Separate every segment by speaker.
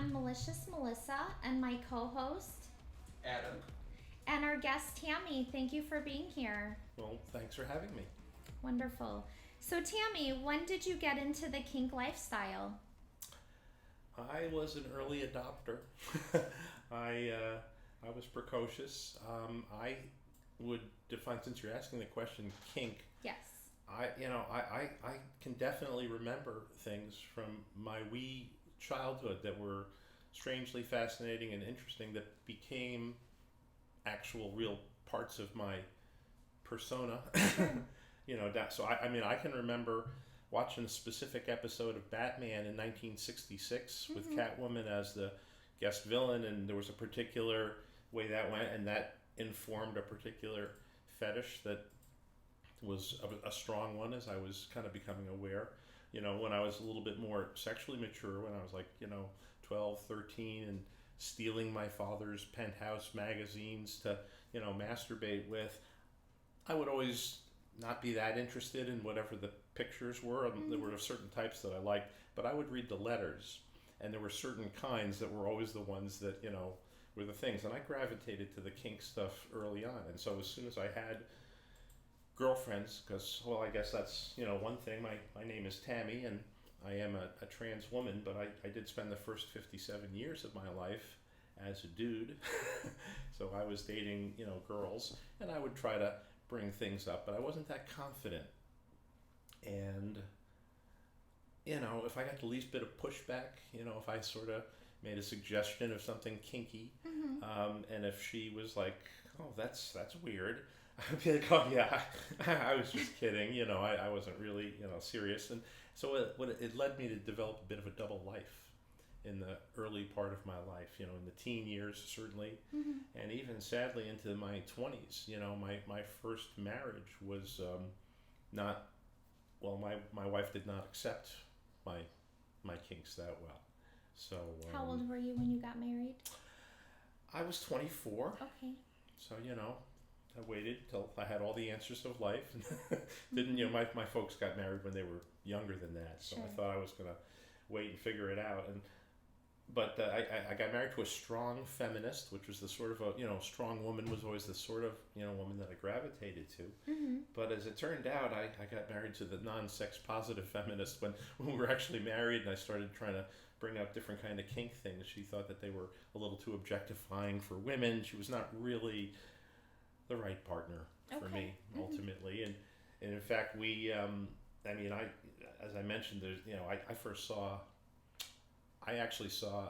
Speaker 1: I'm Malicious Melissa and my co-host
Speaker 2: Adam.
Speaker 1: and our guest Tammi. Thank you for being here.
Speaker 3: Well, thanks for having me.
Speaker 1: Wonderful. So Tammi, when did you get into the kink lifestyle?
Speaker 3: I was an early adopter. I was precocious. I would define, since you're asking the question, kink.
Speaker 1: Yes.
Speaker 3: I can definitely remember things from my wee childhood that were strangely fascinating and interesting that became actual real parts of my persona. So I can remember watching a specific episode of Batman in 1966 with Catwoman as the guest villain, and there was a particular way that went, and that informed a particular fetish that was a strong one as I was kind of becoming aware. When I was a little bit more sexually mature, when I was like, 12, 13, and stealing my father's penthouse magazines to, masturbate with, I would always not be that interested in whatever the pictures were. There were certain types that I liked, but I would read the letters, and there were certain kinds that were always the ones that, were the things. And I gravitated to the kink stuff early on. And so as soon as I had girlfriends, because, well, I guess that's, one thing. My name is Tammi, and I am a trans woman, but I did spend the first 57 years of my life as a dude. So I was dating, girls, and I would try to bring things up, but I wasn't that confident. And, if I got the least bit of pushback, if I sort of made a suggestion of something kinky, and if she was like, oh, that's weird, I'd be like, oh yeah, I was just kidding, I wasn't really, serious. And so it led me to develop a bit of a double life in the early part of my life, in the teen years, certainly, and even sadly into my 20s. My first marriage was not, well, my wife did not accept my kinks that well. So
Speaker 1: How old were you when you got married?
Speaker 3: I was 24.
Speaker 1: Okay.
Speaker 3: So, I waited till I had all the answers of life. Didn't, my folks got married when they were younger than that. So
Speaker 1: Sure.
Speaker 3: I thought I was going to wait and figure it out. But I got married to a strong feminist, which was the sort of a, strong woman was always the sort of, woman that I gravitated to. But as it turned out, I got married to the non-sex positive feminist when we were actually married, and I started trying to bring up different kind of kink things. She thought that they were a little too objectifying for women. She was not really the right partner for me, ultimately. And in fact, we, as I mentioned, there's, I actually saw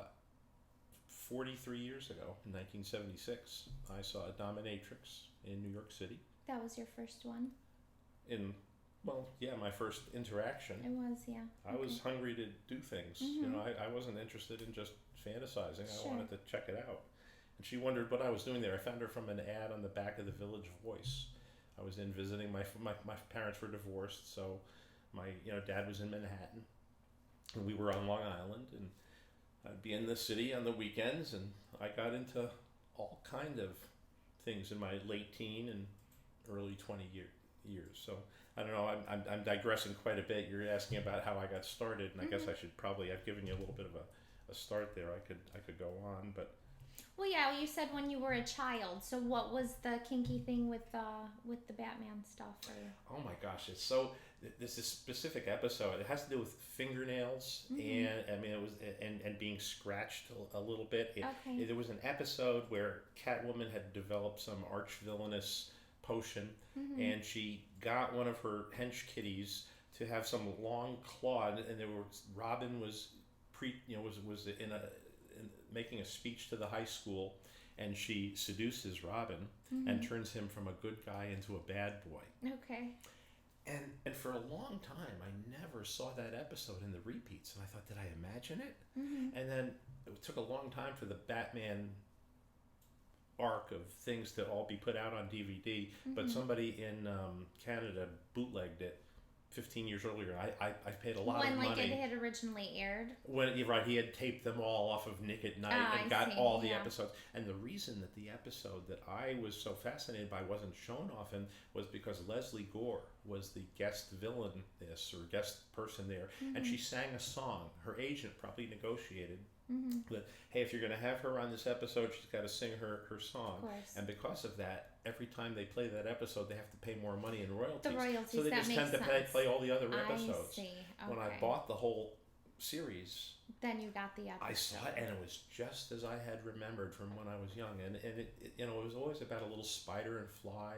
Speaker 3: 43 years ago, in 1976, I saw a dominatrix in New York City.
Speaker 1: That was your first one?
Speaker 3: My first interaction.
Speaker 1: It was, yeah.
Speaker 3: I was hungry to do things. I wasn't interested in just fantasizing.
Speaker 1: Sure.
Speaker 3: I wanted to check it out. And she wondered what I was doing there. I found her from an ad on the back of the Village Voice. I was in visiting, my parents were divorced, so my dad was in Manhattan, and we were on Long Island, and I'd be in the city on the weekends, and I got into all kind of things in my late teen and early 20 years. So I don't know, I'm digressing quite a bit. You're asking about how I got started, and I guess I should probably, I've given you a little bit of a start there. I could go on, but.
Speaker 1: Well, yeah, you said when you were a child. So what was the kinky thing with the Batman stuff? Or?
Speaker 3: Oh my gosh, it's so. There's this specific episode. It has to do with fingernails, and it was and being scratched a little bit. There was an episode where Catwoman had developed some arch villainous potion, and she got one of her hench kitties to have some long claw, and Robin was making a speech to the high school, and she seduces Robin and turns him from a good guy into a bad boy.
Speaker 1: Okay.
Speaker 3: And for a long time, I never saw that episode in the repeats, and I thought, did I imagine it? And then it took a long time for the Batman arc of things to all be put out on DVD, but somebody in Canada bootlegged it 15 years earlier. I paid a lot of money.
Speaker 1: When it had originally aired?
Speaker 3: When, you're right, he had taped them all off of Nick at Night and got all the episodes. And the reason that the episode that I was so fascinated by wasn't shown often was because Leslie Gore was the guest villainess or guest person there, and she sang a song. Her agent probably negotiated That, hey, if you're going to have her on this episode, she's got to sing her song.
Speaker 1: Of course.
Speaker 3: And because of that, every time they play that episode, they have to pay more money in royalties.
Speaker 1: The royalties,
Speaker 3: so they
Speaker 1: that
Speaker 3: just
Speaker 1: makes
Speaker 3: tend to
Speaker 1: sense.
Speaker 3: play all the other episodes.
Speaker 1: I see. Okay.
Speaker 3: When I bought the whole series,
Speaker 1: then you got the episode.
Speaker 3: I saw it, and it was just as I had remembered from when I was young. And it it was always about a little spider and fly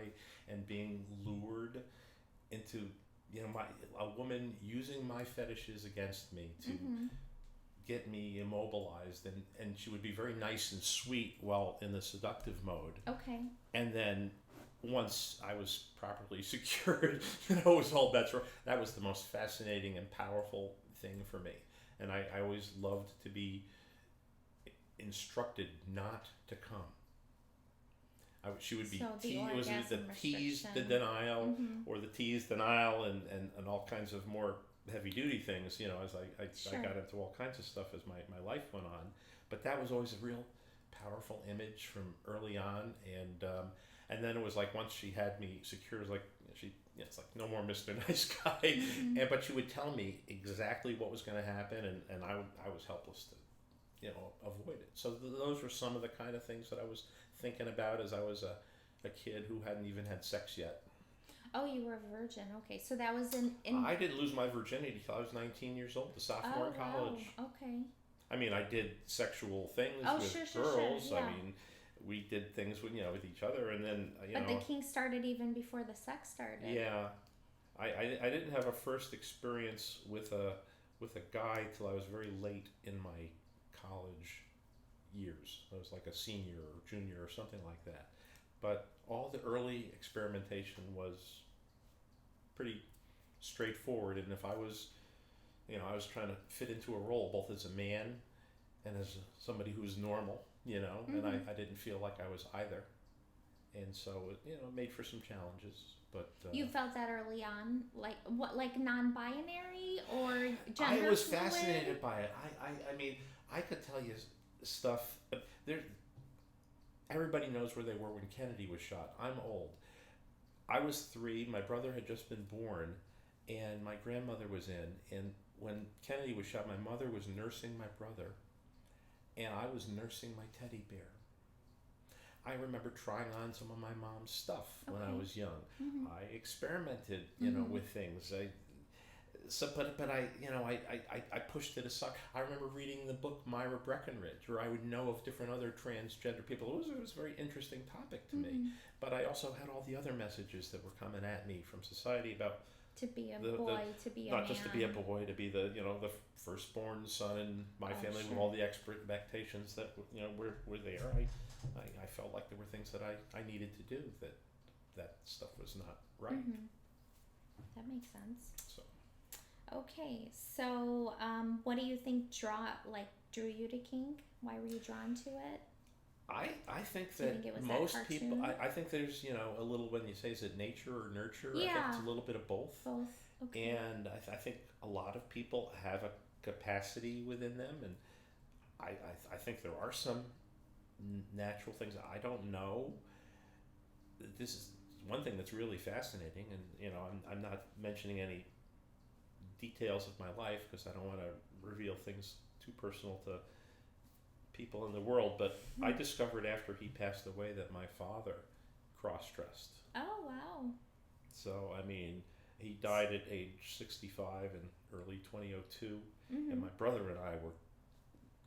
Speaker 3: and being lured into, a woman using my fetishes against me to get me immobilized, and she would be very nice and sweet while in the seductive mode.
Speaker 1: Okay.
Speaker 3: And then once I was properly secured, it was all bets were. That was the most fascinating and powerful thing for me. And I always loved to be instructed not to come. She would be
Speaker 1: So
Speaker 3: it was the tease, the denial, or the tease, denial, and all kinds of more heavy duty things, as I got into all kinds of stuff as my life went on. But that was always a real powerful image from early on. And then it was like once she had me secured, it was like it's like no more Mr. Nice Guy. But she would tell me exactly what was going to happen, and I was helpless to avoid it. So those were some of the kind of things that I was thinking about as I was a kid who hadn't even had sex yet.
Speaker 1: Oh, you were a virgin. Okay, so that was in
Speaker 3: I didn't lose my virginity till I was 19 years old, the sophomore in college.
Speaker 1: Wow. Okay.
Speaker 3: I mean, I did sexual things with girls.
Speaker 1: Yeah.
Speaker 3: I mean, we did things with each other, and then
Speaker 1: But the kink started even before the sex started.
Speaker 3: Yeah, I didn't have a first experience with a guy till I was very late in my college years. I was like a senior or junior or something like that. But all the early experimentation was pretty straightforward, and if I was, I was trying to fit into a role both as a man and as somebody who's normal, and I didn't feel like I was either, and so it made for some challenges. But
Speaker 1: you felt that early on, like non-binary or gender
Speaker 3: I was
Speaker 1: fluid?
Speaker 3: fascinated by it. I mean, I could tell you stuff. Everybody knows where they were when Kennedy was shot. I'm old. I was 3. My brother had just been born, and my grandmother was in. And when Kennedy was shot, my mother was nursing my brother, and I was nursing my teddy bear. I remember trying on some of my mom's stuff when I was young. I experimented, with things. But I pushed it aside. I remember reading the book Myra Breckenridge, where I would know of different other transgender people. It was a very interesting topic to me. But I also had all the other messages that were coming at me from society about
Speaker 1: to be a boy, to be a man.
Speaker 3: Not just to be a boy, to be the the firstborn son in my family with all the expectations that were there. I felt like there were things that I needed to do that stuff was not right.
Speaker 1: That makes sense.
Speaker 3: So.
Speaker 1: Okay, so what do you think drew you to kink? Why were you drawn to it?
Speaker 3: I think
Speaker 1: Do you
Speaker 3: that
Speaker 1: think it was
Speaker 3: most
Speaker 1: that
Speaker 3: people.
Speaker 1: cartoon?
Speaker 3: I think there's a little, when you say is it nature or nurture. I think
Speaker 1: Yeah.
Speaker 3: it's a little bit of both.
Speaker 1: Both. Okay.
Speaker 3: And I think a lot of people have a capacity within them, and I think there are some natural things. I don't know. This is one thing that's really fascinating, and I'm not mentioning any details of my life because I don't want to reveal things too personal to people in the world, but I discovered after he passed away that my father cross-dressed.
Speaker 1: Oh, wow.
Speaker 3: So, I mean, he died at age 65 in early 2002, and my brother and I were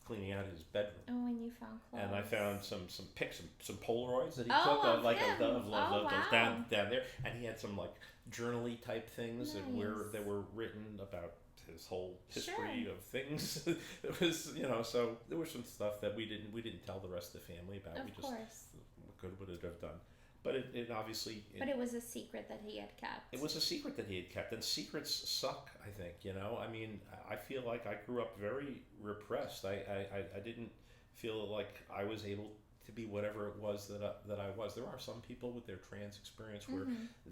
Speaker 3: cleaning out his bedroom.
Speaker 1: Oh, and you found clothes.
Speaker 3: And I found some pics, some Polaroids that he
Speaker 1: Oh,
Speaker 3: took
Speaker 1: of
Speaker 3: of like
Speaker 1: him.
Speaker 3: of
Speaker 1: Oh,
Speaker 3: those
Speaker 1: wow.
Speaker 3: down there, and he had some like journal-y type things that
Speaker 1: Nice.
Speaker 3: were written about his whole history
Speaker 1: Sure.
Speaker 3: of things. It was so there was some stuff that we didn't tell the rest of the family about.
Speaker 1: Of
Speaker 3: We just
Speaker 1: course.
Speaker 3: what good would it have done? But it obviously
Speaker 1: But it was a secret that he had kept.
Speaker 3: it was a secret that he had kept, and secrets suck, I think, I mean, I feel like I grew up very repressed. I didn't feel like I was able to be whatever it was that I was. There are some people with their trans experience where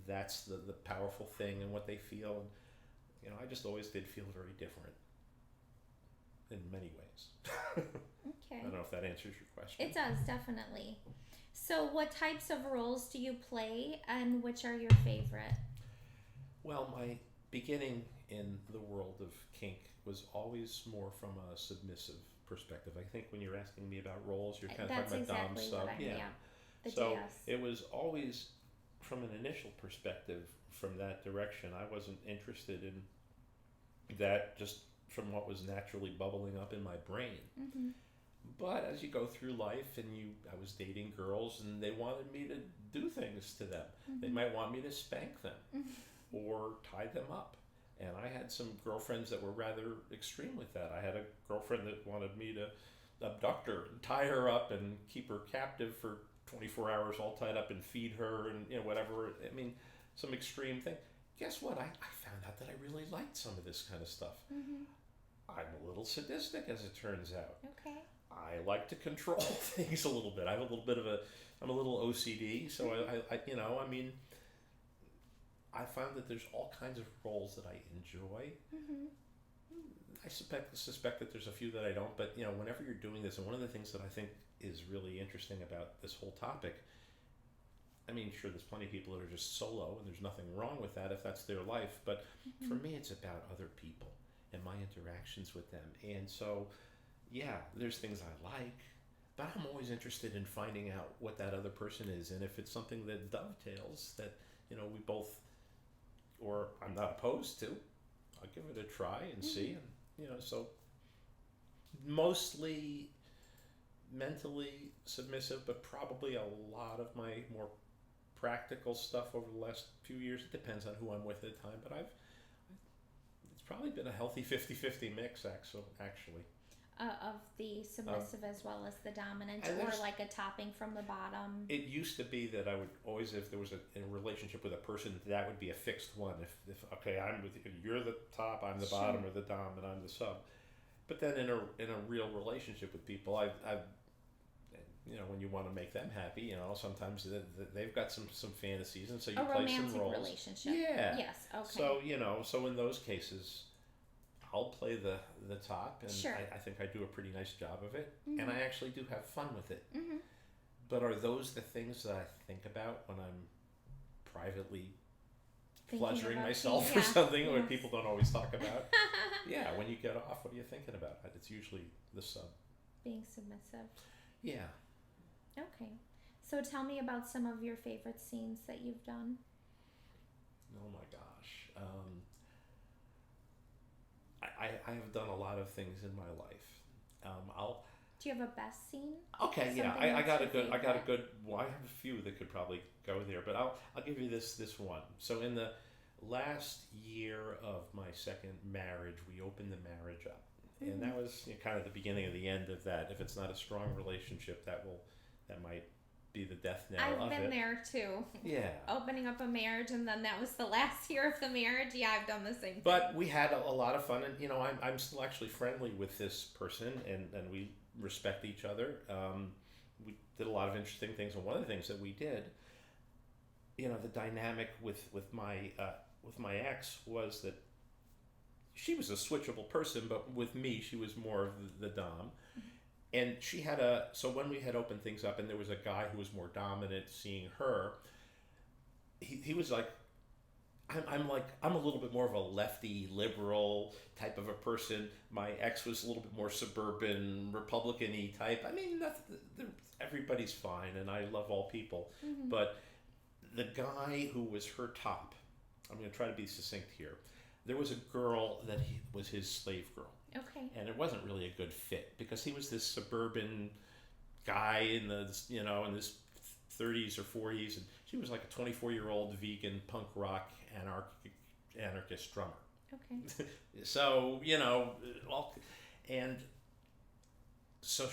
Speaker 3: that's the powerful thing and what they feel, and I just always did feel very different in many ways.
Speaker 1: Okay.
Speaker 3: I don't know if that answers your question.
Speaker 1: It does, definitely. So what types of roles do you play, and which are your favorite?
Speaker 3: Well, my beginning in the world of kink was always more from a submissive perspective. I think when you're asking me about roles, you're kind of
Speaker 1: That's
Speaker 3: talking about
Speaker 1: exactly
Speaker 3: dom sub.
Speaker 1: what
Speaker 3: Yeah.
Speaker 1: The
Speaker 3: So
Speaker 1: DS.
Speaker 3: it was always from an initial perspective from that direction. I wasn't interested in that just from what was naturally bubbling up in my brain.
Speaker 1: Mm-hmm.
Speaker 3: But as you go through life, and I was dating girls, and they wanted me to do things to them.
Speaker 1: Mm-hmm.
Speaker 3: They might want me to spank them
Speaker 1: Mm-hmm.
Speaker 3: or tie them up. And I had some girlfriends that were rather extreme with that. I had a girlfriend that wanted me to abduct her, and tie her up, and keep her captive for 24 hours, all tied up, and feed her, and whatever. I mean, some extreme thing. Guess what? I found out that I really liked some of this kind of stuff.
Speaker 1: Mm-hmm.
Speaker 3: I'm a little sadistic, as it turns out.
Speaker 1: Okay.
Speaker 3: I like to control things a little bit. I'm a little OCD, so I mean, I found that there's all kinds of roles that I enjoy.
Speaker 1: Mm-hmm.
Speaker 3: I suspect that there's a few that I don't, but whenever you're doing this, and one of the things that I think is really interesting about this whole topic, I mean, sure, there's plenty of people that are just solo, and there's nothing wrong with that if that's their life, but
Speaker 1: Mm-hmm.
Speaker 3: for me, it's about other people and my interactions with them. And so, yeah, there's things I like, but I'm always interested in finding out what that other person is, and if it's something that dovetails, that we both, or I'm not opposed to, I'll give it a try and see. And so mostly mentally submissive, but probably a lot of my more practical stuff over the last few years. It depends on who I'm with at the time, but it's probably been a healthy 50-50 mix, actually.
Speaker 1: Of the submissive as well as the dominant,
Speaker 3: and
Speaker 1: or like a topping from the bottom.
Speaker 3: It used to be that I would always, if there was in a relationship with a person, that would be a fixed one. If okay, I'm with you, you're the top, I'm the
Speaker 1: Sure.
Speaker 3: bottom, or the dom, and I'm the sub. But then in a real relationship with people, I've when you want to make them happy, sometimes they've got some fantasies, and so you
Speaker 1: A
Speaker 3: play some
Speaker 1: romantic
Speaker 3: roles.
Speaker 1: relationship.
Speaker 3: Yeah.
Speaker 1: Yes. Okay.
Speaker 3: So in those cases, I'll play the top, and
Speaker 1: Sure.
Speaker 3: I think I do a pretty nice job of it,
Speaker 1: Mm-hmm.
Speaker 3: and I actually do have fun with it.
Speaker 1: Mm-hmm.
Speaker 3: But are those the things that I think about when I'm privately pleasuring myself or something, or people don't always talk about? Yeah, when you get off, what are you thinking about? It's usually the sub.
Speaker 1: Being submissive.
Speaker 3: Yeah.
Speaker 1: Okay. So tell me about some of your favorite scenes that you've done.
Speaker 3: Oh my gosh. I have done a lot of things in my life.
Speaker 1: Do you have a best scene?
Speaker 3: Okay, yeah,
Speaker 1: Something
Speaker 3: I
Speaker 1: that's
Speaker 3: got a
Speaker 1: your
Speaker 3: good. I got a
Speaker 1: favorite?
Speaker 3: good. Well, I have a few that could probably go there, but I'll give you this one. So in the last year of my second marriage, we opened the marriage up, and that was kind of the beginning of the end of that. If it's not a strong relationship, that might be the death knell of it.
Speaker 1: I've been there too.
Speaker 3: Yeah.
Speaker 1: Opening up a marriage, and then that was the last year of the marriage. Yeah, I've done the same thing.
Speaker 3: But we had a lot of fun, and I'm still actually friendly with this person, and we respect each other. We did a lot of interesting things, and one of the things that we did, the dynamic with my ex was that she was a switchable person, but with me, she was more of the dom. And she had so when we had opened things up and there was a guy who was more dominant seeing her, he was like, I'm a little bit more of a lefty liberal type of a person. My ex was a little bit more suburban Republican-y type. I mean, everybody's fine, and I love all people.
Speaker 1: Mm-hmm.
Speaker 3: But the guy who was her top, I'm going to try to be succinct here. There was a girl that was his slave girl.
Speaker 1: Okay.
Speaker 3: And it wasn't really a good fit because he was this suburban guy in his 30s or 40s, and she was like a 24-year-old vegan punk rock anarchist drummer.
Speaker 1: Okay.
Speaker 3: So and so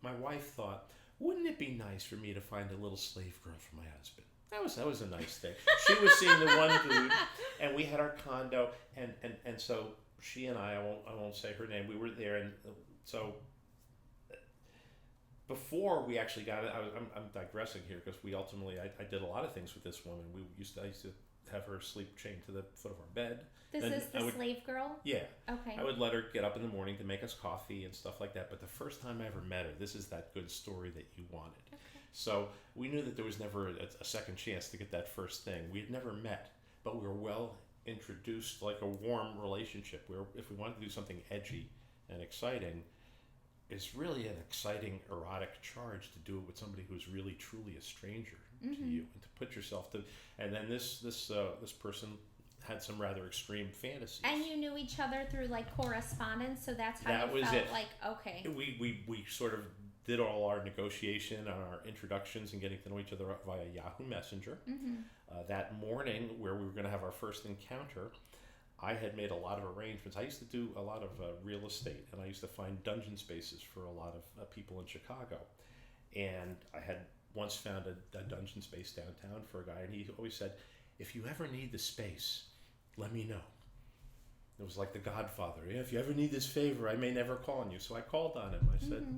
Speaker 3: my wife thought, wouldn't it be nice for me to find a little slave girl for my husband? That was a nice thing. She was seeing the one dude, and we had our condo, and so she and I won't say her name. We were there, and so before we actually got it, I'm digressing here because we ultimately I did a lot of things with this woman. I used to have her sleep chained to the foot of our bed.
Speaker 1: This is the slave girl?
Speaker 3: Yeah.
Speaker 1: Okay.
Speaker 3: I would let her get up in the morning to make us coffee and stuff like that. But the first time I ever met her, this is that good story that you wanted.
Speaker 1: Okay.
Speaker 3: So we knew that there was never a second chance to get that first thing. We had never met, but we were well introduced, like a warm relationship where if we wanted to do something edgy and exciting, it's really an exciting erotic charge to do it with somebody who's really truly a stranger to
Speaker 1: Mm-hmm.
Speaker 3: you, and to put yourself to. And then this person had some rather extreme fantasies.
Speaker 1: And you knew each other through like correspondence, so that's how
Speaker 3: That
Speaker 1: you
Speaker 3: was
Speaker 1: felt
Speaker 3: it.
Speaker 1: like, okay.
Speaker 3: We sort of did all our negotiation and our introductions and getting to know each other via Yahoo Messenger.
Speaker 1: Mm-hmm.
Speaker 3: That morning, where we were going to have our first encounter, I had made a lot of arrangements. I used to do a lot of real estate, and I used to find dungeon spaces for a lot of people in Chicago. And I had once found a dungeon space downtown for a guy, and he always said, "If you ever need the space, let me know." It was like the Godfather. Yeah, if you ever need this favor, I may never call on you. So I called on him. I said,
Speaker 1: Mm-hmm.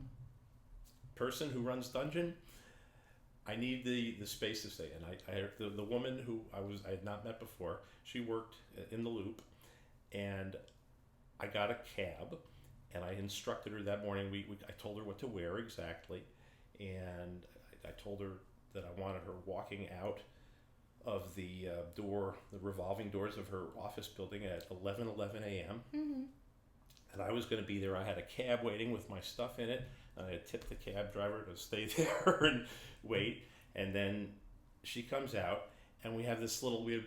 Speaker 3: "Person who runs dungeon, I need the space to stay in." The woman who I had not met before, she worked in the Loop, and I got a cab, and I instructed her that morning. I told her what to wear exactly, and I told her that I wanted her walking out of the revolving doors of her office building at 11 a.m.
Speaker 1: Mm-hmm.
Speaker 3: And I was going to be there. I had a cab waiting with my stuff in it, and I had tipped the cab driver to stay there and wait. And then she comes out, and we had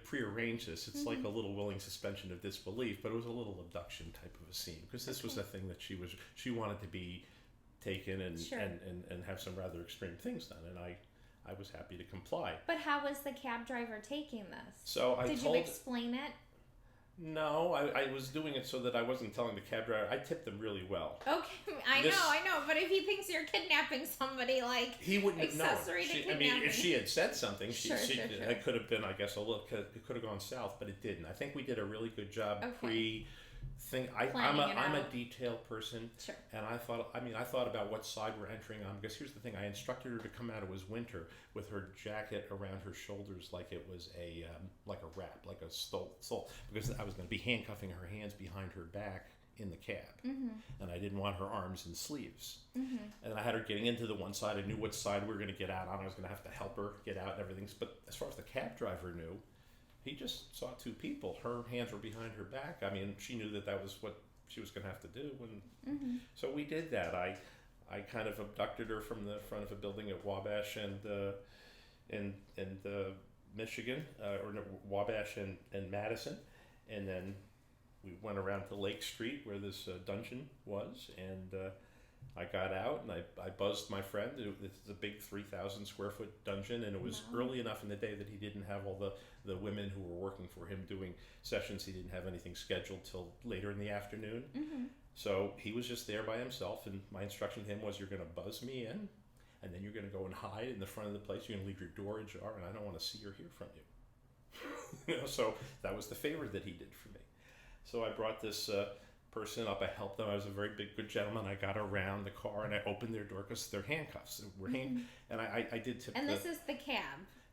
Speaker 3: prearranged this. It's like a little willing suspension of disbelief, but it was a little abduction type of a scene, because this was a thing that she wanted to be taken and,
Speaker 1: Sure.
Speaker 3: and have some rather extreme things done, and I was happy to comply.
Speaker 1: But how was the cab driver taking this?
Speaker 3: So
Speaker 1: Did you explain it?
Speaker 3: No, I was doing it so that I wasn't telling the cab driver. I tipped him really well.
Speaker 1: Okay, I know. But if he thinks you're kidnapping somebody, like,
Speaker 3: He wouldn't have known.
Speaker 1: accessory to kidnapping.
Speaker 3: If she had said something,
Speaker 1: Sure.
Speaker 3: it could have been, I guess, it could have gone south, but it didn't. I think we did a really good job I'm
Speaker 1: Planning it
Speaker 3: a
Speaker 1: out.
Speaker 3: detailed person,
Speaker 1: Sure.
Speaker 3: and I thought about what side we're entering on, because here's the thing: I instructed her to come out. It was winter, with her jacket around her shoulders like it was a wrap, like a stole, because I was going to be handcuffing her hands behind her back in the cab,
Speaker 1: Mm-hmm.
Speaker 3: and I didn't want her arms in sleeves.
Speaker 1: Mm-hmm.
Speaker 3: And I had her getting into the one side. I knew what side we were going to get out on. I was going to have to help her get out and everything. But as far as the cab driver knew, he just saw two people. Her hands were behind her back. I mean, she knew that was what she was going to have to do. And
Speaker 1: Mm-hmm.
Speaker 3: so we did that. I kind of abducted her from the front of a building at Wabash and Michigan, or no, Wabash and Madison, and then we went around to Lake Street where this dungeon was, and I got out and I buzzed my friend. It's a big 3,000 square foot dungeon, and it was
Speaker 1: Wow.
Speaker 3: early enough in the day that he didn't have all the women who were working for him doing sessions. He didn't have anything scheduled till later in the afternoon.
Speaker 1: Mm-hmm.
Speaker 3: So he was just there by himself, and my instruction to him was, you're going to buzz me in, and then you're going to go and hide in the front of the place. You're going to leave your door ajar, and I don't want to see or hear from you. So that was the favor that he did for me. So I brought this person up. I helped them. I was a very good gentleman. I got around the car, and I opened their door because they're handcuffs. And I did tip.
Speaker 1: And this is the cab.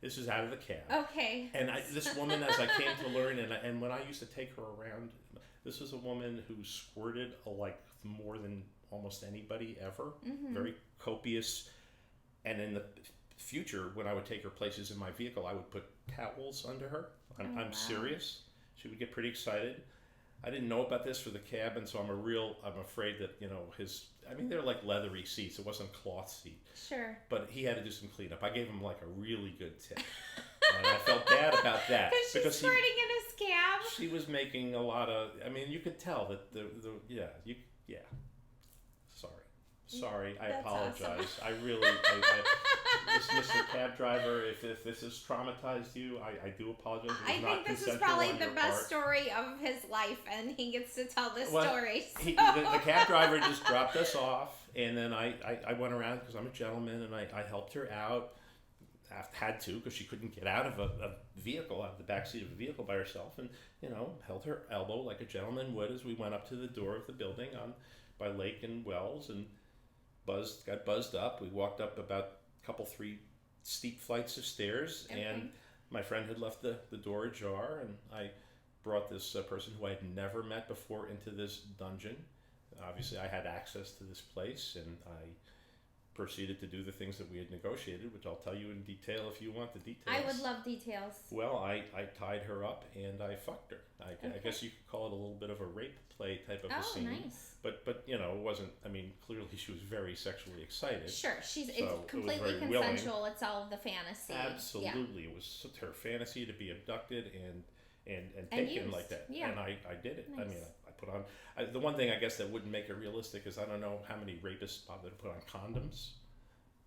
Speaker 3: This is out of the cab.
Speaker 1: Okay.
Speaker 3: And this woman, as I came to learn, and when I used to take her around, this is a woman who squirted like more than almost anybody ever.
Speaker 1: Mm-hmm.
Speaker 3: Very copious. And in the future, when I would take her places in my vehicle, I would put towels under her. I'm
Speaker 1: wow.
Speaker 3: serious. She would get pretty excited. I didn't know about this for the cab, and so I'm afraid that, they're like leathery seats. It wasn't a cloth seat.
Speaker 1: Sure.
Speaker 3: But he had to do some cleanup. I gave him like a really good tip. And I felt bad about that.
Speaker 1: Because she's squirting in his cab.
Speaker 3: She was making a lot of, you could tell that Sorry, I
Speaker 1: That's
Speaker 3: apologize.
Speaker 1: awesome.
Speaker 3: I really, this Mr. Cab Driver, if this has traumatized you, I do apologize. It was
Speaker 1: I
Speaker 3: not
Speaker 1: think this is
Speaker 3: consensual
Speaker 1: probably
Speaker 3: on
Speaker 1: the
Speaker 3: your
Speaker 1: best
Speaker 3: part.
Speaker 1: story of his life, and he gets to tell this
Speaker 3: Well,
Speaker 1: story. So.
Speaker 3: The cab driver just dropped us off, and then I went around because I'm a gentleman, and I helped her out. I had to, because she couldn't get out of a vehicle, out of the back seat of a vehicle by herself, and held her elbow like a gentleman would as we went up to the door of the building by Lake and Wells, and got buzzed up. We walked up about three steep flights of stairs,
Speaker 1: Okay.
Speaker 3: and my friend had left the door ajar, and I brought this person who I had never met before into this dungeon. Obviously, I had access to this place, and I proceeded to do the things that we had negotiated, which I'll tell you in detail if you want the details.
Speaker 1: I would love details.
Speaker 3: Well, I tied her up and I fucked her. I guess you could call it a little bit of a rape play type of a scene.
Speaker 1: Oh, nice.
Speaker 3: But you know, it wasn't. I mean, clearly she was very sexually excited.
Speaker 1: Sure, it's
Speaker 3: so
Speaker 1: completely
Speaker 3: it was very
Speaker 1: consensual.
Speaker 3: willing.
Speaker 1: It's all the fantasy.
Speaker 3: Absolutely,
Speaker 1: Yeah.
Speaker 3: it was her fantasy to be abducted and
Speaker 1: And
Speaker 3: taken
Speaker 1: used.
Speaker 3: like that.
Speaker 1: Yeah.
Speaker 3: And I did it.
Speaker 1: Nice.
Speaker 3: I mean, I put on. The one thing I guess that wouldn't make it realistic is I don't know how many rapists bother to put on condoms.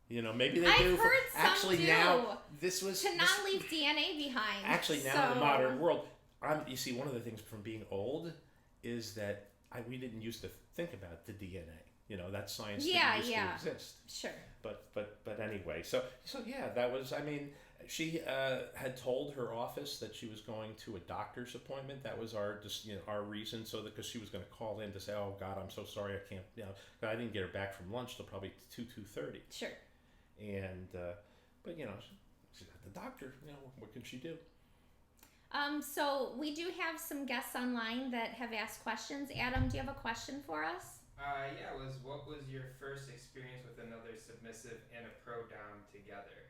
Speaker 3: You know, maybe they
Speaker 1: I've
Speaker 3: do.
Speaker 1: heard some
Speaker 3: actually,
Speaker 1: do.
Speaker 3: now this was
Speaker 1: To not leave DNA behind.
Speaker 3: Actually, now in the modern world, you see, one of the things from being old is that we didn't used to think about the DNA. You know, that science didn't used to exist.
Speaker 1: Sure.
Speaker 3: But anyway, so yeah, that was. I mean, she had told her office that she was going to a doctor's appointment. That was our reason. So because she was going to call in to say, "Oh God, I'm so sorry, I can't." You know, I didn't get her back from lunch till probably 2:30.
Speaker 1: Sure.
Speaker 3: And but you know, she's at the doctor. You know, what can she do?
Speaker 1: So we do have some guests online that have asked questions. Adam, do you have a question for us?
Speaker 2: Yeah, what was your first experience with another submissive and a pro-dom together?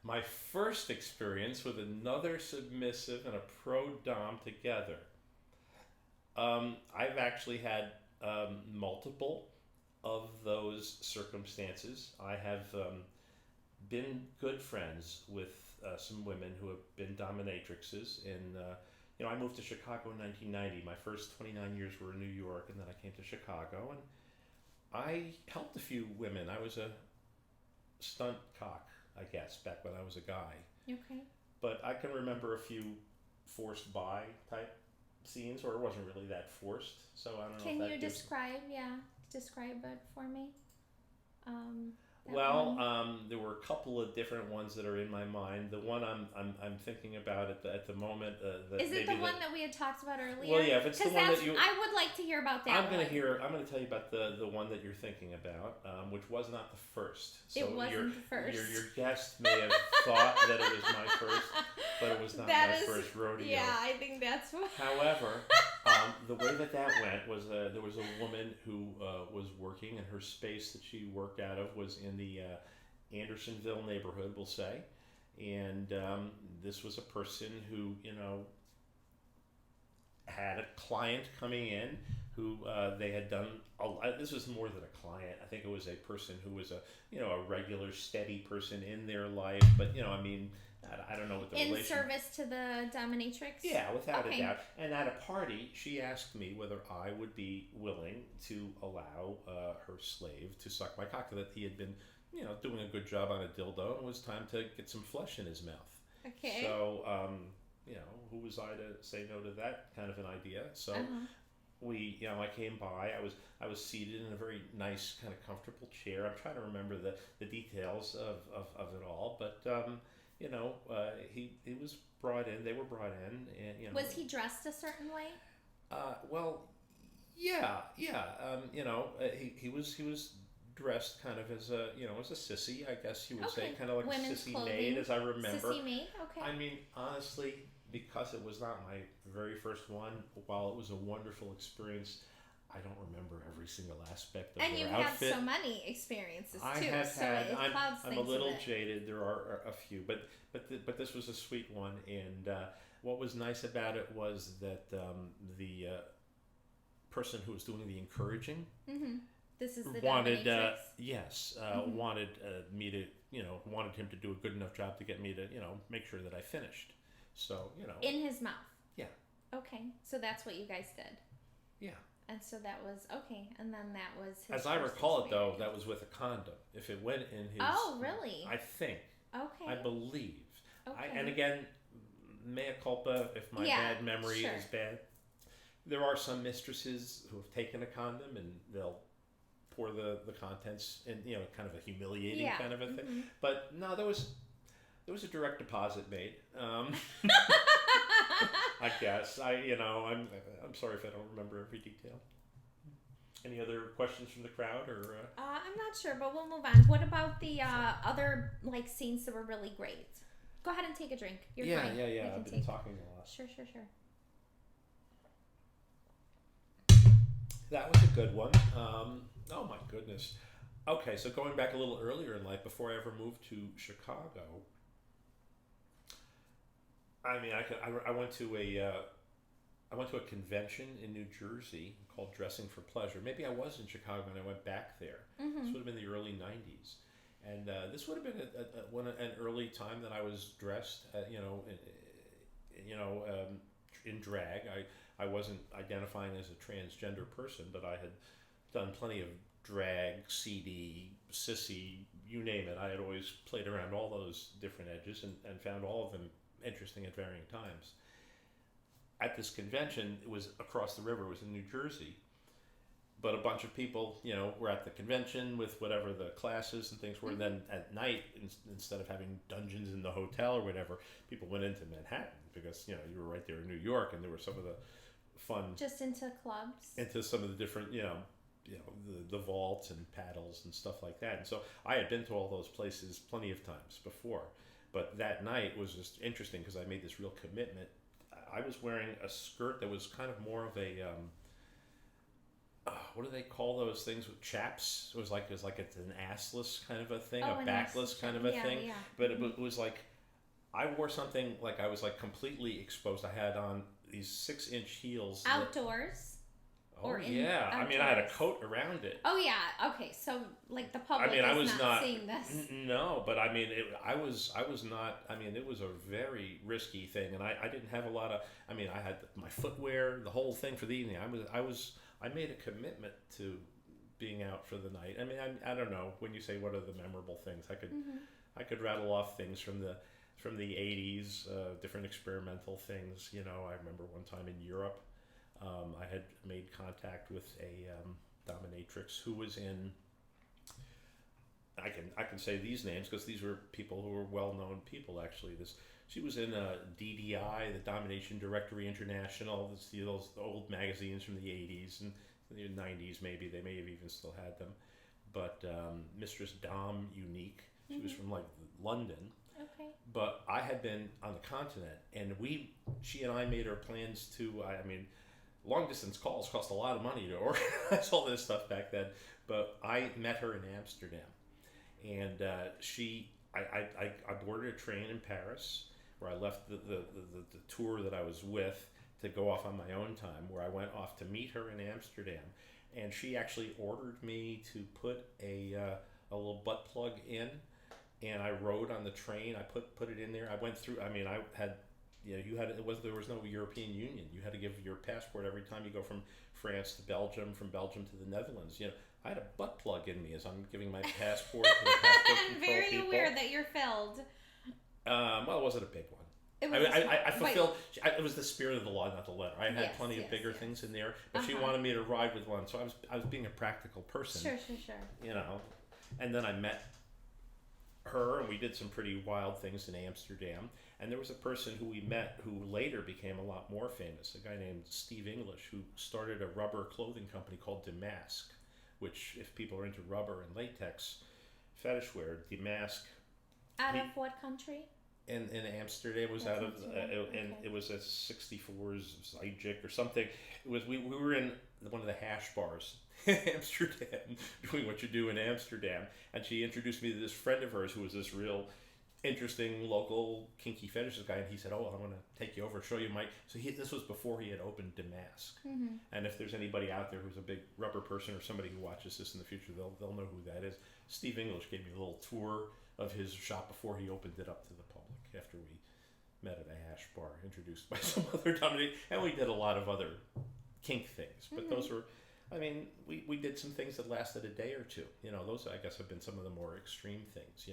Speaker 3: My first experience with another submissive and a pro-dom together. I've actually had multiple of those circumstances. I have been good friends with some women who have been dominatrixes. And you know, I moved to Chicago in 1990. My first 29 years were in New York, and then I came to Chicago, and I helped a few women. I was a stunt cock, I guess, back when I was a guy.
Speaker 1: Okay.
Speaker 3: But I can remember a few forced by type scenes, or it wasn't really that forced. So I don't know.
Speaker 1: Can
Speaker 3: if that
Speaker 1: you
Speaker 3: gives...
Speaker 1: describe it for me?
Speaker 3: There were a couple of different ones that are in my mind. The one I'm thinking about at the moment.
Speaker 1: Is it the one that we had talked about earlier?
Speaker 3: Well, yeah, if it's the one that you.
Speaker 1: I would like to hear about that.
Speaker 3: I'm going to tell you about the one that you're thinking about, which was not the first. So
Speaker 1: it wasn't the first.
Speaker 3: Your guest may have thought that it was my first, but it was not my first rodeo.
Speaker 1: Yeah, I think that's what.
Speaker 3: However, the way that went was there was a woman who was working, and her space that she worked out of was in the Andersonville neighborhood, we'll say. And this was a person who, you know, had a client coming in who they had done. This was more than a client. I think it was a person who was a regular, steady person in their life. But, you know, I mean, I don't know what the relation...
Speaker 1: In service to the dominatrix?
Speaker 3: Yeah, without a doubt. And at a party, she asked me whether I would be willing to allow her slave to suck my cock, that he had been, you know, doing a good job on a dildo, and it was time to get some flesh in his mouth.
Speaker 1: Okay.
Speaker 3: So, you know, who was I to say no to that kind of an idea? So I came by. I was seated in a very nice, kind of comfortable chair. I'm trying to remember the details of it all, but you know, he was brought in. They were brought in, and you know.
Speaker 1: Was he dressed a certain way?
Speaker 3: Well, yeah. You know, he was dressed kind of as a sissy, I guess you would say, kind of like
Speaker 1: women's
Speaker 3: sissy
Speaker 1: clothing.
Speaker 3: maid, as I remember.
Speaker 1: Sissy maid, okay.
Speaker 3: I mean, honestly, because it was not my very first one, while it was a wonderful experience, I don't remember every single aspect of
Speaker 1: and
Speaker 3: their
Speaker 1: you
Speaker 3: outfit.
Speaker 1: have so many experiences too.
Speaker 3: I have
Speaker 1: so
Speaker 3: had. I'm a little
Speaker 1: of it.
Speaker 3: jaded. There are a few, but this was a sweet one. And what was nice about it was that the person who was doing the encouraging.
Speaker 1: Mm-hmm. This is the
Speaker 3: wanted
Speaker 1: dominatrix.
Speaker 3: wanted me to wanted him to do a good enough job to get me to make sure that I finished. So
Speaker 1: in his mouth.
Speaker 3: Yeah.
Speaker 1: Okay, so that's what you guys did.
Speaker 3: Yeah.
Speaker 1: And so that was okay, and then that was his
Speaker 3: As I recall
Speaker 1: experience.
Speaker 3: it, though, that was with a condom. If it went in his...
Speaker 1: Oh, really?
Speaker 3: I think.
Speaker 1: Okay.
Speaker 3: I believe.
Speaker 1: Okay.
Speaker 3: And again, mea culpa if my bad memory is bad. There are some mistresses who have taken a condom and they'll pour the contents in, kind of a humiliating kind of a thing.
Speaker 1: Mm-hmm.
Speaker 3: But no, there was a direct deposit made. I guess I'm sorry if I don't remember every detail. Any other questions from the crowd, or?
Speaker 1: I'm not sure, but we'll move on. What about the other scenes that were really great? Go ahead and take a drink. You're fine.
Speaker 3: Yeah. I've been talking a lot.
Speaker 1: Sure.
Speaker 3: That was a good one. Oh my goodness. Okay, so going back a little earlier in life, before I ever moved to Chicago, I mean, I went to a convention in New Jersey called Dressing for Pleasure. Maybe I was in Chicago and I went back there. This would have been the early '90s, and this would have been an early time that I was dressed, in drag. I wasn't identifying as a transgender person, but I had done plenty of drag, CD, sissy, you name it. I had always played around all those different edges and found all of them interesting at varying times. At this convention, it was across the river, it was in New Jersey, but a bunch of people, were at the convention with whatever the classes and things were. And then at night, instead of having dungeons in the hotel or whatever, people went into Manhattan because, you were right there in New York, and there were some of the fun...
Speaker 1: Just into clubs?
Speaker 3: Into some of the different, the vaults and paddles and stuff like that. And so I had been to all those places plenty of times before. But that night was just interesting because I made this real commitment. I was wearing a skirt that was kind of more of a... what do they call those things with chaps? It was like it's an assless kind of a thing, a backless kind of a thing.
Speaker 1: Yeah.
Speaker 3: But it was like I wore something like I was like completely exposed. I had on these 6-inch heels.
Speaker 1: Outdoors?
Speaker 3: Yeah. I mean, I had a coat around it.
Speaker 1: Oh yeah. Okay. So like the public is not seeing this.
Speaker 3: No, but I mean, I was not. I mean, it was a very risky thing, and I didn't have a lot of. I mean, I had my footwear, the whole thing for the evening. I made a commitment to being out for the night. I mean, I don't know, when you say what are the memorable things, I could rattle off things from the 80s, different experimental things. I remember one time in Europe, I had made contact with a dominatrix who was in. I can say these names because these were people who were well-known people. Actually, she was in DDI, the Domination Directory International. Those old magazines from the 80s and the 90s, maybe they may have even still had them. But Mistress Dom Unique, she was from like London.
Speaker 1: Okay.
Speaker 3: But I had been on the continent, and she and I made our plans to. I mean, long distance calls cost a lot of money to organize all this stuff back then. But I met her in Amsterdam, and I boarded a train in Paris, where I left the tour that I was with to go off on my own time, where I went off to meet her in Amsterdam. And she actually ordered me to put a little butt plug in, and I rode on the train. I put it in there. I went through, I mean, I had, there was no European Union. You had to give your passport every time you go from France to Belgium, from Belgium to the Netherlands. I had a butt plug in me as I'm giving my passport to the passport control
Speaker 1: Very
Speaker 3: people.
Speaker 1: aware that you're filled.
Speaker 3: Well, it wasn't a big one. I fulfilled. It was the spirit of the law, not the letter. I had plenty of bigger things in there, but she wanted me to ride with one, so I was being a practical person.
Speaker 1: Sure.
Speaker 3: And then I met her, and we did some pretty wild things in Amsterdam. And there was a person who we met who later became a lot more famous, a guy named Steve English, who started a rubber clothing company called Damask, which, if people are into rubber and latex fetish wear, Damask.
Speaker 1: Out of what country?
Speaker 3: In Amsterdam. Was out of and it was a 64's Zijik or something. It was we were in one of the hash bars in Amsterdam, doing what you do in Amsterdam, and she introduced me to this friend of hers who was this real interesting local kinky fetishist guy, and he said, "Oh, I want to take you over, show you my." So this was before he had opened Damask. And if there's anybody out there who's a big rubber person or somebody who watches this in the future, they'll know who that is. Steve English gave me a little tour of his shop before he opened it up to the public, after we met at a hash bar, introduced by some other dominator, and we did a lot of other kink things. But those were, I mean, we did some things that lasted a day or two. Those I guess have been some of the more extreme things.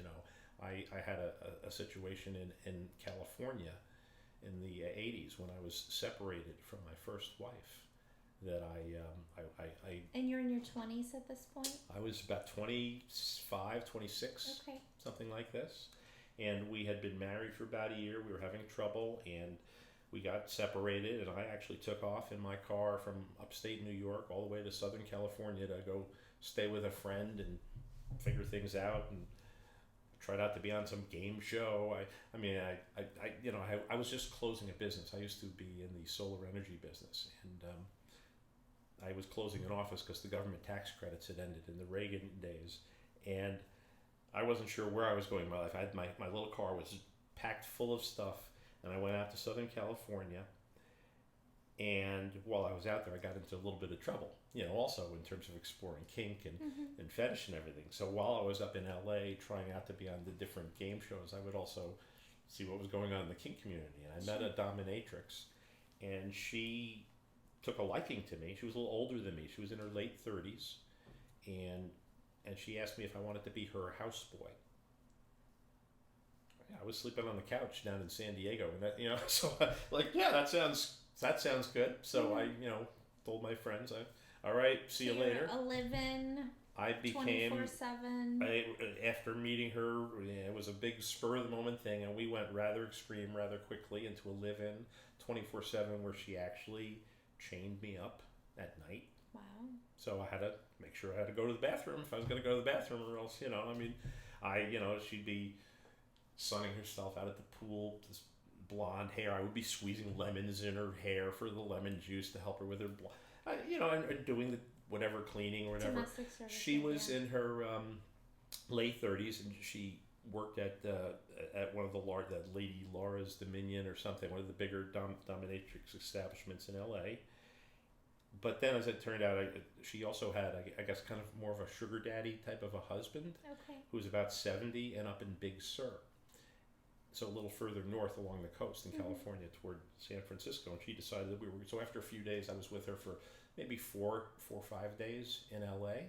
Speaker 3: I had a situation in California in the 80s when I was separated from my first wife. That I
Speaker 1: And you're in your 20s at this point?
Speaker 3: I was about 25, 26, something like this. And we had been married for about a year. We were having trouble, and we got separated. And I actually took off in my car from upstate New York all the way to Southern California to go stay with a friend and figure things out, and tried out to be on some game show. I was just closing a business. I used to be in the solar energy business, and I was closing an office because the government tax credits had ended in the Reagan days, and I wasn't sure where I was going in my life. I had my little car was packed full of stuff, and I went out to Southern California. And while I was out there, I got into a little bit of trouble, also in terms of exploring kink and fetish and everything. So while I was up in LA trying out to be on the different game shows, I would also see what was going on in the kink community. And I met a dominatrix, and she took a liking to me. She was a little older than me. She was in her late 30s, and she asked me if I wanted to be her houseboy. I was sleeping on the couch down in San Diego, and that, so that sounds good. So I, told my friends, all right, see you later.
Speaker 1: A live-in.
Speaker 3: I became
Speaker 1: 24/7.
Speaker 3: After meeting her, it was a big spur of the moment thing, and we went rather extreme, rather quickly into a live-in 24/7, where she actually chained me up at night.
Speaker 1: Wow.
Speaker 3: So I had to make sure I had to go to the bathroom if I was going to go to the bathroom, or else, she'd be sunning herself out at the pool, this blonde hair. I would be squeezing lemons in her hair for the lemon juice to help her with her and doing the whatever cleaning or whatever.
Speaker 1: Domestic service.
Speaker 3: She was in her late 30s, and she worked at one of the Lady Laura's Dominion or something, one of the bigger dominatrix establishments in LA. But then, as it turned out, she also had, I guess, kind of more of a sugar daddy type of a husband, who was about 70 and up in Big Sur. So a little further north along the coast in California toward San Francisco. And she decided that so after a few days, I was with her for maybe 4 or 5 days in LA.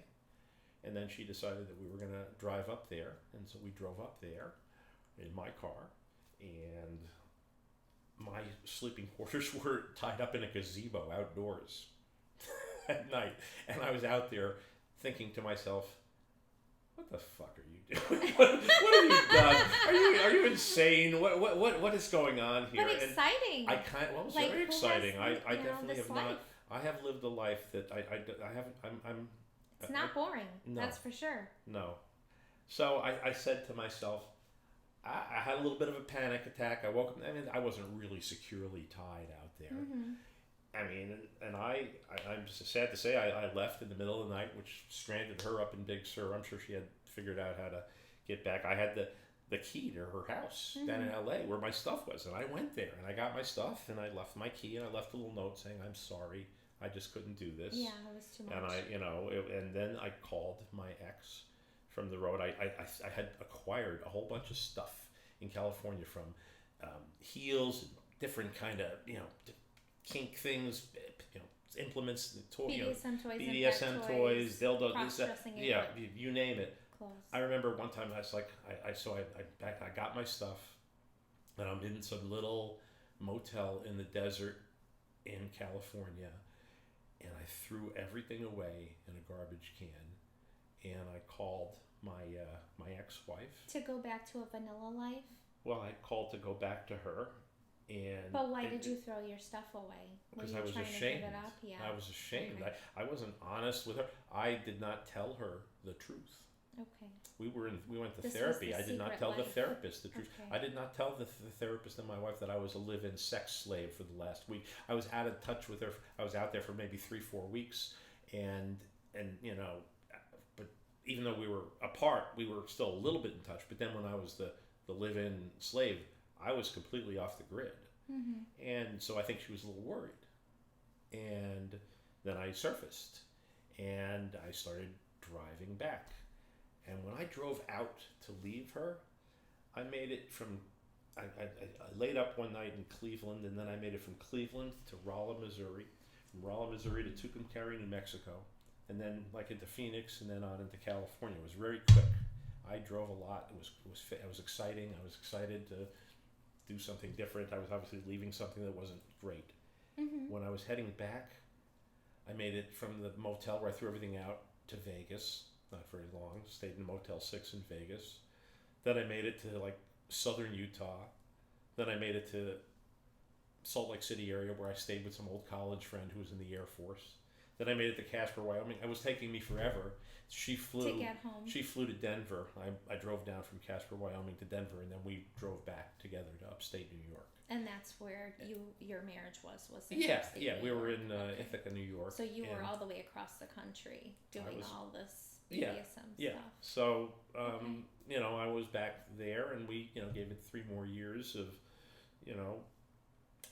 Speaker 3: And then she decided that we were going to drive up there. And so we drove up there in my car. And my sleeping quarters were tied up in a gazebo outdoors at night. And I was out there thinking to myself, what the fuck are you doing? what have you done? Are you insane? What is going on here?
Speaker 1: But exciting.
Speaker 3: It was very exciting. I definitely have
Speaker 1: life?
Speaker 3: not. I have lived a life that I haven't.
Speaker 1: It's not boring.
Speaker 3: No.
Speaker 1: That's for sure.
Speaker 3: No. So I said to myself, I had a little bit of a panic attack. I woke up. I wasn't really securely tied out there. I'm just sad to say I left in the middle of the night, which stranded her up in Big Sur. I'm sure she had figured out how to get back. I had the key to her house down in LA where my stuff was, and I went there and I got my stuff and I left my key and I left a little note saying, I'm sorry, I just couldn't do this.
Speaker 1: Yeah, it was too much.
Speaker 3: And and then I called my ex from the road. I had acquired a whole bunch of stuff in California, from heels and different kind of kink things,
Speaker 1: implements,
Speaker 3: BDSM toys, dildo, you name it.
Speaker 1: Clothes.
Speaker 3: I remember one time I was like, I got my stuff, and I'm in some little motel in the desert in California, and I threw everything away in a garbage can, and I called my ex-wife
Speaker 1: to go back to a vanilla life.
Speaker 3: Well, I called to go back to her.
Speaker 1: But why did you throw your stuff away?
Speaker 3: Because I was ashamed.
Speaker 1: To give it up? Yeah.
Speaker 3: I was ashamed.
Speaker 1: Okay.
Speaker 3: I wasn't honest with her. I did not tell her the truth.
Speaker 1: Okay.
Speaker 3: We went to
Speaker 1: This
Speaker 3: therapy.
Speaker 1: was the
Speaker 3: I did not
Speaker 1: secret
Speaker 3: tell the
Speaker 1: life.
Speaker 3: therapist the truth.
Speaker 1: Okay.
Speaker 3: I did not tell the therapist and my wife that I was a live-in sex slave for the last week. I was out of touch with her. I was out there for maybe 3-4 weeks, and but even though we were apart, we were still a little bit in touch. But then when I was the live-in slave, I was completely off the grid. And so I think she was a little worried. And then I surfaced and I started driving back. And when I drove out to leave her, I made it from, I laid up one night in Cleveland, and then I made it from Cleveland to Rolla, Missouri, from Rolla, Missouri to Tucumcari, New Mexico, and then into Phoenix, and then on into California. It was very quick. I drove a lot. It was exciting. I was excited to do something different. I was obviously leaving something that wasn't great. When I was heading back, I made it from the motel where I threw everything out to Vegas. Not very long. Stayed in Motel 6 in Vegas. Then I made it to southern Utah. Then I made it to Salt Lake City area where I stayed with some old college friend who was in the Air Force. Then I made it to Casper, Wyoming. It was taking me forever. She
Speaker 1: To
Speaker 3: flew.
Speaker 1: get home.
Speaker 3: She flew to Denver. I drove down from Casper, Wyoming to Denver, and then we drove back together to upstate New York.
Speaker 1: And that's where your marriage was in
Speaker 3: Yeah,
Speaker 1: upstate
Speaker 3: yeah.
Speaker 1: New
Speaker 3: We were
Speaker 1: York.
Speaker 3: in
Speaker 1: Okay.
Speaker 3: Ithaca, New York.
Speaker 1: So you were
Speaker 3: and
Speaker 1: all the way across the country doing
Speaker 3: was-
Speaker 1: all this
Speaker 3: Yeah,
Speaker 1: BDSM
Speaker 3: yeah.
Speaker 1: stuff.
Speaker 3: So,
Speaker 1: Okay.
Speaker 3: you know, I was back there, and we, gave it 3 more years of,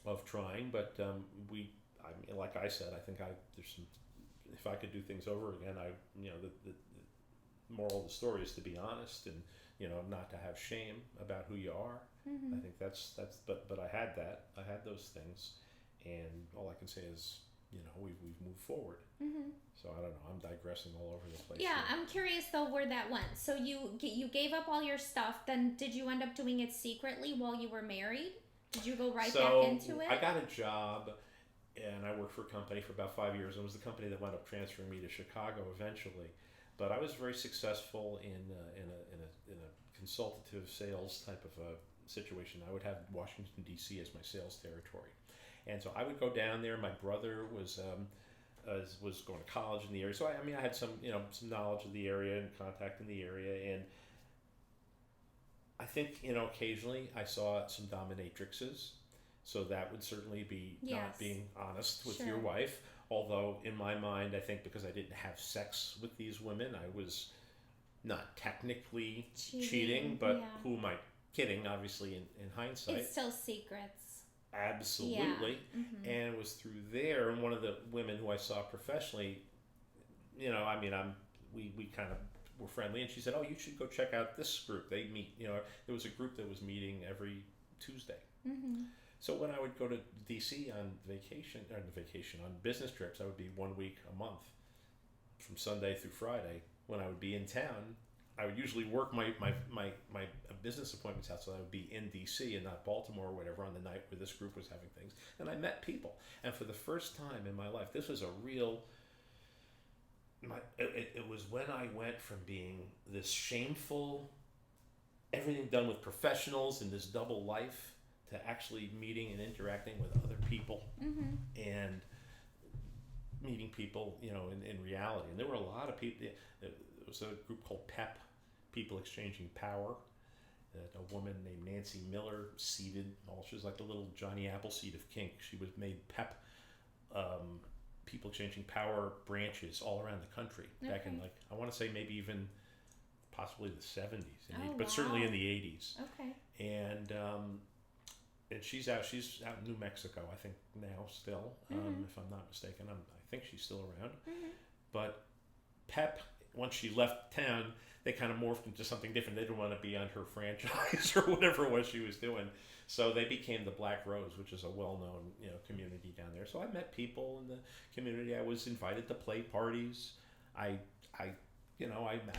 Speaker 3: of trying. But I mean, like I said, I think there's some. If I could do things over again, the moral of the story is to be honest and not to have shame about who you are.
Speaker 1: Mm-hmm.
Speaker 3: I think that's but I had those things, and all I can say is we've moved forward.
Speaker 1: Mm-hmm.
Speaker 3: So I don't know, I'm digressing all over the place.
Speaker 1: Yeah,
Speaker 3: here.
Speaker 1: I'm curious though where that went. So you gave up all your stuff. Then did you end up doing it secretly while you were married? Did you go right back into it?
Speaker 3: I got a job, and I worked for a company for about 5 years. It was the company that wound up transferring me to Chicago eventually. But I was very successful in a consultative sales type of a situation. I would have Washington D.C. as my sales territory, and so I would go down there. My brother was going to college in the area, so I had some some knowledge of the area and contact in the area, and I think occasionally I saw some dominatrixes. So that would certainly be not
Speaker 1: Yes.
Speaker 3: being honest with
Speaker 1: Sure.
Speaker 3: your wife. Although in my mind, I think because I didn't have sex with these women, I was not technically cheating, but
Speaker 1: yeah.
Speaker 3: who am I kidding? Obviously, in hindsight,
Speaker 1: It's still secrets.
Speaker 3: absolutely.
Speaker 1: Yeah. Mm-hmm.
Speaker 3: And it was through there, and one of the women who I saw professionally, we kind of were friendly, and she said, "Oh, you should go check out this group. They meet. There was a group that was meeting every Tuesday."
Speaker 1: Mm-hmm.
Speaker 3: So when I would go to DC on on business trips, I would be 1 week a month, from Sunday through Friday. When I would be in town, I would usually work my business appointments out, so I would be in DC and not Baltimore or whatever on the night where this group was having things. And I met people, and for the first time in my life, this was a real. It was when I went from being this shameful, everything done with professionals in this double life, to actually meeting and interacting with other people,
Speaker 1: Mm-hmm.
Speaker 3: and meeting people, in reality. And there were a lot of people. There was a group called PEP, People Exchanging Power. A woman named Nancy Miller seeded. She was like the little Johnny Appleseed of kink. She was made PEP, People Exchanging Power branches all around the country back in
Speaker 1: Okay.
Speaker 3: I want to say maybe even possibly the 70s,
Speaker 1: Oh,
Speaker 3: but certainly
Speaker 1: wow.
Speaker 3: in the 80s.
Speaker 1: Okay.
Speaker 3: And she's out in New Mexico, I think, now still,
Speaker 1: Mhm.
Speaker 3: if I'm not mistaken. I think she's still around.
Speaker 1: Mm-hmm.
Speaker 3: But PEP, once she left town, they kind of morphed into something different. They didn't want to be on her franchise or whatever it was she was doing. So they became the Black Rose, which is a well-known community down there. So I met people in the community. I was invited to play parties. I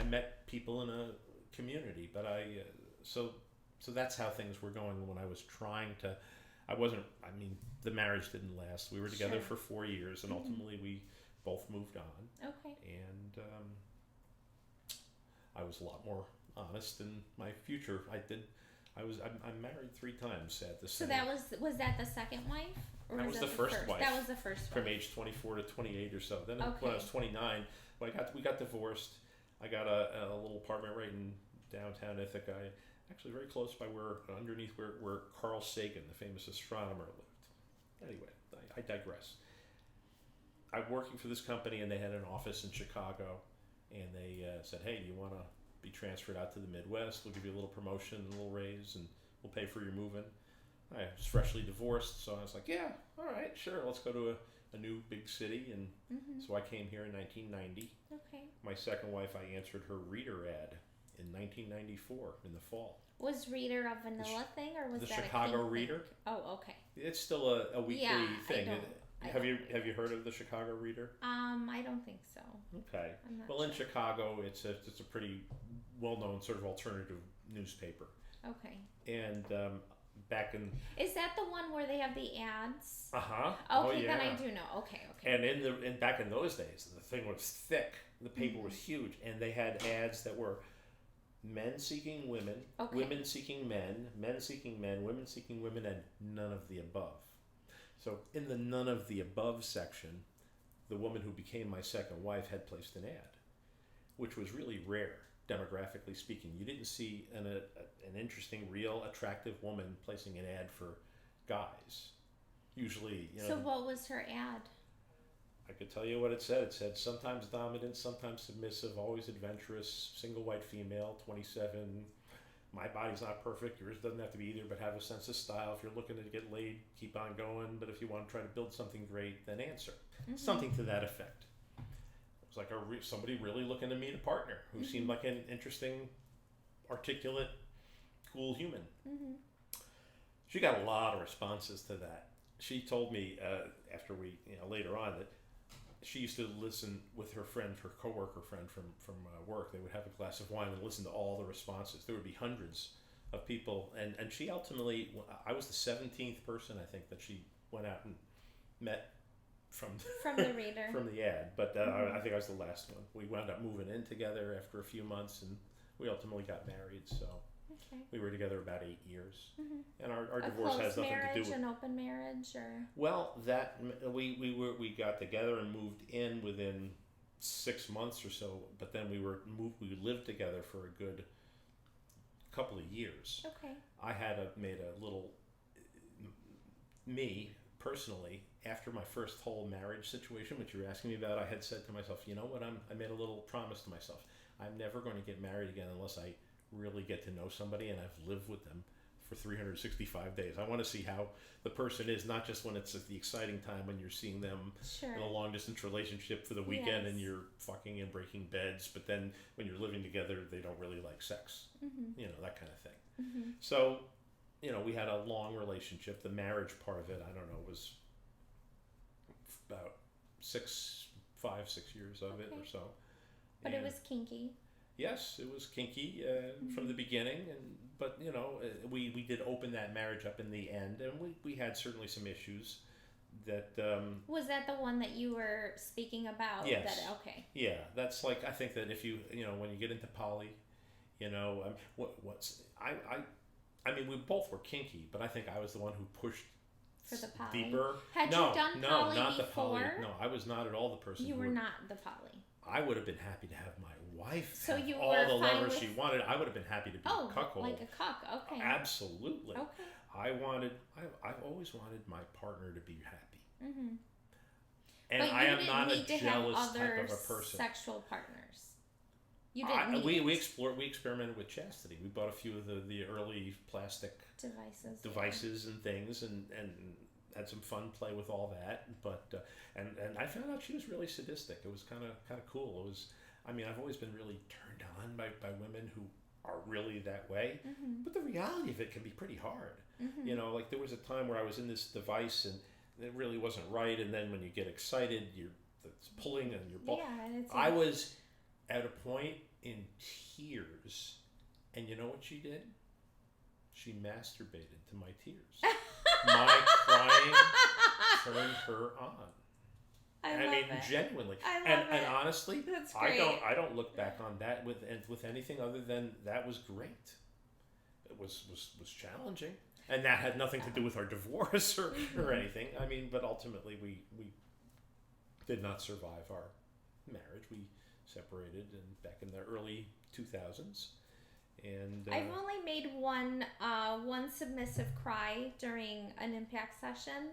Speaker 3: met people in a community, but so that's how things were going when I was trying to. The marriage didn't last. We were together
Speaker 1: Sure.
Speaker 3: for 4 years, and
Speaker 1: Mhm.
Speaker 3: ultimately we both moved on.
Speaker 1: Okay.
Speaker 3: And I was a lot more honest in my future. I'm married 3 times at this.
Speaker 1: So that was that the second wife? Or
Speaker 3: That was the first wife.
Speaker 1: That was the first
Speaker 3: From
Speaker 1: wife.
Speaker 3: age 24 to 28 or so. Then when I
Speaker 1: Okay.
Speaker 3: was 29, we got divorced. I got a little apartment right in downtown Ithaca, actually very close by underneath where Carl Sagan, the famous astronomer, lived. Anyway, I digress. I'm working for this company, and they had an office in Chicago, and they said, "Hey, do you want to be transferred out to the Midwest? We'll give you a little promotion, a little raise, and we'll pay for your moving." I was freshly divorced, so I was like, "Yeah, all right, sure, let's go to a new big city." And
Speaker 1: Mm-hmm.
Speaker 3: so I came here in 1990.
Speaker 1: Okay.
Speaker 3: My second wife, I answered her reader ad in 1994 in the fall.
Speaker 1: Was Reader a vanilla thing, or was
Speaker 3: the
Speaker 1: that
Speaker 3: Chicago
Speaker 1: a kink
Speaker 3: Reader?
Speaker 1: thing? Oh, okay.
Speaker 3: It's still a weekly
Speaker 1: Yeah,
Speaker 3: thing.
Speaker 1: I
Speaker 3: Have you
Speaker 1: don't-
Speaker 3: heard of the Chicago Reader?
Speaker 1: I don't think so.
Speaker 3: Okay.
Speaker 1: I'm not
Speaker 3: Well,
Speaker 1: sure.
Speaker 3: in Chicago, it's a pretty well-known sort of alternative newspaper.
Speaker 1: Okay.
Speaker 3: And back in
Speaker 1: Is that the one where they have the ads?
Speaker 3: yeah.
Speaker 1: Okay, then I do know. Okay.
Speaker 3: And back in those days, the thing was thick. The paper was huge, and they had ads that were men seeking women,
Speaker 1: Okay.
Speaker 3: women seeking men seeking men, women seeking women, and none of the above. So in the none of the above section, the woman who became my second wife had placed an ad, which was really rare, demographically speaking. You didn't see an interesting, real, attractive woman placing an ad for guys. Usually,
Speaker 1: So what was her ad?
Speaker 3: I could tell you what it said. It said, sometimes dominant, sometimes submissive, always adventurous, single white female, 27. My body's not perfect. Yours doesn't have to be either, but have a sense of style. If you're looking to get laid, keep on going. But if you want to try to build something great, then answer. Something to that effect. It was like somebody really looking to meet a partner who seemed like an interesting, articulate, cool human. She got a lot of responses to that. She told me after we, later on, that she used to listen with her friend, her coworker friend from work. They would have a glass of wine and listen to all the responses. There would be hundreds of people, and she ultimately, I was the 17th person, I think, that she went out and met from
Speaker 1: the reader,
Speaker 3: from the ad. But I think I was the last one. We wound up moving in together after a few months, and we ultimately got married. So we were together about 8 years, and our divorce has nothing to do with
Speaker 1: an open marriage, or
Speaker 3: well, that we got together and moved in within 6 months or so. But then we lived together for a good couple of years.
Speaker 1: Okay.
Speaker 3: I had made a little, me personally, after my first whole marriage situation, which you were asking me about, I had said to myself, you know what, I made a little promise to myself. I'm never going to get married again unless I really get to know somebody and I've lived with them for 365 days. I want to see how the person is, not just when it's the exciting time when you're seeing them in a long distance relationship for the weekend and you're fucking and breaking beds, but then when you're living together they don't really like sex, that kind of thing. So we had a long relationship. The marriage part of it, I don't know, was about 6 years of it or so.
Speaker 1: But it was kinky.
Speaker 3: Yes, it was kinky from the beginning, but we did open that marriage up in the end, and we had certainly some issues. That
Speaker 1: was that the one that you were speaking about?
Speaker 3: Yes.
Speaker 1: Okay.
Speaker 3: Yeah, that's like, I think that if you when you get into poly, I mean we both were kinky, but I think I was the one who pushed
Speaker 1: for the poly.
Speaker 3: Deeper.
Speaker 1: Had you done poly
Speaker 3: not
Speaker 1: before?
Speaker 3: The poly. No, I was not at all the person.
Speaker 1: You were not the poly.
Speaker 3: I would have been happy to have my wife
Speaker 1: so
Speaker 3: have
Speaker 1: you
Speaker 3: all
Speaker 1: were
Speaker 3: the
Speaker 1: fine
Speaker 3: lovers
Speaker 1: with...
Speaker 3: she wanted. I would have been happy to be a cuckold.
Speaker 1: Like a cuck, okay.
Speaker 3: Absolutely.
Speaker 1: Okay.
Speaker 3: I've always wanted my partner to be happy. And
Speaker 1: but
Speaker 3: I am not a jealous type of a person.
Speaker 1: Sexual partners. You didn't
Speaker 3: we experimented with chastity. We bought a few of the early plastic devices and things, and had some fun play with all that. But and I found out she was really sadistic. It was kind of cool. It was. I mean, I've always been really turned on by women who are really that way. But the reality of it can be pretty hard. Like there was a time where I was in this device and it really wasn't right. And then when you get excited, it's pulling and you're. I was at a point in tears, and you know what she did? She masturbated to my tears. My crying turned her on. I mean, genuinely. And honestly,
Speaker 1: that's great.
Speaker 3: I don't look back on that with anything other than that was great. It was challenging, and that had nothing to do with our divorce or anything. I mean, but ultimately we did not survive our marriage. We separated back in the early 2000s. And
Speaker 1: I've only made one submissive cry during an impact session.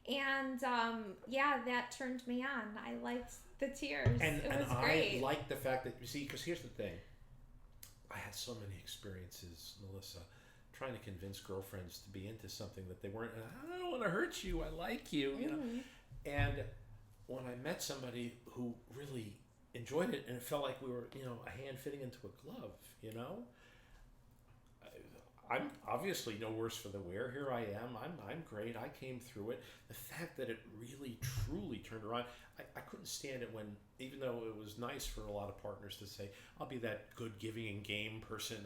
Speaker 1: And that turned me on. I liked the tears. It was great.
Speaker 3: I liked the fact that, you see, because here's the thing. I had so many experiences, Melissa, trying to convince girlfriends to be into something that they weren't. I don't want to hurt you. I like you, And when I met somebody who really enjoyed it, and it felt like we were, a hand fitting into a glove, I'm obviously no worse for the wear. Here I am. I'm great. I came through it. The fact that it really, truly turned around, I couldn't stand it when, even though it was nice for a lot of partners to say, I'll be that good giving and game person.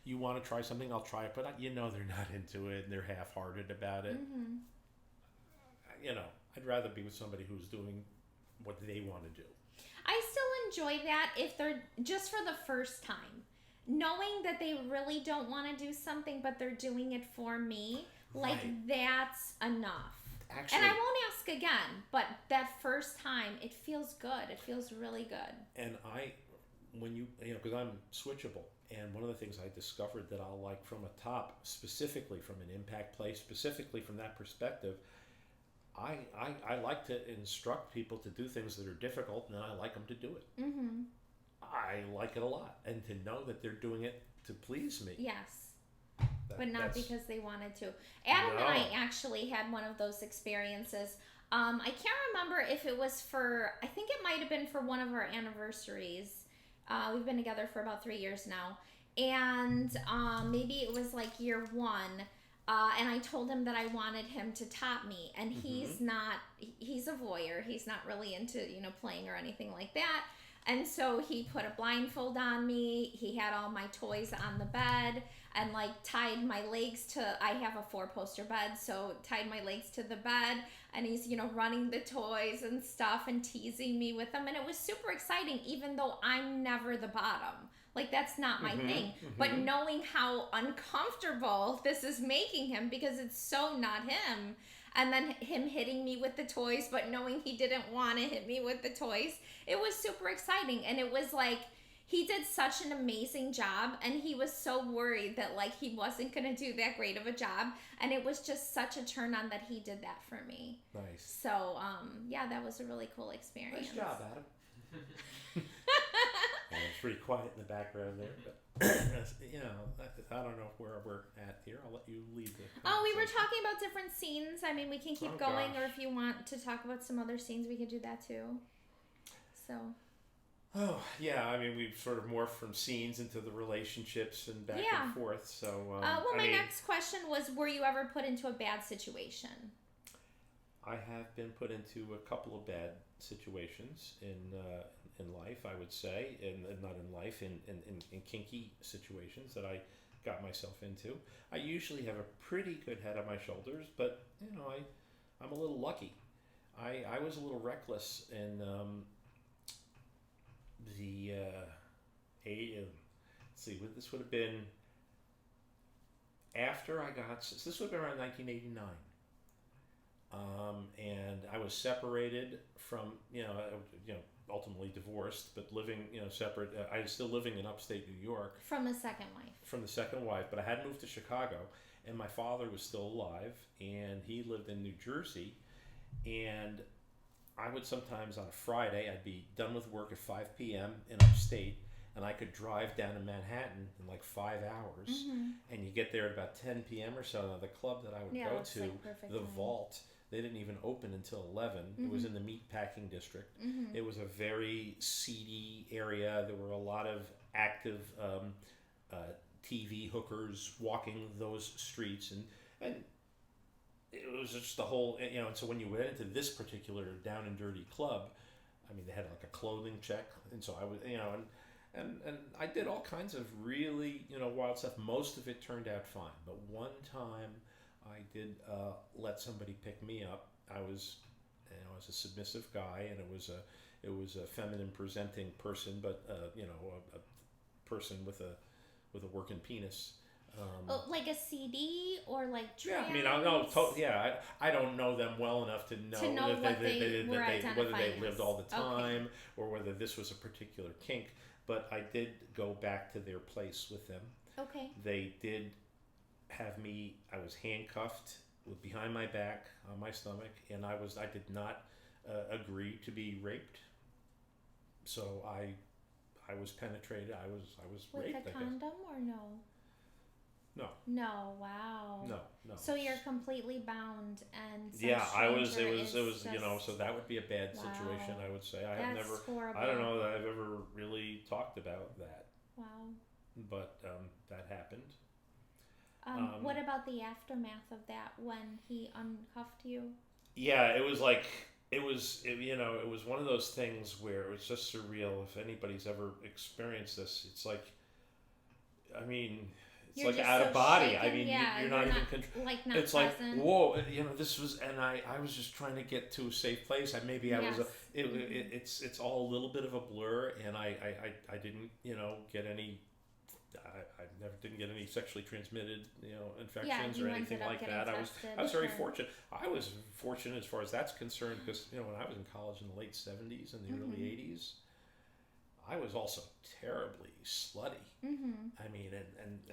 Speaker 3: You want to try something, I'll try it. But they're not into it and they're half-hearted about it. I'd rather be with somebody who's doing what they want to do.
Speaker 1: I still enjoy that if they're just for the first time. Knowing that they really don't want to do something, but they're doing it for me, that's enough.
Speaker 3: Actually,
Speaker 1: And I won't ask again, but that first time, it feels good. It feels really good.
Speaker 3: and when you know, because I'm switchable, and one of the things I discovered that I'll like from a top, specifically from an impact play, specifically from that perspective, I like to instruct people to do things that are difficult, and then I like them to do it.
Speaker 1: Mm-hmm.
Speaker 3: I like it a lot, and to know that they're doing it to please me.
Speaker 1: Yes. But not because they wanted to. Adam and I actually had one of those experiences. I can't remember if it was I think it might have been for one of our anniversaries. We've been together for about 3 years now. And maybe it was like year 1. And I told him that I wanted him to top me. And he's a voyeur. He's not really into, playing or anything like that. And so he put a blindfold on me. He had all my toys on the bed and tied my legs I have a 4-poster bed, so tied my legs to the bed, and he's, running the toys and stuff and teasing me with them. And it was super exciting, even though I'm never the bottom. That's not my thing. But knowing how uncomfortable this is making him, because it's so not him, and then him hitting me with the toys, but knowing he didn't want to hit me with the toys, it was super exciting. And it was he did such an amazing job, and he was so worried that he wasn't going to do that great of a job. And it was just such a turn on that he did that for me.
Speaker 3: Nice.
Speaker 1: So, yeah, that was a really cool experience.
Speaker 3: Nice job, Adam. Yeah, it's pretty quiet in the background there, but I don't know where we're at here. I'll let you lead the
Speaker 1: Oh, we were talking about different scenes. I mean, we can keep going,
Speaker 3: gosh.
Speaker 1: or if you want to talk about some other scenes, we could do that too. So.
Speaker 3: Oh, yeah, I mean, we've sort of morphed from scenes into the relationships and back and forth, so...
Speaker 1: my next question was, were you ever put into a bad situation?
Speaker 3: I have been put into a couple of bad situations in life, I would say, and not in life, in kinky situations that I got myself into. I usually have a pretty good head on my shoulders, but, I'm a little lucky. I was a little reckless in... let's see, this would have been after I got, so this would have been around 1989. And I was separated from, ultimately divorced, but living, separate. I was still living in upstate New York.
Speaker 1: From the second wife.
Speaker 3: From the second wife, but I had moved to Chicago, and my father was still alive, and he lived in New Jersey, and I would sometimes on a Friday, I'd be done with work at 5 p.m. in upstate, and I could drive down to Manhattan in 5 hours, and you get there at about 10 p.m. or so. Now, the club that I would go to, the Vault, they didn't even open until 11. It was in the meatpacking district. It was a very seedy area. There were a lot of active TV hookers walking those streets, and it was just the whole, and so when you went into this particular down and dirty club, I mean, they had a clothing check, and so I was, and I did all kinds of really, wild stuff. Most of it turned out fine, but one time I did let somebody pick me up. I was a submissive guy, and it was a feminine presenting person, but a person with a working penis.
Speaker 1: Like a CD or trans?
Speaker 3: Yeah, I mean, I don't know them well enough to know whether they lived all the time or whether this was a particular kink. But I did go back to their place with them.
Speaker 1: Okay.
Speaker 3: They did have me. I was handcuffed behind my back on my stomach, and I did not agree to be raped. So I was penetrated. I was
Speaker 1: with
Speaker 3: raped.
Speaker 1: With a condom or no?
Speaker 3: No.
Speaker 1: No. Wow.
Speaker 3: No.
Speaker 1: So you're completely bound, and
Speaker 3: I was. It was. So that would be a bad situation. I would say.
Speaker 1: Horrible.
Speaker 3: I don't know that I've ever really talked about that.
Speaker 1: Wow.
Speaker 3: But that happened.
Speaker 1: What about the aftermath of that when he uncuffed you?
Speaker 3: Yeah, it was it was one of those things where it was just surreal. If anybody's ever experienced this, it's I mean. It's
Speaker 1: you're
Speaker 3: out of body.
Speaker 1: Shaken.
Speaker 3: I mean, you're not even control. It's
Speaker 1: present.
Speaker 3: Whoa, this was, and I was just trying to get to a safe place. It's all a little bit of a blur, and I didn't, get any I never didn't get any sexually transmitted, infections or
Speaker 1: you
Speaker 3: anything
Speaker 1: ended up
Speaker 3: like
Speaker 1: getting
Speaker 3: that.
Speaker 1: tested,
Speaker 3: I was very
Speaker 1: sure.
Speaker 3: fortunate. I was fortunate as far as that's concerned because when I was in college in the late '70s and the early '80s, I was also terribly slutty. I mean,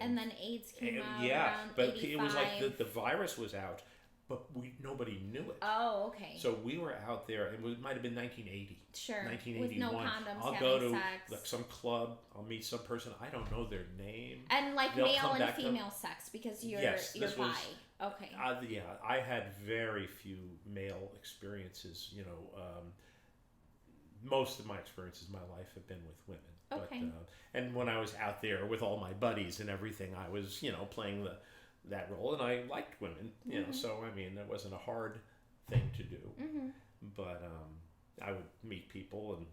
Speaker 1: and then AIDS came out
Speaker 3: yeah,
Speaker 1: around
Speaker 3: but
Speaker 1: 85.
Speaker 3: it was like the virus was out, but nobody knew it.
Speaker 1: Oh, okay.
Speaker 3: So we were out there. It might have been 1980.
Speaker 1: Sure.
Speaker 3: 1981.
Speaker 1: With no condoms,
Speaker 3: I'll
Speaker 1: having
Speaker 3: go to
Speaker 1: sex.
Speaker 3: some club. I'll meet some person. I don't know their name.
Speaker 1: And like
Speaker 3: They'll
Speaker 1: male
Speaker 3: come
Speaker 1: and
Speaker 3: back
Speaker 1: female sex because you're
Speaker 3: this
Speaker 1: bi.
Speaker 3: was-
Speaker 1: Okay.
Speaker 3: Yeah, I had very few male experiences. Most of my experiences in my life have been with women.
Speaker 1: Okay.
Speaker 3: But, and when I was out there with all my buddies and everything, I was, playing that role, and I liked women. So I mean, that wasn't a hard thing to do. But I would meet people, and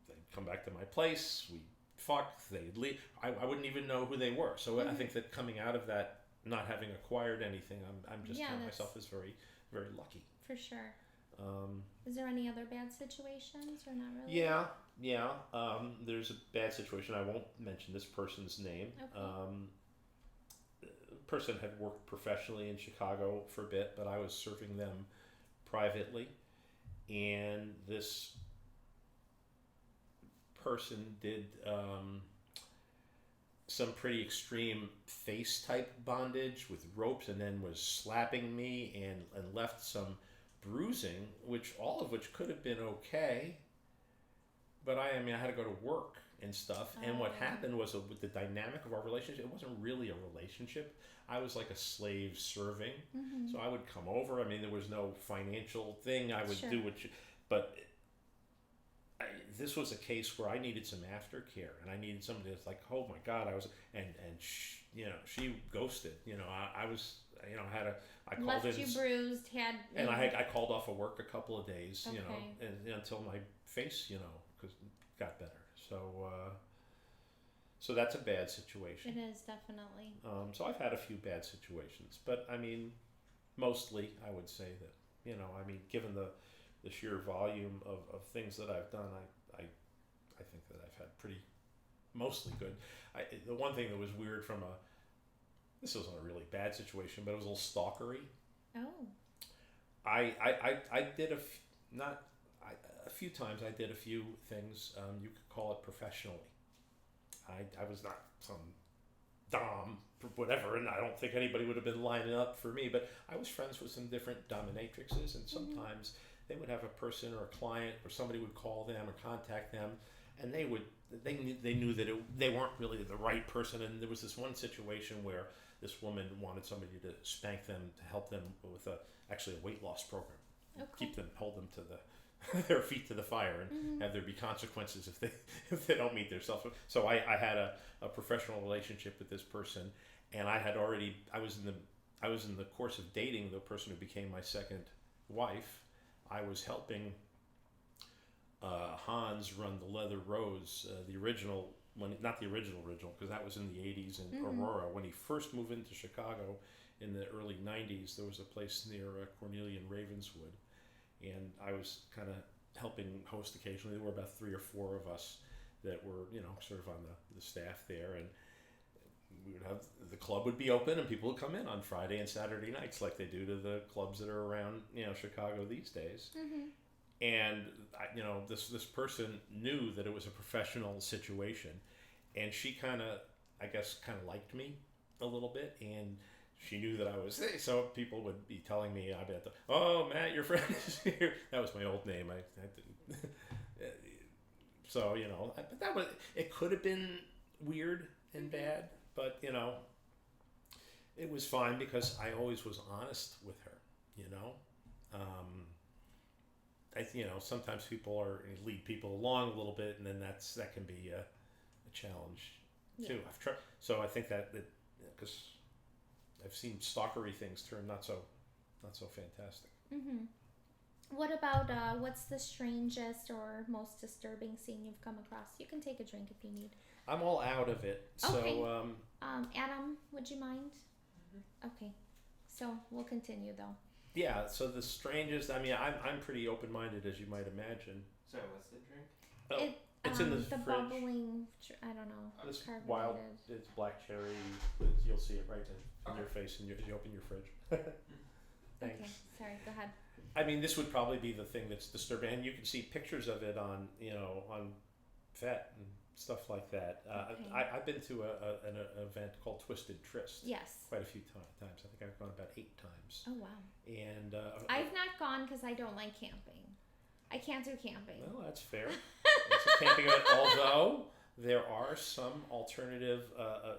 Speaker 3: they'd come back to my place. We'd fuck. They'd leave. I wouldn't even know who they were. So I think that coming out of that, not having acquired anything, I'm just count myself as very, very lucky.
Speaker 1: For sure. Is there any other bad situations or not really?
Speaker 3: Yeah. There's a bad situation. I won't mention this person's name.
Speaker 1: Okay.
Speaker 3: The person had worked professionally in Chicago for a bit, but I was serving them privately, and this person did some pretty extreme face type bondage with ropes, and then was slapping me and left some bruising, all of which could have been okay, but I had to go to work and stuff. And what happened was, with the dynamic of our relationship, it wasn't really a relationship. I was like a slave serving. So I would come over. There was no financial thing. I would do but this was a case where I needed some aftercare, and I needed somebody that's like, oh my God, she ghosted. I was, I called
Speaker 1: left
Speaker 3: in,
Speaker 1: you bruised,
Speaker 3: and I called off of work a couple of days,
Speaker 1: Okay.
Speaker 3: and until my face, got better. So that's a bad situation.
Speaker 1: It is, definitely.
Speaker 3: So I've had a few bad situations, but mostly I would say that, given the sheer volume of things that I've done, I think that I've had pretty mostly good. The one thing that was weird this wasn't a really bad situation, but it was a little stalkery.
Speaker 1: Oh.
Speaker 3: I did a few times I did a few things, you could call it professionally. I was not some dom, whatever, and I don't think anybody would have been lining up for me, but I was friends with some different dominatrixes, and sometimes they would have a person or a client or somebody would call them or contact them, and they knew that they weren't really the right person. And there was this one situation where this woman wanted somebody to spank them, to help them with actually a weight loss program.
Speaker 1: Okay.
Speaker 3: Hold them to their feet to the fire, and have there be consequences if they don't meet their self. So I had a professional relationship with this person, and I was in the course of dating the person who became my second wife. I was helping Hans run the Leather Rose, the original, not the original, because that was in the 80s in Aurora. When he first moved into Chicago in the early 90s, there was a place near Cornelia and Ravenswood, and I was kind of helping host occasionally. There were about 3 or 4 of us that were, sort of on the staff there, and we would have, the club would be open and people would come in on Friday and Saturday nights like they do to the clubs that are around, Chicago these days. And this person knew that it was a professional situation, and she kind of liked me a little bit, and she knew that I was there, so people would be telling me, I bet, oh, Matt, your friend is here. That was my old name. So, that was, it could have been weird and bad, but, it was fine because I always was honest with her, sometimes people lead people along a little bit, and then that can be a challenge too. I've tried, so I think that because I've seen stalkery things turn not so fantastic.
Speaker 1: What about what's the strangest or most disturbing scene you've come across? You can take a drink if you need.
Speaker 3: I'm all out of it.
Speaker 1: Okay.
Speaker 3: So
Speaker 1: Adam, would you mind? Okay, so we'll continue though.
Speaker 3: Yeah. So the strangest. I'm pretty open-minded, as you might imagine.
Speaker 2: So what's the drink?
Speaker 3: It's in the fridge.
Speaker 1: bubbling, I don't know.
Speaker 3: It's
Speaker 1: carbonated.
Speaker 3: wild. It's black cherry. You'll see it right in your face as you open your fridge. Thanks.
Speaker 1: Okay, sorry. Go ahead.
Speaker 3: I mean, this would probably be the thing that's disturbing, and you can see pictures of it on Fet and stuff like that.
Speaker 1: Okay.
Speaker 3: I've been to an event called Twisted Tryst.
Speaker 1: Yes.
Speaker 3: Quite a few times. I think I've gone about 8 times.
Speaker 1: Oh wow.
Speaker 3: And
Speaker 1: I've not gone because I don't like camping. I can't do camping.
Speaker 3: Well, that's fair. It's a camping event, although there are some alternative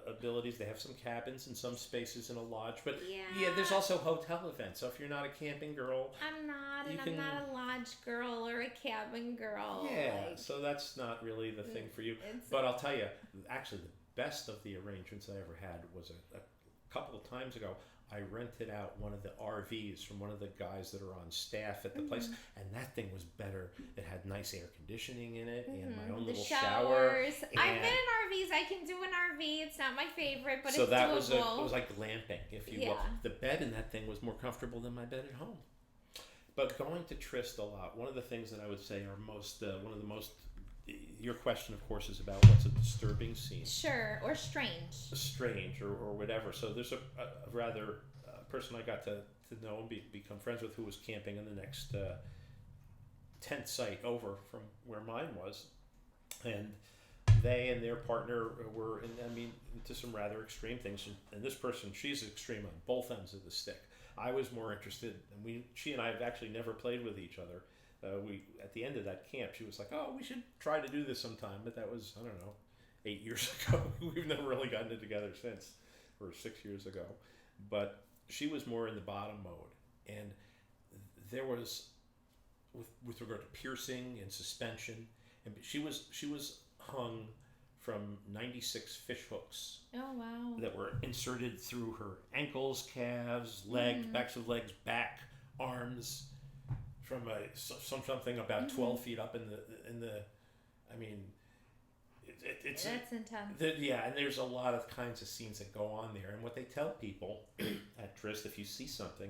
Speaker 3: abilities. They have some cabins and some spaces in a lodge, but yeah, there's also hotel events. So if you're not a camping girl,
Speaker 1: I'm not a lodge girl or a cabin girl.
Speaker 3: Yeah, so that's not really the thing for you. But I'll tell you, actually, the best of the arrangements I ever had was a couple of times ago. I rented out one of the RVs from one of the guys that are on staff at the place, and that thing was better. It had nice air conditioning in it and my own little shower.
Speaker 1: I've been in RVs. I can do an RV. It's not my favorite, but
Speaker 3: so
Speaker 1: it's
Speaker 3: that
Speaker 1: doable.
Speaker 3: it was like glamping, if you will. The bed in that thing was more comfortable than my bed at home. But going to Tryst a lot, one of the things that I would say are one of the most. Your question, of course, is about what's a disturbing scene.
Speaker 1: Sure, or strange.
Speaker 3: Strange, or whatever. So there's a rather person I got to know and become friends with who was camping in the next tent site over from where mine was. And they and their partner were, into some rather extreme things. And this person, she's extreme on both ends of the stick. I was more interested, and she and I have actually never played with each other. At the end of that camp, she was like, "Oh, we should try to do this sometime." But that was, I don't know, 8 years ago. We've never really gotten it together since, or 6 years ago. But she was more in the bottom mode, and there was, with regard to piercing and suspension, and she was hung from 96 fish hooks.
Speaker 1: Oh wow!
Speaker 3: That were inserted through her ankles, calves, backs of legs, back, arms. From something about 12 feet up in the, I mean, it's
Speaker 1: that's intense.
Speaker 3: And there's a lot of kinds of scenes that go on there. And what they tell people at Tryst, if you see something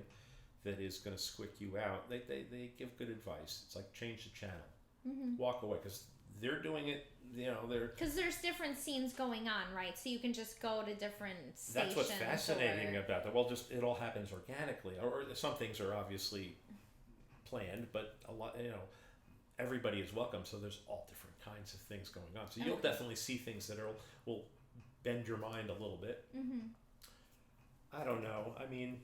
Speaker 3: that is going to squick you out, they give good advice. It's like change the channel, walk away, because they're doing it. Because there's
Speaker 1: different scenes going on, right? So you can just go to different stations.
Speaker 3: That's what's fascinating about that. Well, just it all happens organically, or some things are obviously planned, but a lot, everybody is welcome, so there's all different kinds of things going on, so you'll definitely see things that will bend your mind a little bit. I don't know, I mean,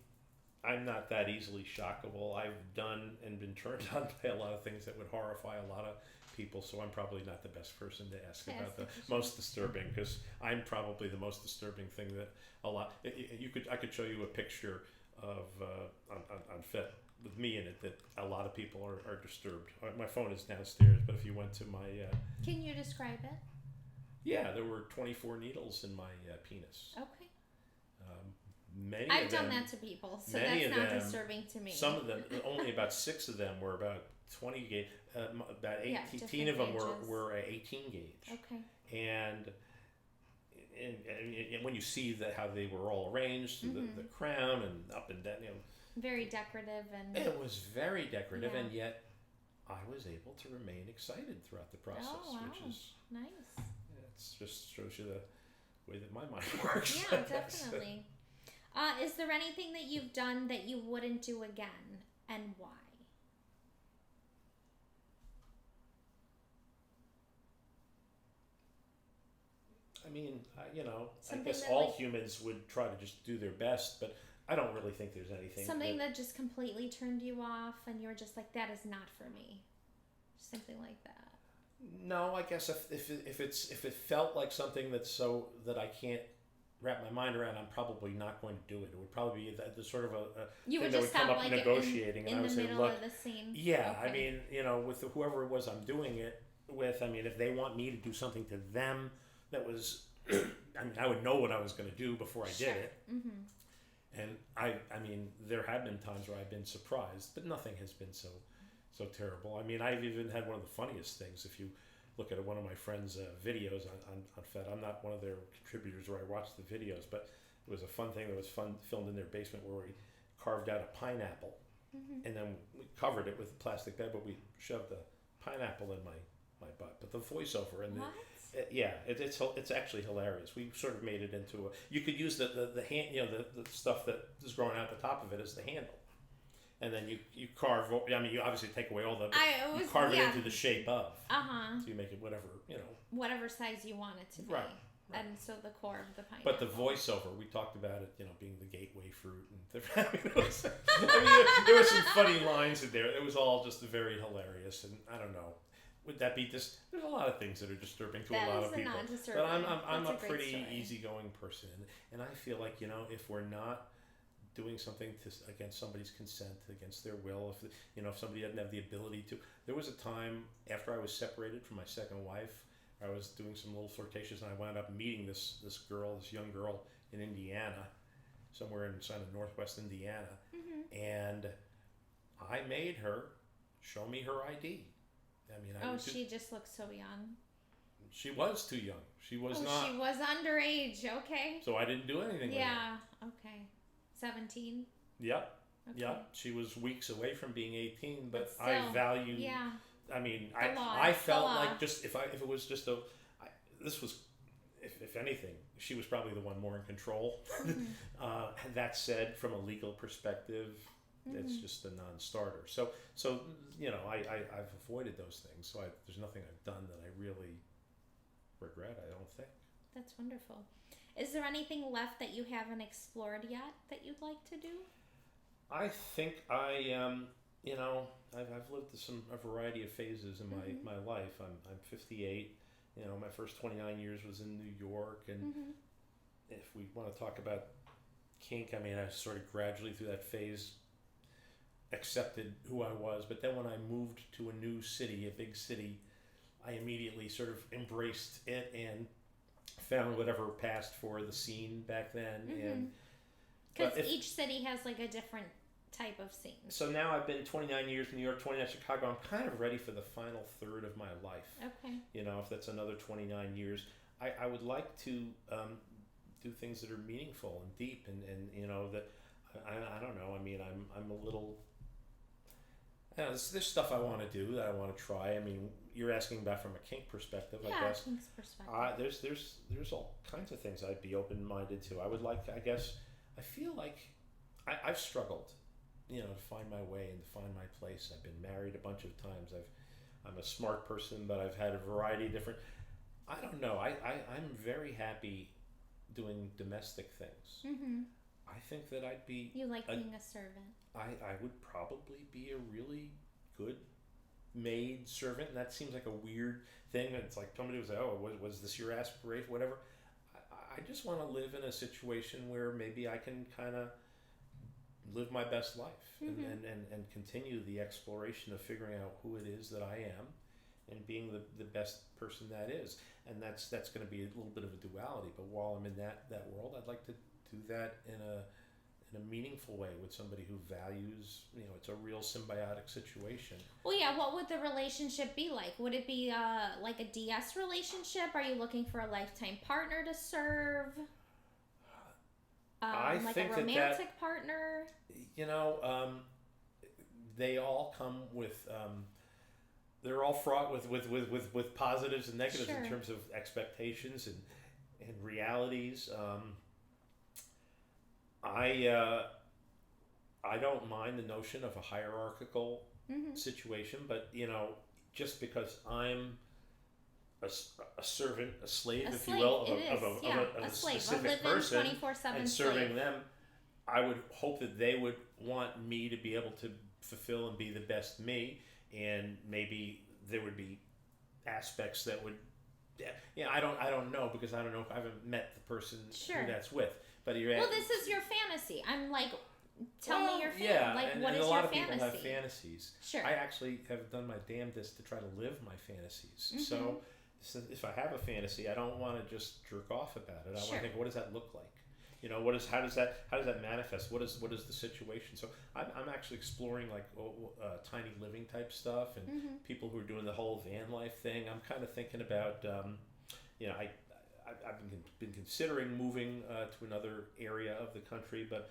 Speaker 3: I'm not that easily shockable. I've done and been turned on by a lot of things that would horrify a lot of people, so I'm probably not the best person to ask about the most disturbing, because I'm probably the most disturbing thing that I could show you a picture of on Fet with me in it that a lot of people are disturbed. My phone is downstairs, but if you went to my...
Speaker 1: Can you describe it?
Speaker 3: Yeah, there were 24 needles in my penis.
Speaker 1: Okay.
Speaker 3: I've
Speaker 1: done that to people, so that's not disturbing to me.
Speaker 3: Some of them, only about 6 of them were about 20 gauge. About 18 of them were 18 gauge.
Speaker 1: Okay.
Speaker 3: And when you see how they were all arranged, the crown and up and down,
Speaker 1: very decorative, and
Speaker 3: it was very decorative, and yet I was able to remain excited throughout the process, which is
Speaker 1: nice.
Speaker 3: It just shows you the way that my mind works.
Speaker 1: Yeah, definitely. Is there anything that you've done that you wouldn't do again, and why?
Speaker 3: I mean, I guess all humans would try to just do their best, but I don't really think there's anything.
Speaker 1: Something that just completely turned you off, and you're just like, that is not for me. Something like that.
Speaker 3: No, I guess if it felt like something that I can't wrap my mind around, I'm probably not going to do it. It would probably be the sort of a
Speaker 1: you
Speaker 3: thing
Speaker 1: would just
Speaker 3: that would come
Speaker 1: have
Speaker 3: up
Speaker 1: like
Speaker 3: negotiating,
Speaker 1: in
Speaker 3: and I would
Speaker 1: the
Speaker 3: say,
Speaker 1: middle
Speaker 3: look,
Speaker 1: of the scene.
Speaker 3: Yeah,
Speaker 1: okay.
Speaker 3: I mean, with whoever it was I'm doing it with, I mean, if they want me to do something to them that was, I would know what I was going to do before I did it. And I mean, there have been times where I've been surprised, but nothing has been so terrible. I mean, I've even had one of the funniest things. If you look at one of my friends' videos on Fet, I'm not one of their contributors where I watch the videos, but it was a fun thing that was filmed in their basement where we carved out a pineapple, and then we covered it with a plastic bag, but we shoved the pineapple in my my butt, but the voiceover and
Speaker 1: what?
Speaker 3: it's actually hilarious. We sort of made it into you could use the hand, the stuff that is growing out the top of it as the handle, and then you carve. I mean, you obviously take away all the. You carve it into the shape of. So you make it whatever
Speaker 1: whatever size you want it to be.
Speaker 3: Right.
Speaker 1: And so the core of the pineapple.
Speaker 3: But the voiceover, we talked about it, being the gateway fruit, and there were some funny lines in there. It was all just very hilarious, and I don't know. Would that be this? There's a lot of things that are disturbing to a lot of people. But I'm a pretty easygoing person, and I feel like if we're not doing something against somebody's consent, against their will, if somebody doesn't have the ability to. There was a time after I was separated from my second wife. I was doing some little flirtations, and I wound up meeting this young girl in Indiana, somewhere in kind of northwest Indiana, and I made her show me her ID. I mean,
Speaker 1: she just looks so young.
Speaker 3: She was too young. She was not.
Speaker 1: She was underage. Okay.
Speaker 3: So I didn't do anything with her.
Speaker 1: Yeah. Okay. 17.
Speaker 3: Yep. Okay. Yep. She was weeks away from being 18, but still, I valued.
Speaker 1: Yeah.
Speaker 3: I mean, I felt like if it was just this was, if anything, she was probably the one more in control. That said, from a legal perspective, it's just a non-starter. So I've avoided those things. So there's nothing I've done that I really regret. I don't think.
Speaker 1: That's wonderful. Is there anything left that you haven't explored yet that you'd like to do?
Speaker 3: I think I've lived a variety of phases in my life. I'm 58. My first 29 years was in New York, and if we want to talk about kink, I mean, I sort of gradually through that phase accepted who I was. But then when I moved to a new city, a big city, I immediately sort of embraced it and found whatever passed for the scene back then.
Speaker 1: Because each city has like a different type of scene.
Speaker 3: So now I've been 29 years in New York, 29 in Chicago. I'm kind of ready for the final third of my life.
Speaker 1: Okay.
Speaker 3: If that's another 29 years, I would like to do things that are meaningful and deep, and that I don't know. I mean, I'm a little. There's stuff I want to do that I want to try. I mean, you're asking about from a kink perspective, I guess.
Speaker 1: Kink's perspective.
Speaker 3: There's all kinds of things I'd be open-minded to. I would like. I guess I feel like I've struggled. To find my way and to find my place. I've been married a bunch of times. I'm a smart person, but I've had a variety of different. I don't know. I'm very happy doing domestic things. I think that I'd be.
Speaker 1: You like being a servant.
Speaker 3: I would probably be a really good maid servant, and that seems like a weird thing. It's like somebody was like, "Oh, was this your aspiration?" Whatever. I just want to live in a situation where maybe I can kind of live my best life and continue the exploration of figuring out who it is that I am and being the best person that is. And that's going to be a little bit of a duality, but while I'm in that world, I'd like to do that in a meaningful way with somebody who values, it's a real symbiotic situation.
Speaker 1: Well, yeah, what would the relationship be like? Would it be like a DS relationship? Are you looking for a lifetime partner to serve? Like a romantic partner? They all come with, they're all fraught with positives and negatives in terms of expectations and realities. I don't mind the notion of a hierarchical situation, but just because I'm a servant, a slave, if you will, of a specific person, and serving them, I would hope that they would want me to be able to fulfill and be the best me, and maybe there would be aspects that would. I don't know, because I don't know if I haven't met the person who that's with. But this is your fantasy. I'm like, tell me your fantasy.
Speaker 3: Yeah,
Speaker 1: what is
Speaker 3: a lot
Speaker 1: your
Speaker 3: of
Speaker 1: fantasy?
Speaker 3: people have fantasies.
Speaker 1: Sure.
Speaker 3: I actually have done my damnedest to try to live my fantasies. So if I have a fantasy, I don't want to just jerk off about it. I want to think, what does that look like? How does that manifest? What is the situation? So I'm actually exploring like tiny living type stuff, and people who are doing the whole van life thing. I'm kind of thinking about, I've been considering moving to another area of the country, but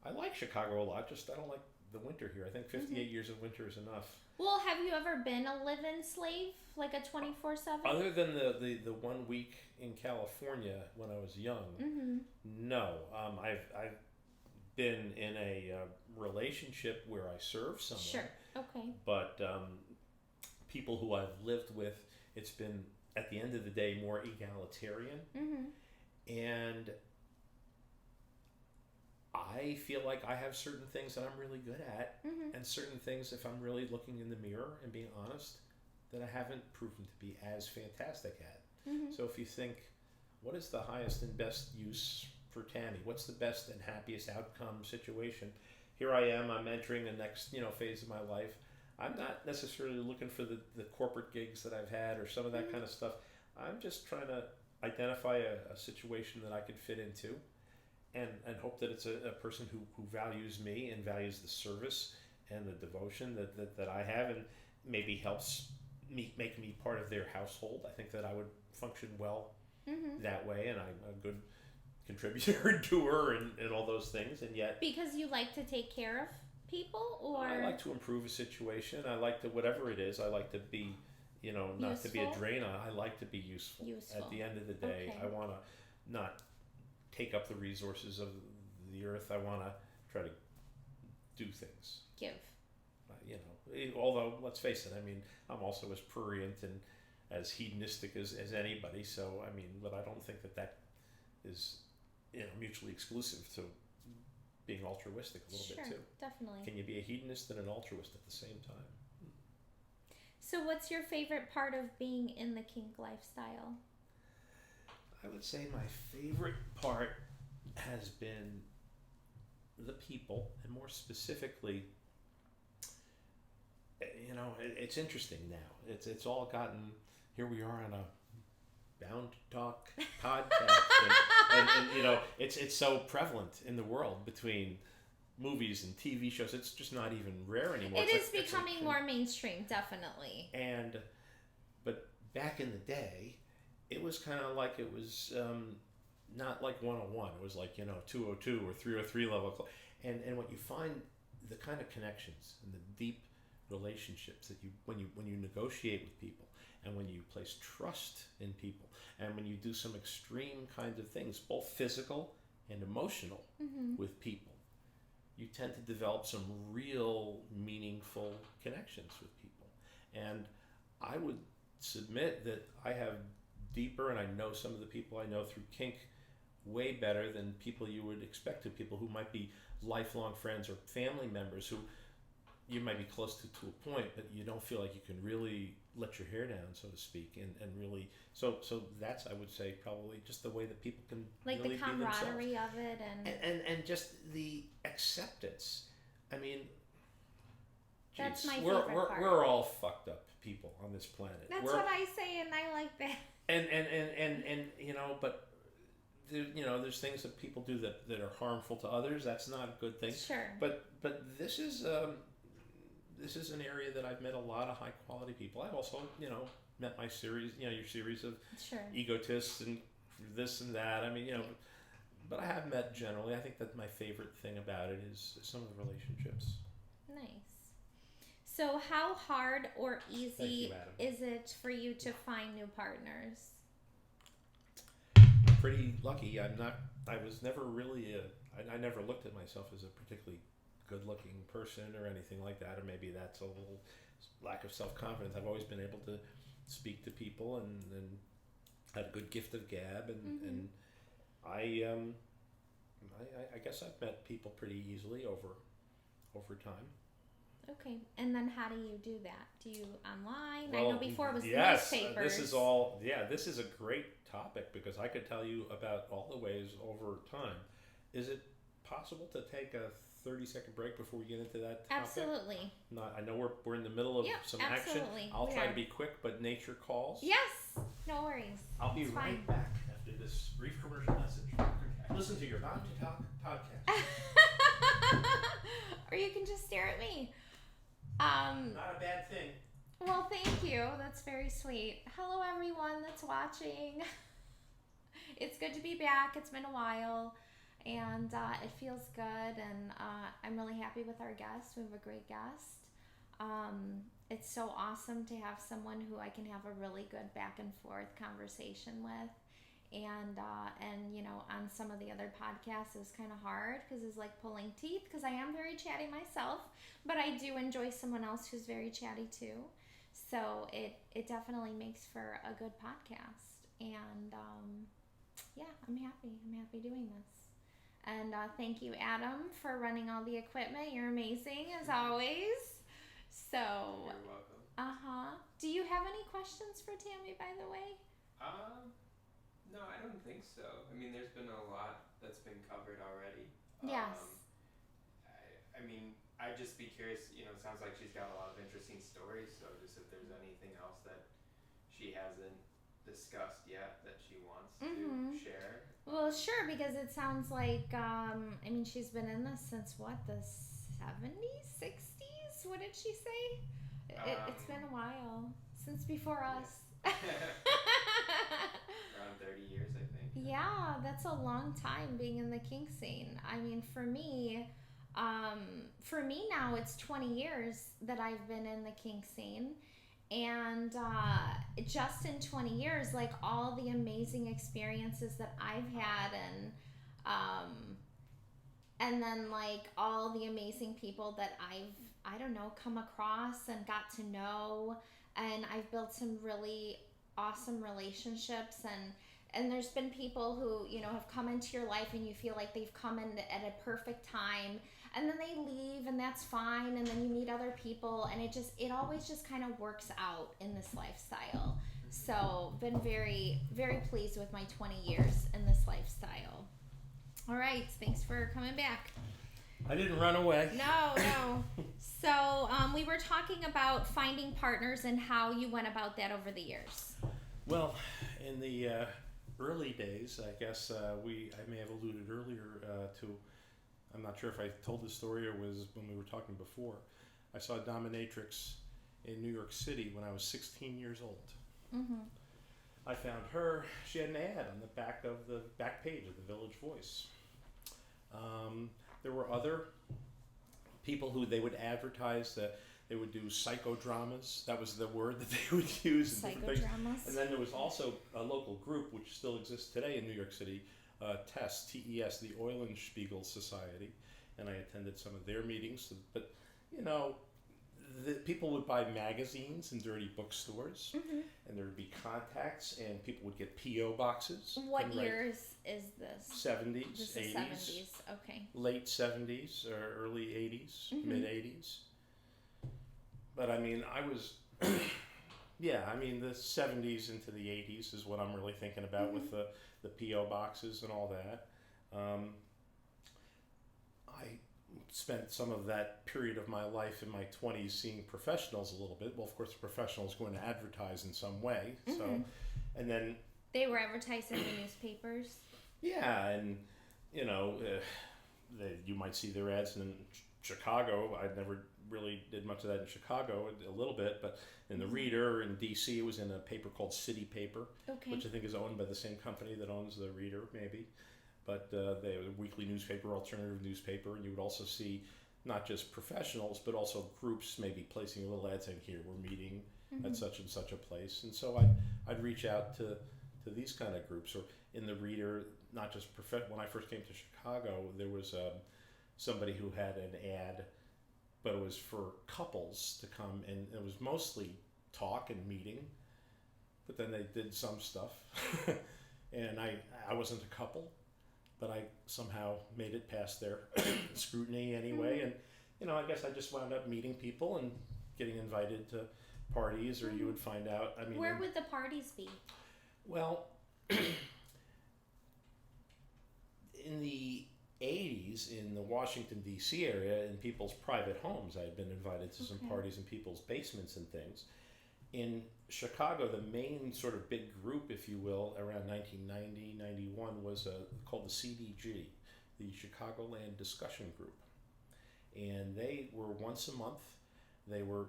Speaker 3: I like Chicago a lot. Just I don't like the winter here. I think 58 years of winter is enough.
Speaker 1: Well, have you ever been a live-in slave, like a 24/7?
Speaker 3: Other than the 1 week in California when I was young, no. I've been in a relationship where I serve someone.
Speaker 1: Sure. Okay.
Speaker 3: But people who I've lived with, it's been at the end of the day more egalitarian, and I feel like I have certain things that I'm really good at, and certain things, if I'm really looking in the mirror and being honest, that I haven't proven to be as fantastic at. So if you think, what is the highest and best use for Tammi? What's the best and happiest outcome situation? Here I am, I'm entering the next phase of my life. I'm not necessarily looking for the corporate gigs that I've had or some of that kind of stuff. I'm just trying to identify a situation that I could fit into, and hope that it's a person who values me and values the service and the devotion that I have, and maybe helps make me part of their household. I think that I would function well that way, and I'm a good contributor and doer and all those things. And yet,
Speaker 1: because you like to take care of people, or
Speaker 3: I like to improve a situation. I like to, whatever it is, I like to be, not
Speaker 1: useful?
Speaker 3: to be a drain on. I like to be useful. At the end of the day, I want to not take up the resources of the earth. I want to try to do things.
Speaker 1: Give.
Speaker 3: Although, let's face it, I'm also as prurient and as hedonistic as anybody. So, but I don't think that is, mutually exclusive to being altruistic a little bit too.
Speaker 1: Definitely.
Speaker 3: Can you be a hedonist and an altruist at the same time?
Speaker 1: So what's your favorite part of being in the kink lifestyle?
Speaker 3: I would say my favorite part has been the people, and more specifically, it's interesting now. It's all gotten, here we are on a Bound to Talk podcast, and it's so prevalent in the world between movies and TV shows. It's just not even rare anymore.
Speaker 1: It is becoming more mainstream, definitely.
Speaker 3: But back in the day, it was kind of like, it was not like 101. It was like 202 or 303 level, and what you find, the kind of connections and the deep relationships that when you negotiate with people, and when you place trust in people, and when you do some extreme kinds of things, both physical and emotional, with people, you tend to develop some real meaningful connections with people. And I would submit that I have deeper, and I know some of the people I know through kink way better than people you would expect to, people who might be lifelong friends or family members who you might be close to a point, but you don't feel like you can really let your hair down, so to speak, and really, so that's, I would say, probably just the way that people can
Speaker 1: like
Speaker 3: really
Speaker 1: the camaraderie of it,
Speaker 3: and just the acceptance.
Speaker 1: That's my favorite part.
Speaker 3: We're all fucked up people on this planet.
Speaker 1: That's what I say, and I like that.
Speaker 3: And but there's things that people do that are harmful to others. That's not a good thing.
Speaker 1: Sure.
Speaker 3: But this is an area that I've met a lot of high quality people. I've also met my series, your series of egotists and this and that. But I have met generally. I think that my favorite thing about it is some of the relationships.
Speaker 1: Nice. So how hard or easy is it for you to find new partners?
Speaker 3: I'm pretty lucky. I was never really I never looked at myself as a particularly good-looking person or anything like that, or maybe that's a little lack of self-confidence. I've always been able to speak to people and had a good gift of gab, and I guess I've met people pretty easily over time.
Speaker 1: Okay, and then how do you do that? Do you online?
Speaker 3: Well,
Speaker 1: I know before it was newspapers.
Speaker 3: This is a great topic, because I could tell you about all the ways over time. Is it possible to take a 30-second break before we get into that topic?
Speaker 1: Absolutely.
Speaker 3: I know we're in the middle of some action. I'll try to be quick, but nature calls.
Speaker 1: Yes, no worries.
Speaker 3: I'll be right back after this brief commercial message. Listen to your Bound to Talk podcast.
Speaker 1: Or you can just stare at me.
Speaker 3: Not a bad thing.
Speaker 1: Well, thank you. That's very sweet. Hello, everyone that's watching. It's good to be back. It's been a while. And it feels good, and I'm really happy with our guest. We have a great guest. It's so awesome to have someone who I can have a really good back and forth conversation with. And you know, on some of the other podcasts it was kind of hard because it's like pulling teeth, because I am very chatty myself, but I do enjoy someone else who's very chatty too. So it definitely makes for a good podcast. And yeah, I'm happy doing this. And thank you, Adam, for running all the equipment. You're amazing as always. So
Speaker 2: You're welcome.
Speaker 1: Do you have any questions for Tammi, by the way?
Speaker 2: No, I don't think so. I mean, there's been a lot that's been covered already.
Speaker 1: Yes.
Speaker 2: I mean, I'd just be curious, you know, it sounds like she's got a lot of interesting stories, so just if there's anything else that she hasn't discussed yet that she wants to share.
Speaker 1: Well, sure, because it sounds like, I mean, she's been in this since what, the 70s, 60s? What did she say? It's been a while, since before us.
Speaker 2: Around 30 years, I think.
Speaker 1: Yeah, that's a long time being in the kink scene. I mean, for me now it's 20 years that I've been in the kink scene. And just in 20 years, like all the amazing experiences that I've had, and then like all the amazing people that I don't know, come across and got to know, and I've built some really awesome relationships, and there's been people who, you know, have come into your life and you feel like they've come in at a perfect time, and then they leave, and that's fine, and then you meet other people, and it always just kind of works out in this lifestyle. So been very, very pleased with my 20 years in this lifestyle. All right, thanks for coming back.
Speaker 3: I didn't run away.
Speaker 1: No. So we were talking about finding partners and how you went about that over the years.
Speaker 3: Well, in the early days, I guess I may have alluded earlier to, I'm not sure if I told this story or was when we were talking before. I saw a dominatrix in New York City when I was 16 years old. Mm-hmm. I found her. She had an ad on the back page of the Village Voice. There were other people who they would advertise that they would do psychodramas. That was the word that they would use.
Speaker 1: Psychodramas.
Speaker 3: And then there was also a local group which still exists today in New York City, TES, T-E-S, the Eulenspiegel Society, and I attended some of their meetings. But, you know, the people would buy magazines in dirty bookstores, and there would be contacts, and people would get P.O. boxes.
Speaker 1: What years is this?
Speaker 3: 70s,
Speaker 1: This
Speaker 3: 80s.
Speaker 1: is 70s, okay.
Speaker 3: Late 70s or early 80s, mid 80s. But I mean, I was, yeah, I mean, the 70s into the 80s is what I'm really thinking about with the P.O. boxes and all that. I spent some of that period of my life in my 20s seeing professionals a little bit. Well, of course, the professional is going to advertise in some way. So, and then
Speaker 1: they were advertising in the newspapers.
Speaker 3: Yeah, and you know, you might see their ads in Chicago. I never really did much of that in Chicago, a little bit, but in the Reader in D.C. it was in a paper called City Paper, which I think is owned by the same company that owns the Reader, maybe. But they have a weekly newspaper, alternative newspaper, and you would also see not just professionals, but also groups maybe placing a little ad saying, here, we're meeting at such and such a place. And so I'd reach out to these kind of groups. Or in the Reader, not just when I first came to Chicago, there was somebody who had an ad, but it was for couples to come, and it was mostly talk and meeting, but then they did some stuff. And I wasn't a couple, but I somehow made it past their scrutiny anyway. And, you know, I guess I just wound up meeting people and getting invited to parties, or you would find out. I mean,
Speaker 1: where would the parties be?
Speaker 3: Well, in the 80s, in the Washington, D.C. area, in people's private homes, I had been invited to some parties in people's basements and things. In Chicago, the main sort of big group, if you will, around 1990, 91, was called the CDG, the Chicagoland Discussion Group. And they were once a month. They were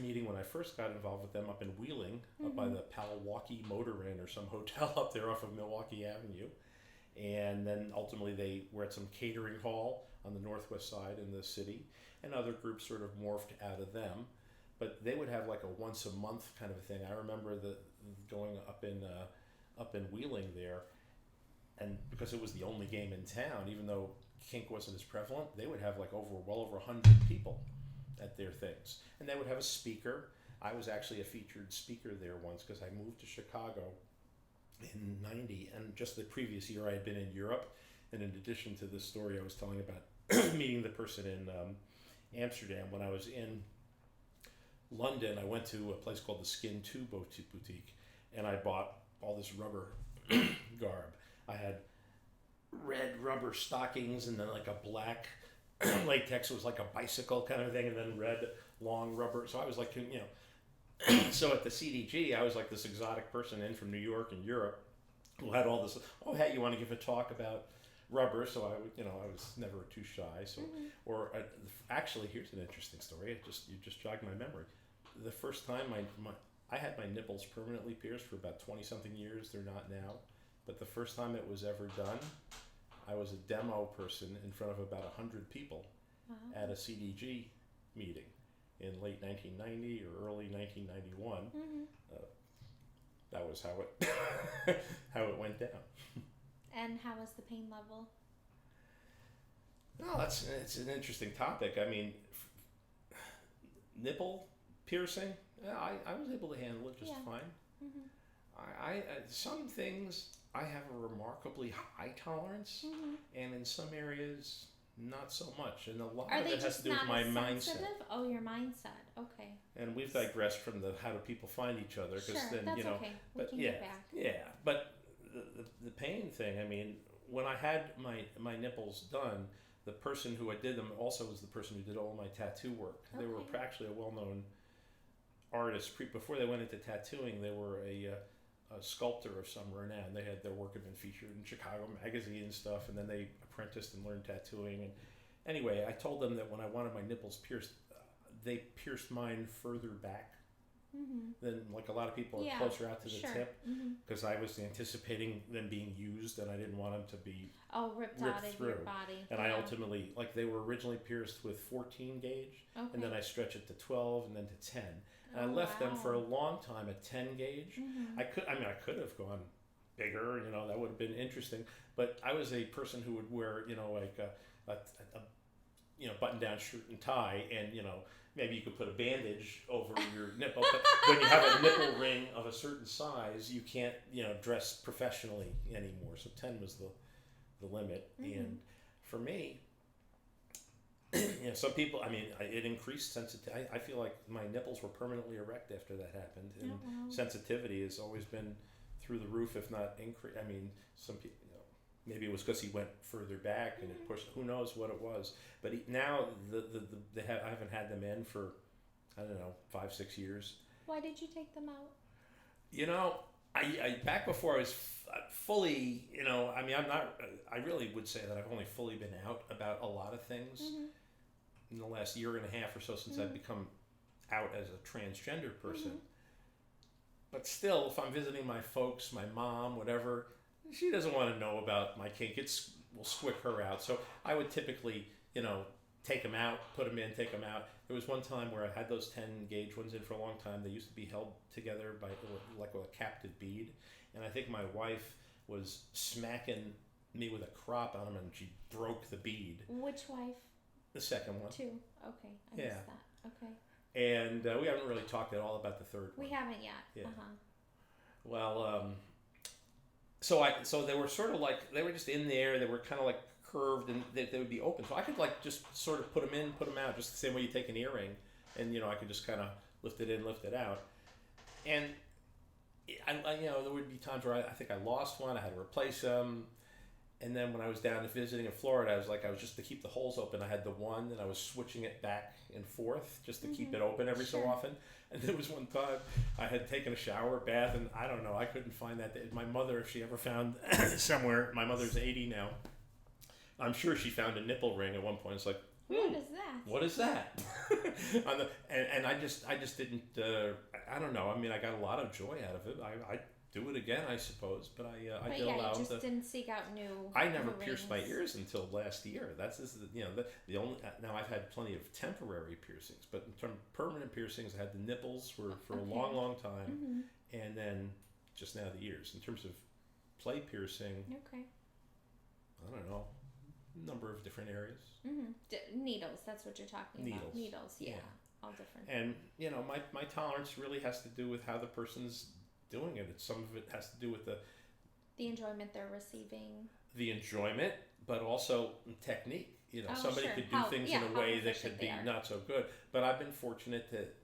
Speaker 3: meeting when I first got involved with them up in Wheeling, up by the Palwaukee Motor Inn or some hotel up there off of Milwaukee Avenue. And then ultimately they were at some catering hall on the northwest side in the city, and other groups sort of morphed out of them. But they would have like a once a month kind of a thing. I remember going up in Wheeling there, and because it was the only game in town, even though kink wasn't as prevalent, they would have like well over 100 people at their things, and they would have a speaker. I was actually a featured speaker there once because I moved to Chicago in '90, and just the previous year I had been in Europe. And in addition to this story I was telling about meeting the person in Amsterdam, when I was in London, I went to a place called the Skin 2 boutique, and I bought all this rubber garb. I had red rubber stockings, and then like a black latex was like a bicycle kind of thing, and then red long rubber. So I was like, so at the CDG, I was like this exotic person in from New York and Europe who had all this, oh, hey, you want to give a talk about rubber? So I was never too shy. So, actually, here's an interesting story. You just jogged my memory. The first time I had my nipples permanently pierced for about 20 something years. They're not now. But the first time it was ever done, I was a demo person in front of about 100 people at a CDG meeting in late 1990 or early 1991. That was how it went down.
Speaker 1: And how was the pain level?
Speaker 3: No, it's an interesting topic. I mean, nipple piercing, I was able to handle it just fine. I some things I have a remarkably high tolerance, and in some areas not so much, and a lot of it has to do with my mindset.
Speaker 1: Oh, your mindset. Okay.
Speaker 3: And we've digressed from the how do people find each other, because then
Speaker 1: that's okay. We can get back.
Speaker 3: Yeah, but the pain thing. I mean, when I had my nipples done, the person who I did them also was the person who did all my tattoo work. They were actually a well-known artist. Before they went into tattooing, they were a sculptor of some renown. They had their work had been featured in Chicago Magazine and stuff, and then they apprenticed and learned tattooing. And anyway, I told them that when I wanted my nipples pierced, they pierced mine further back than like a lot of people are closer out to the tip, because I was anticipating them being used, and I didn't want them to be
Speaker 1: ripped out of your body.
Speaker 3: And I ultimately, like, they were originally pierced with 14 gauge, and then I stretched it to 12 and then to 10. And I left them for a long time at 10 gauge. I could have gone bigger, that would have been interesting. But I was a person who would wear, like a button-down shirt and tie, and maybe you could put a bandage over your nipple. But when you have a nipple ring of a certain size, you can't, dress professionally anymore. So 10 was the limit. And for me, some people, it increased sensitivity. I feel like my nipples were permanently erect after that happened, and sensitivity has always been through the roof, if not increased. Some people, maybe it was because he went further back and it pushed. Who knows what it was? But now I haven't had them in for, I don't know, 5-6 years.
Speaker 1: Why did you take them out?
Speaker 3: I back before I was fully, I'm not. I really would say that I've only fully been out about a lot of things in the last year and a half or so since I've become out as a transgender person. But still, if I'm visiting my folks, my mom, whatever, she doesn't want to know about my kink. Will squick her out. So I would typically, take them out, put them in, take them out. There was one time where I had those 10 gauge ones in for a long time. They used to be held together by like with a captive bead. And I think my wife was smacking me with a crop on them, and she broke the bead.
Speaker 1: Which wife?
Speaker 3: The second one.
Speaker 1: 2. Okay. I missed that. Okay.
Speaker 3: And we haven't really talked at all about the third one.
Speaker 1: We haven't yet.
Speaker 3: Yeah. Well, so they were sort of like, they were just in there. They were kind of like curved, and they would be open. So I could like just sort of put them in, put them out, just the same way you take an earring. And, I could just kind of lift it in, lift it out. And there would be times where I think I lost one. I had to replace them. And then when I was down visiting in Florida, I was just to keep the holes open. I had the one, and I was switching it back and forth just to keep it open every so often. And there was one time I had taken a shower, bath, and I don't know, I couldn't find that. My mother, if she ever found somewhere, my mother's 80 now, I'm sure she found a nipple ring at one point. It's like, what is that? And I just didn't, I don't know. I got a lot of joy out of it. I do it again, I suppose. But I
Speaker 1: but
Speaker 3: did
Speaker 1: yeah,
Speaker 3: allow
Speaker 1: you
Speaker 3: them
Speaker 1: just
Speaker 3: to.
Speaker 1: didn't seek out new.
Speaker 3: I never
Speaker 1: new
Speaker 3: pierced my
Speaker 1: rings.
Speaker 3: ears until last year. That's the only. Now I've had plenty of temporary piercings, but in terms of permanent piercings, I had the nipples for a long time, and then just now the ears. In terms of play piercing, I don't know, a number of different areas.
Speaker 1: Needles, that's what you're talking about. Needles, yeah. All different.
Speaker 3: And my tolerance really has to do with how the person's doing it. Some of it has to do with the
Speaker 1: enjoyment they're receiving.
Speaker 3: The enjoyment, but also technique. Somebody could do things in a way that could be not so good. But I've been fortunate that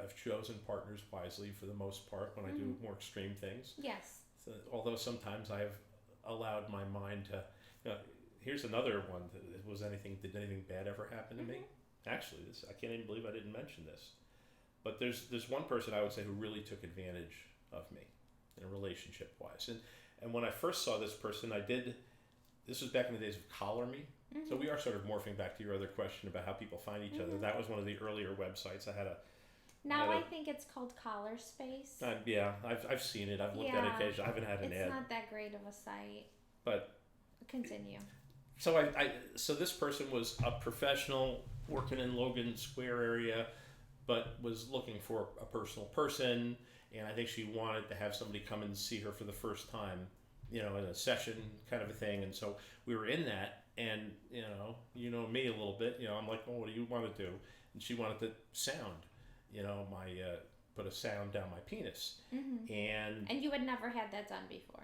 Speaker 3: I've chosen partners wisely for the most part when I do more extreme things.
Speaker 1: Yes.
Speaker 3: So, although sometimes I've allowed my mind to. Here's another one. Did anything bad ever happen to me? Actually, I can't even believe I didn't mention this. But there's one person I would say who really took advantage of me in a relationship wise. And when I first saw this person, this was back in the days of Collar Me. So we are sort of morphing back to your other question about how people find each other. That was one of the earlier websites.
Speaker 1: I think it's called Collar Space.
Speaker 3: Yeah, I've seen it. I've looked at it occasionally. I haven't had an ad.
Speaker 1: It's not that great of a site.
Speaker 3: But
Speaker 1: continue.
Speaker 3: So so this person was a professional working in Logan Square area, but was looking for a personal person, and I think she wanted to have somebody come and see her for the first time, in a session kind of a thing. And so we were in that, and me a little bit. I'm like, well, what do you want to do? And she wanted to sound, put a sound down my penis, and
Speaker 1: you had never had that done before.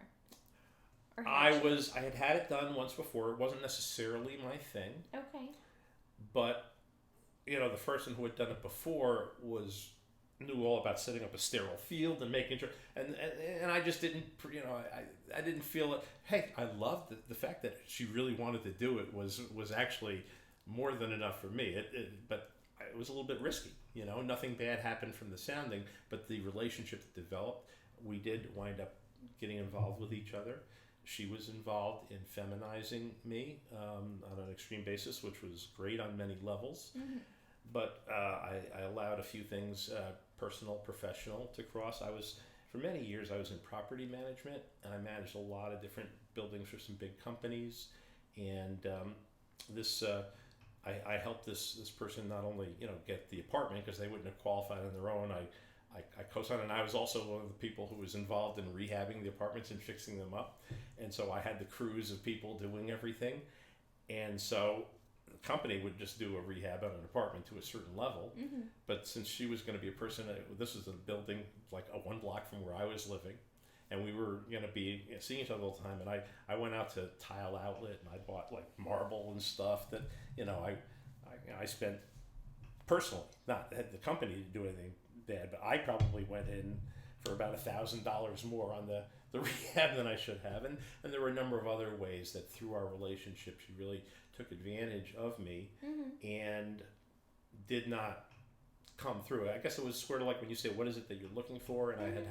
Speaker 3: I had it done once before. It wasn't necessarily my thing.
Speaker 1: Okay.
Speaker 3: But, the person who had done it before knew all about setting up a sterile field and making sure, and I just didn't, I didn't feel it. Hey, I loved the fact that she really wanted to do it was actually more than enough for me. But it was a little bit risky, nothing bad happened from the sounding, but the relationship that developed, we did wind up getting involved with each other. She was involved in feminizing me on an extreme basis, which was great on many levels. But I allowed a few things, personal, professional, to cross. For many years, I was in property management, and I managed a lot of different buildings for some big companies. And I helped this person not only get the apartment, because they wouldn't have qualified on their own. I co-signed, and I was also one of the people who was involved in rehabbing the apartments and fixing them up. And so I had the crews of people doing everything. And so the company would just do a rehab on an apartment to a certain level. But since she was going to be a person, this was a building like one block from where I was living, and we were going to be seeing each other all the time. And I went out to Tile Outlet, and I bought like marble and stuff that, I spent personally, not had the company to do anything bad, but I probably went in for about $1,000 more on the rehab than I should have. And there were a number of other ways that through our relationship, she really took advantage of me and did not come through. I guess it was sort of like when you say, what is it that you're looking for? And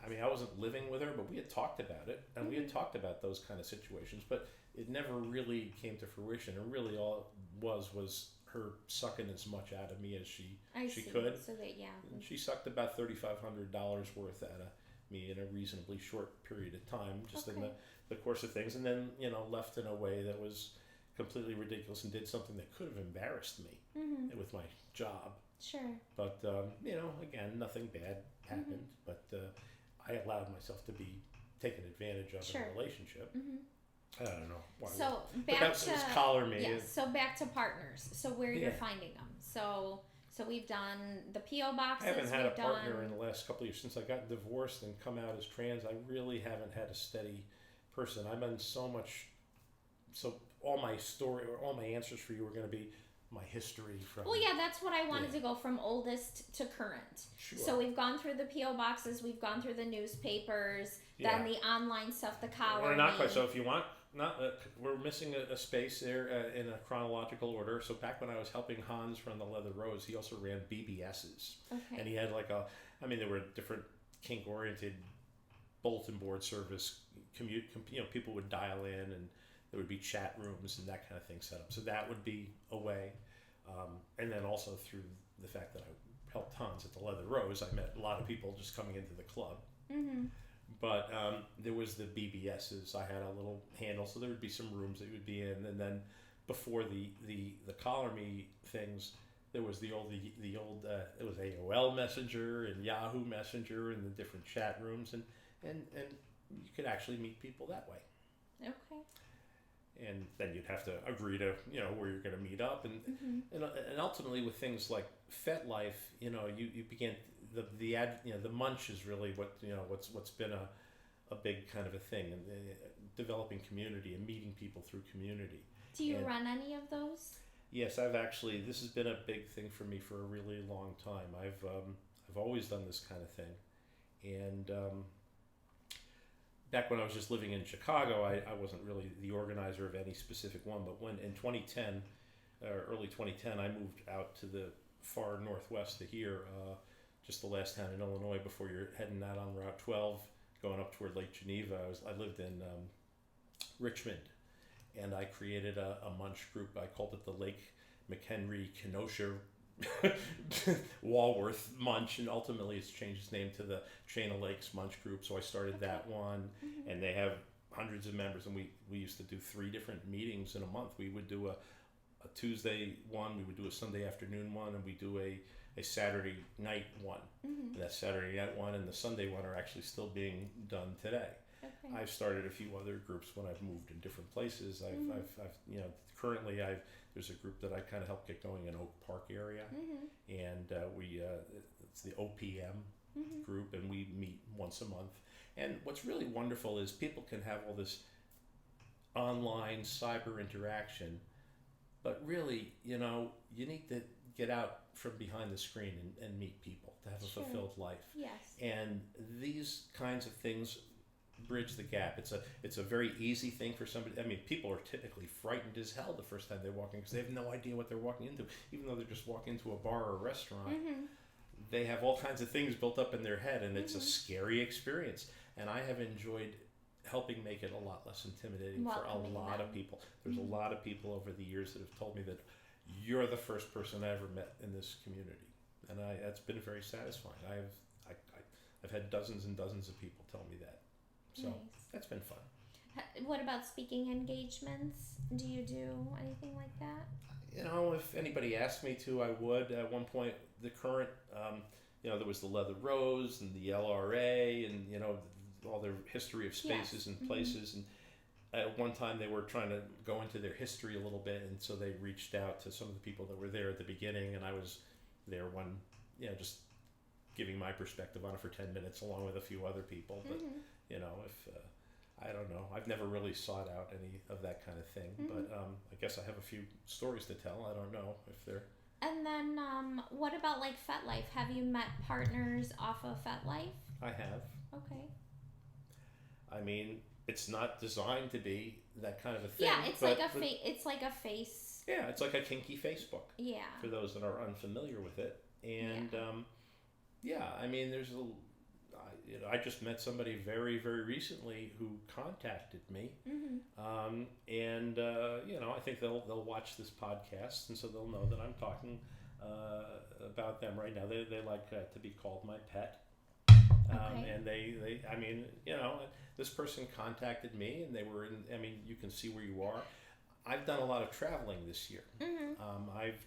Speaker 3: I wasn't living with her, but we had talked about it, and we had talked about those kind of situations, but it never really came to fruition. And really all it was her sucking as much out of me as she could.
Speaker 1: So that,
Speaker 3: and she sucked about $3,500 worth out of me in a reasonably short period of time, just in the course of things, and then left in a way that was completely ridiculous and did something that could have embarrassed me with my job.
Speaker 1: Sure.
Speaker 3: But again, nothing bad happened, but I allowed myself to be taken advantage of in a relationship. I don't know why.
Speaker 1: So
Speaker 3: it was Collar Me.
Speaker 1: Yeah, so back to partners. So where you're finding them. So we've done the P.O. boxes.
Speaker 3: I haven't had a partner in the last couple of years. Since I got divorced and come out as trans, I really haven't had a steady person. I've been so all my story or all my answers for you are going to be my history from.
Speaker 1: Well, yeah, that's what I wanted to go from oldest to current.
Speaker 3: Sure.
Speaker 1: So we've gone through the P.O. boxes, we've gone through the newspapers, then the online stuff, the Collar.
Speaker 3: Well, not quite. So if you want, we're missing a space there in a chronological order. So back when I was helping Hans run the Leather Rose, he also ran BBSs.
Speaker 1: Okay.
Speaker 3: And he had there were different kink-oriented bulletin board service, people would dial in, and there would be chat rooms and that kind of thing set up. So that would be a way. And then also through the fact that I helped Hans at the Leather Rose, I met a lot of people just coming into the club. But there was the BBSs. I had a little handle, so there would be some rooms that you would be in, and then before the collar me things, there was the old it was AOL Messenger and Yahoo Messenger and the different chat rooms, and you could actually meet people that way.
Speaker 1: Okay.
Speaker 3: And then you'd have to agree to where you're going to meet up, and ultimately with things like FetLife, you begin the munch is really what's been a big kind of a thing, and developing community and meeting people through community.
Speaker 1: Do you run any of those?
Speaker 3: Yes, this has been a big thing for me for a really long time. I've always done this kind of thing, and back when I was just living in Chicago, I wasn't really the organizer of any specific one, but when in 2010, early 2010, I moved out to the far northwest to here, just the last town in Illinois before you're heading out on Route 12, going up toward Lake Geneva. I lived in Richmond, and I created a munch group. I called it the Lake McHenry Kenosha Walworth Munch, and ultimately it's changed its name to the Chain of Lakes Munch Group. So I started that one, and they have hundreds of members, and we used to do 3 different meetings in a month. We would do a Tuesday one, we would do a Sunday afternoon one, and we do a Saturday night one. And that Saturday night one and the Sunday one are actually still being done today. Okay. I've started a few other groups when I've moved in different places. I've currently there's a group that I kind of helped get going in Oak Park area, and it's the OPM group, and we meet once a month. And what's really wonderful is people can have all this online cyber interaction, but really, you need to get out from behind the screen and meet people to have a fulfilled life.
Speaker 1: Yes.
Speaker 3: And these kinds of things bridge the gap. It's a very easy thing for somebody. I mean, people are typically frightened as hell the first time they walk in because they have no idea what they're walking into. Even though they're just walking into a bar or a restaurant, they have all kinds of things built up in their head, and it's a scary experience. And I have enjoyed helping make it a lot less intimidating for a lot of people. There's a lot of people over the years that have told me that you're the first person I ever met in this community, and that's been very satisfying. I've had dozens and dozens of people tell me that. So that's been fun.
Speaker 1: What about speaking engagements? Do you do anything like that?
Speaker 3: If anybody asked me to, I would. At one point, the current, there was the Leather Rose and the LRA, and all their history of spaces and places. And at one time, they were trying to go into their history a little bit, and so they reached out to some of the people that were there at the beginning, and I was there one, just giving my perspective on it for 10 minutes, along with a few other people. But if I don't know, I've never really sought out any of that kind of thing. But I guess I have a few stories to tell. I don't know if they're.
Speaker 1: And then, what about like FetLife? Have you met partners off of FetLife?
Speaker 3: I have.
Speaker 1: Okay.
Speaker 3: I mean, it's not designed to be that kind of a thing.
Speaker 1: Yeah, it's like a face.
Speaker 3: Yeah, it's like a kinky Facebook.
Speaker 1: Yeah.
Speaker 3: For those that are unfamiliar with it, and I mean, there's I just met somebody very, very recently who contacted me, and I think they'll watch this podcast, and so they'll know that I'm talking about them right now. They like to be called my pet. And they I mean, this person contacted me, and they were in, I mean, you can see where you are. I've done a lot of traveling this year. I've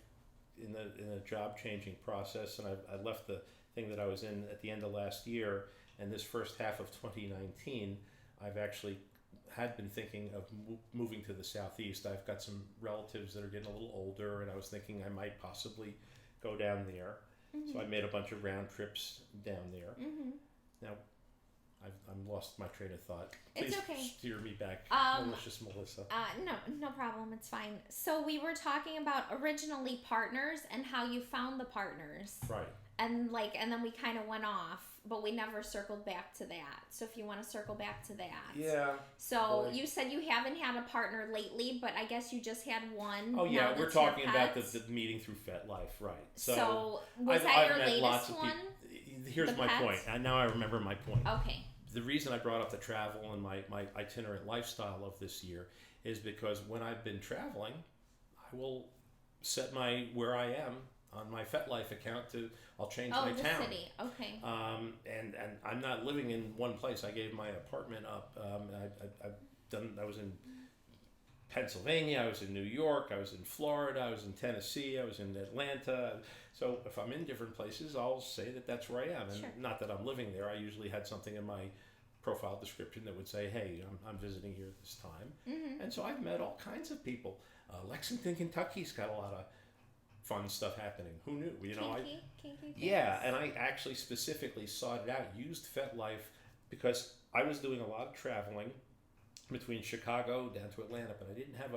Speaker 3: in a job changing process, and I left the thing that I was in at the end of last year, and this first half of 2019, I've actually had been thinking of moving to the Southeast. I've got some relatives that are getting a little older, and I was thinking I might possibly go down there. So I made a bunch of round trips down there. Now, I've lost my train of thought. Please
Speaker 1: it's okay.
Speaker 3: Steer me back, Malicious Melissa.
Speaker 1: No problem. It's fine. So we were talking about originally partners and how you found the partners.
Speaker 3: Right.
Speaker 1: And then we kind of went off, but we never circled back to that. So if you want to circle back to that.
Speaker 3: Yeah.
Speaker 1: So you said you haven't had a partner lately, but I guess you just had one.
Speaker 3: Oh yeah, we're talking about the meeting through FetLife, right?
Speaker 1: So was that your latest one?
Speaker 3: Here's my point. And now I remember my point.
Speaker 1: Okay.
Speaker 3: The reason I brought up the travel and my itinerant lifestyle of this year is because when I've been traveling, I will set where I am on my FetLife account I'll change my town.
Speaker 1: Oh, the city. Okay.
Speaker 3: And I'm not living in one place. I gave my apartment up. I was in Pennsylvania, I was in New York, I was in Florida, I was in Tennessee, I was in Atlanta. So if I'm in different places, I'll say that that's where I am. And not that I'm living there. I usually had something in my profile description that would say, hey, I'm visiting here at this time. And so I've met all kinds of people. Lexington, Kentucky's got a lot of fun stuff happening. Who knew? You know,
Speaker 1: kinky
Speaker 3: yeah, and I actually specifically sought it out, used FetLife because I was doing a lot of traveling between Chicago down to Atlanta, but I didn't have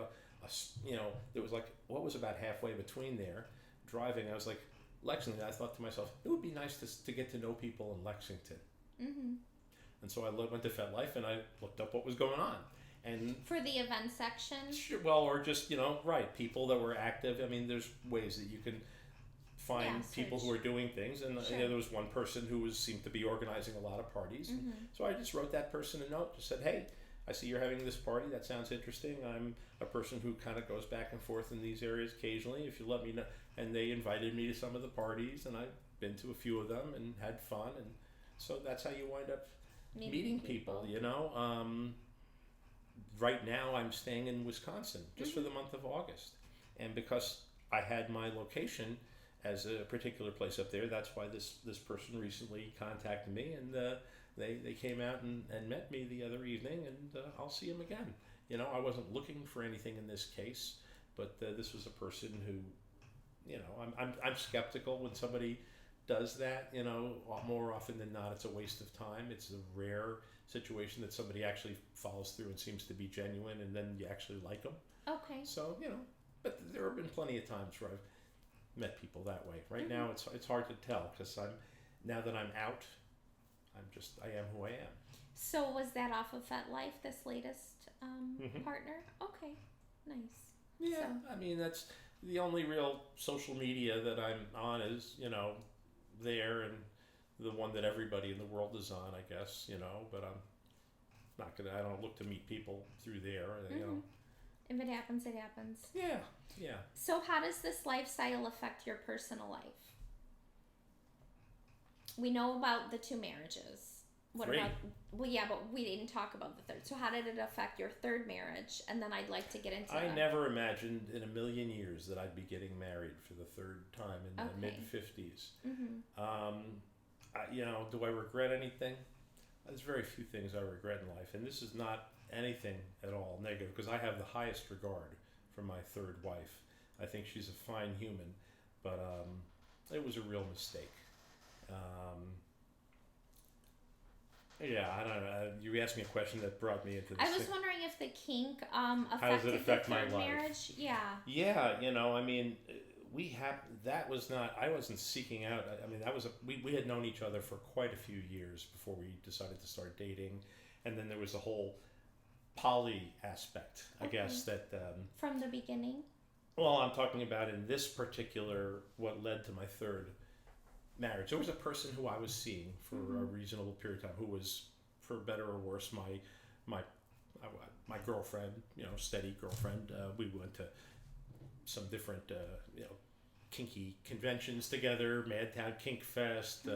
Speaker 3: there was like, what was about halfway between there, driving, I was like, Lexington, I thought to myself, it would be nice to get to know people in Lexington. And so I went to FetLife and I looked up what was going on. And
Speaker 1: for the event section?
Speaker 3: Sure, well, or just, people that were active. I mean, there's ways that you can find people who are doing things. And there was one person who seemed to be organizing a lot of parties. So I just wrote that person a note, just said, hey, I see you're having this party. That sounds interesting. I'm a person who kind of goes back and forth in these areas occasionally. If you let me know. And they invited me to some of the parties, and I've been to a few of them and had fun. And so that's how you wind up meeting people. Right now I'm staying in Wisconsin just for the month of August. And because I had my location as a particular place up there, that's why this person recently contacted me, and they came out and met me the other evening, and I'll see them again. I wasn't looking for anything in this case, but this was a person who, I'm skeptical when somebody does that. More often than not, it's a waste of time. It's a rare situation that somebody actually follows through and seems to be genuine, and then you actually like them.
Speaker 1: Okay.
Speaker 3: So but there have been plenty of times where I've met people that way. Right now, it's hard to tell because now that I'm out, I am who I am.
Speaker 1: So was that off of FetLife, this latest partner? Okay, nice.
Speaker 3: Yeah, so. I mean, that's the only real social media that I'm on is, there, and the one that everybody in the world is on, I guess, but I don't look to meet people through there,
Speaker 1: If it happens, it happens.
Speaker 3: Yeah.
Speaker 1: So how does this lifestyle affect your personal life? We know about the 2 marriages. What about? Well, yeah, but we didn't talk about the third. So how did it affect your 3rd marriage? And then I'd like to get into.
Speaker 3: I never imagined in a million years that I'd be getting married for the 3rd time in the mid-50s. Do I regret anything? There's very few things I regret in life, and this is not anything at all negative because I have the highest regard for my 3rd wife. I think she's a fine human, but it was a real mistake. I don't know. You asked me a question that brought me into this.
Speaker 1: I was wondering if the kink affected
Speaker 3: how does it affect
Speaker 1: my
Speaker 3: marriage?
Speaker 1: Yeah.
Speaker 3: Yeah, I mean, that was not, I wasn't seeking out, I mean, we had known each other for quite a few years before we decided to start dating, and then there was a whole poly aspect, I guess, that...
Speaker 1: from the beginning?
Speaker 3: Well, I'm talking about in this particular, what led to my 3rd marriage. There was a person who I was seeing for a reasonable period of time who was, for better or worse, my girlfriend, steady girlfriend. We went to some different, kinky conventions together, Madtown Kink Fest,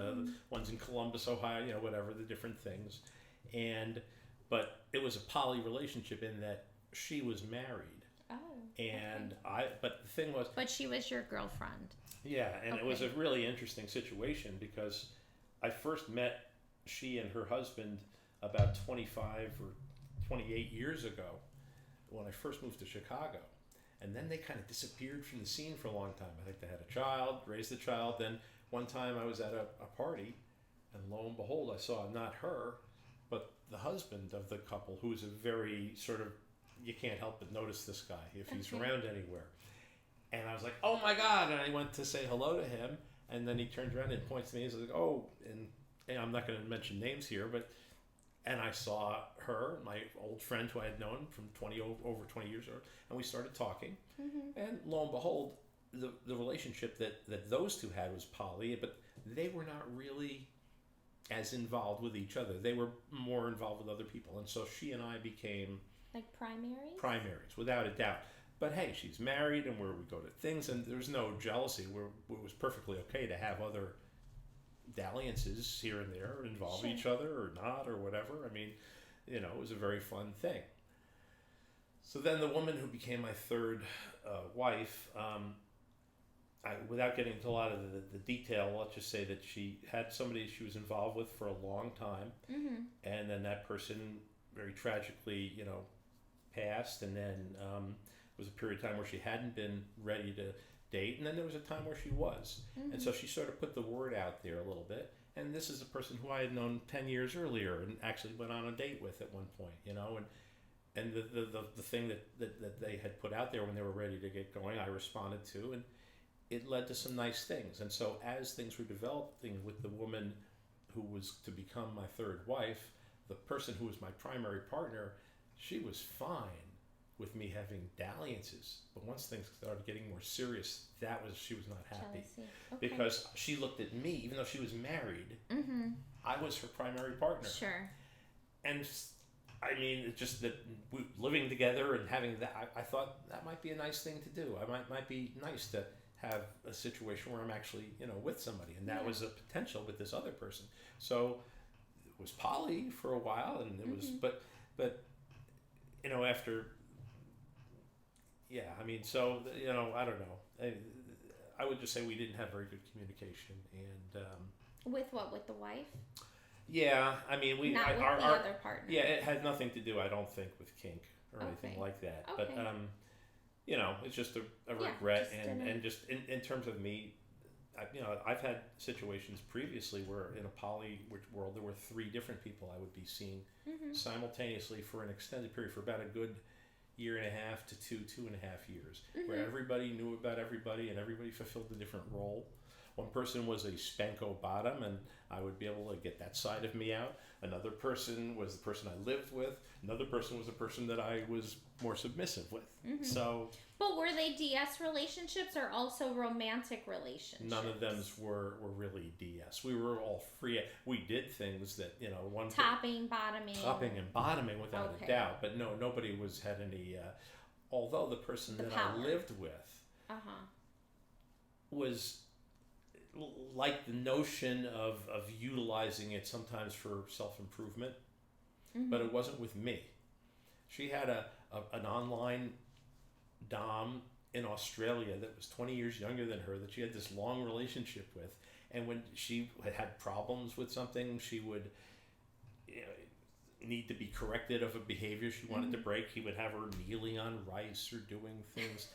Speaker 3: ones in Columbus, Ohio, whatever, the different things. But it was a poly relationship in that she was married. Oh. And but the thing was...
Speaker 1: But she was your girlfriend.
Speaker 3: Yeah, and it was a really interesting situation because I first met she and her husband about 25 or 28 years ago when I first moved to Chicago. And then they kind of disappeared from the scene for a long time. I think they had a child, raised a child. Then one time I was at a party, and lo and behold, I saw not her, but the husband of the couple, who is a very sort of, you can't help but notice this guy if he's around anywhere. And I was like, oh my God. And I went to say hello to him. And then he turned around and points to me. He's like, oh, and I'm not going to mention names here, and I saw her, my old friend who I had known from over 20 years old, and we started talking. And lo and behold, the relationship that those two had was poly, but they were not really as involved with each other. They were more involved with other people. And so she and I became...
Speaker 1: Like primaries?
Speaker 3: Primaries, without a doubt. But hey, she's married, and where we go to things, and there's no jealousy. It was perfectly okay to have other dalliances here and there, involve each other or not or whatever. I mean, it was a very fun thing. So then the woman who became my third wife, without getting into a lot of the detail, let's just say that she had somebody she was involved with for a long time, and then that person very tragically, passed, and then was a period of time where she hadn't been ready to date, and then there was a time where she was, and so she sort of put the word out there a little bit. And this is a person who I had known 10 years earlier and actually went on a date with at one point, and the thing that they had put out there when they were ready to get going, I responded to, and it led to some nice things. And so as things were developing with the woman who was to become my third wife, the person who was my primary partner, she was fine with me having dalliances. But once things started getting more serious, she was not happy. Okay. Because she looked at me, even though she was married, I was her primary partner.
Speaker 1: Sure.
Speaker 3: And I mean, it's just that living together and having that, I thought that might be a nice thing to do. Might be nice to have a situation where I'm actually, with somebody. And that was a potential with this other person. So it was poly for a while, and it was, but after, so, I don't know. I would just say we didn't have very good communication. And
Speaker 1: with what? With the wife?
Speaker 3: Yeah, I mean,
Speaker 1: not with the other partner.
Speaker 3: Yeah, it had nothing to do, I don't think, with kink or anything like that.
Speaker 1: Okay.
Speaker 3: But it's just a regret, and just in terms of me, I've had situations previously where in a poly world there were 3 different people I would be seeing simultaneously for an extended period, for about a good 1.5 to 2.5 years, where everybody knew about everybody and everybody fulfilled a different role. One person was a spanko bottom, and I would be able to get that side of me out. Another person was the person I lived with. Another person was the person that I was more submissive with. So.
Speaker 1: But were they DS relationships or also romantic relationships?
Speaker 3: None of them were really DS. We were all free. We did things that,
Speaker 1: topping and bottoming
Speaker 3: without a doubt. But no, nobody had any. Although the person that I lived with was like the notion of utilizing it sometimes for self-improvement, but it wasn't with me. She had an online dom in Australia that was 20 years younger than her, that she had this long relationship with, and when she had problems with something, she would need to be corrected of a behavior she wanted to break. He would have her kneeling on rice or doing things.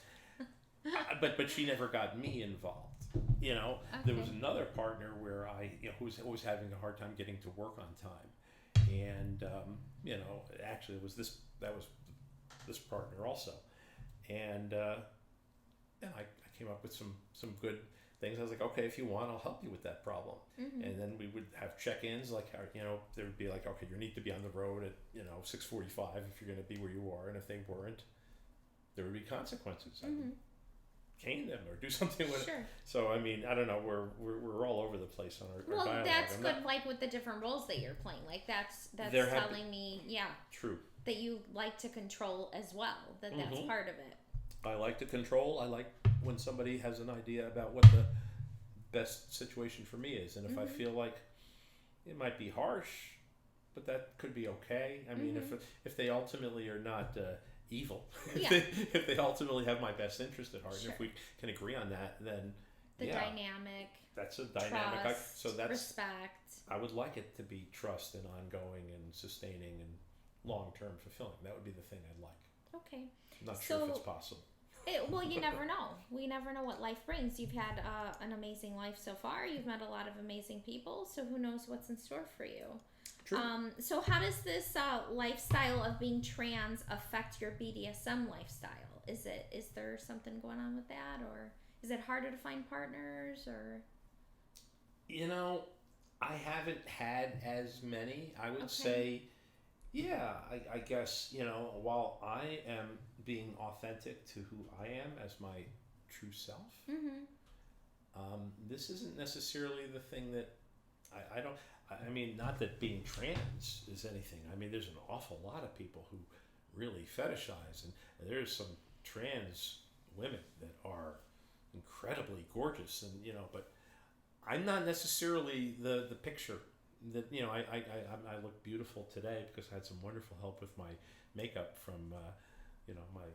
Speaker 3: But she never got me involved. There was another partner where who was always having a hard time getting to work on time, and actually it was this partner also, and I came up with some good things. I was like, okay, if you want, I'll help you with that problem. And then we would have check-ins, like there would be like, okay, you need to be on the road at 6:45 if you're going to be where you are, and if they weren't, there would be consequences. I would cane them or do something with it. So I mean, I don't know. We're all over the place on our
Speaker 1: Well,
Speaker 3: dialogue.
Speaker 1: that's good. Like with the different roles that you're playing, like that's telling me,
Speaker 3: true,
Speaker 1: that you like to control as well. That's part of it.
Speaker 3: I like to control. I like when somebody has an idea about what the best situation for me is, and if I feel like it might be harsh, but that could be okay. I mean, if they ultimately are not evil, if they ultimately have my best interest at heart, and if we can agree on that, then
Speaker 1: the dynamic.
Speaker 3: That's a dynamic.
Speaker 1: Trust,
Speaker 3: so that's
Speaker 1: respect.
Speaker 3: I would like it to be trust and ongoing and sustaining and long-term fulfilling. That would be the thing I'd like.
Speaker 1: Okay.
Speaker 3: I'm not sure if it's possible.
Speaker 1: Well, you never know. We never know what life brings. You've had an amazing life so far. You've met a lot of amazing people. So who knows what's in store for you?
Speaker 3: True.
Speaker 1: So how does this lifestyle of being trans affect your BDSM lifestyle? Is there something going on with that, or is it harder to find partners, or?
Speaker 3: I haven't had as many. I would say, I guess, while I am being authentic to who I am as my true self, this isn't necessarily the thing that I mean, not that being trans is anything. I mean, there's an awful lot of people who really fetishize, and there's some trans women that are incredibly gorgeous, and but I'm not necessarily the picture that I look beautiful today because I had some wonderful help with my makeup from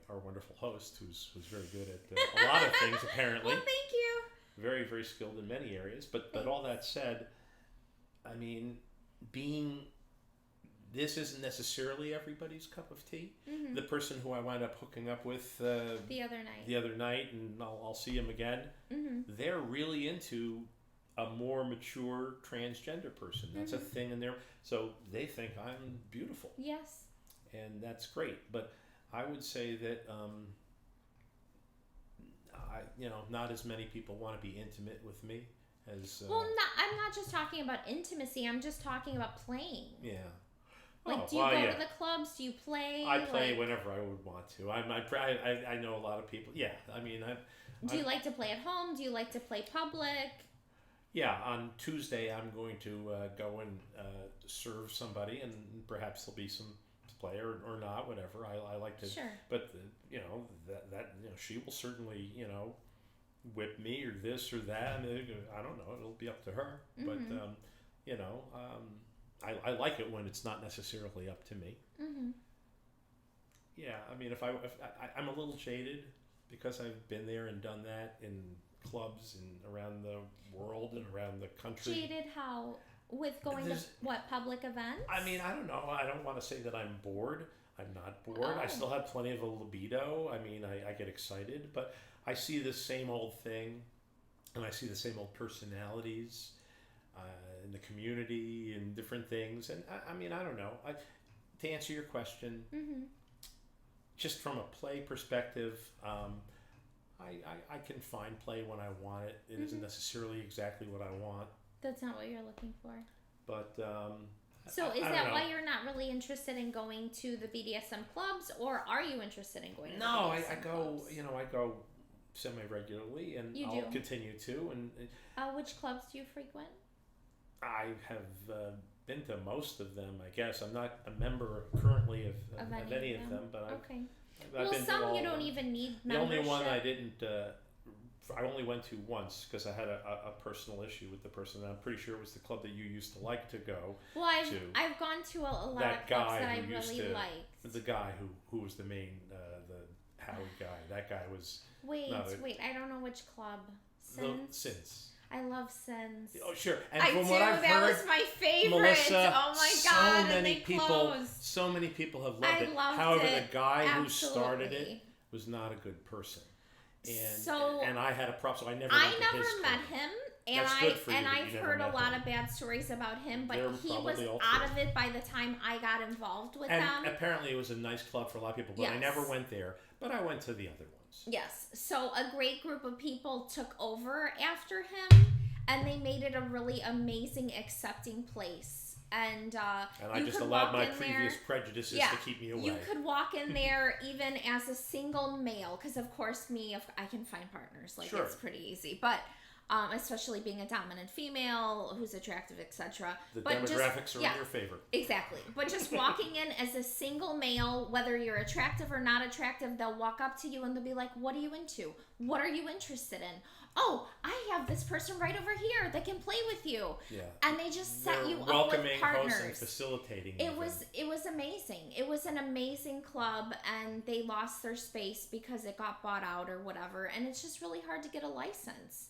Speaker 3: our wonderful host who's very good at a lot of things apparently.
Speaker 1: Well, thank you.
Speaker 3: Very, very skilled in many areas, but all that said, I mean, this isn't necessarily everybody's cup of tea.
Speaker 1: Mm-hmm.
Speaker 3: The person who I wound up hooking up with
Speaker 1: the other night,
Speaker 3: and I'll see him again.
Speaker 1: Mm-hmm.
Speaker 3: They're really into a more mature transgender person. That's a thing in there. So they think I'm beautiful.
Speaker 1: Yes.
Speaker 3: And that's great. But I would say that not as many people want to be intimate with me as.
Speaker 1: I'm not just talking about intimacy. I'm just talking about playing.
Speaker 3: Yeah.
Speaker 1: Like, do you go to the clubs? Do you play?
Speaker 3: I play whenever I would want to. I know a lot of people. Yeah, I mean,
Speaker 1: do you like to play at home? Do you like to play public?
Speaker 3: Yeah, on Tuesday I'm going to go and serve somebody, and perhaps there'll be some play or not, whatever. I like to.
Speaker 1: Sure.
Speaker 3: But that she will certainly whip me or this or that. I mean, I don't know. It'll be up to her. Mm-hmm. But I like it when it's not necessarily up to me.
Speaker 1: Mm-hmm.
Speaker 3: Yeah, I mean, if I'm a little jaded because I've been there and done that in clubs and around the world and around the country.
Speaker 1: Jaded how? With going to public events?
Speaker 3: I mean, I don't know. I don't want to say that I'm bored. I'm not bored. I still have plenty of a libido. I mean, I get excited, but I see the same old thing, and I see the same old personalities in the community and different things. And I mean, I don't know. To answer your question, just from a play perspective, I can find play when I want it. It isn't necessarily exactly what I want.
Speaker 1: That's not what you're looking for.
Speaker 3: But
Speaker 1: so is that why you're not really interested in going to the BDSM clubs, or are you interested in going to the BDSM
Speaker 3: I go, I go semi-regularly, and I'll continue to. And
Speaker 1: which clubs do you frequent?
Speaker 3: I have been to most of them, I guess. I'm not a member currently of any of them, but
Speaker 1: okay.
Speaker 3: I've been
Speaker 1: some you don't even need membership.
Speaker 3: The only one I didn't, I only went to once because I had a personal issue with the person. And I'm pretty sure it was the club that you used to like to go.
Speaker 1: Well, I've gone to a lot of clubs that I really liked.
Speaker 3: The guy who was the main, the Howie guy. That guy was.
Speaker 1: Wait, I don't know which club.
Speaker 3: Sins.
Speaker 1: I love Sins.
Speaker 3: Oh, sure. And
Speaker 1: from what I've heard, that was my favorite.
Speaker 3: Melissa,
Speaker 1: oh my God!
Speaker 3: So many people have loved it.
Speaker 1: Loved
Speaker 3: However,
Speaker 1: it.
Speaker 3: the guy who started it was not a good person. And I had a problem, so I never went to his
Speaker 1: I never met him. And I've heard a lot of bad stories about him, but he was out of it by the time I got involved with them.
Speaker 3: Apparently it was a nice club for a lot of people, but I never went there. But I went to the other ones.
Speaker 1: Yes. So a great group of people took over after him, and they made it a really amazing, accepting place. And
Speaker 3: I just allowed my previous prejudices to keep me away.
Speaker 1: You could walk in there even as a single male, because of course I can find partners.
Speaker 3: Sure.
Speaker 1: It's pretty easy, but especially being a dominant female who's attractive, etc.
Speaker 3: The demographics are in your favor.
Speaker 1: Exactly. But just walking in as a single male, whether you're attractive or not attractive, they'll walk up to you and they'll be like, "What are you into? What are you interested in? Oh, I have this person right over here that can play with you."
Speaker 3: Yeah.
Speaker 1: And they just set you up with
Speaker 3: welcoming,
Speaker 1: partners.
Speaker 3: hosting, facilitating.
Speaker 1: It was amazing. It was an amazing club, and they lost their space because it got bought out or whatever. And it's just really hard to get a license.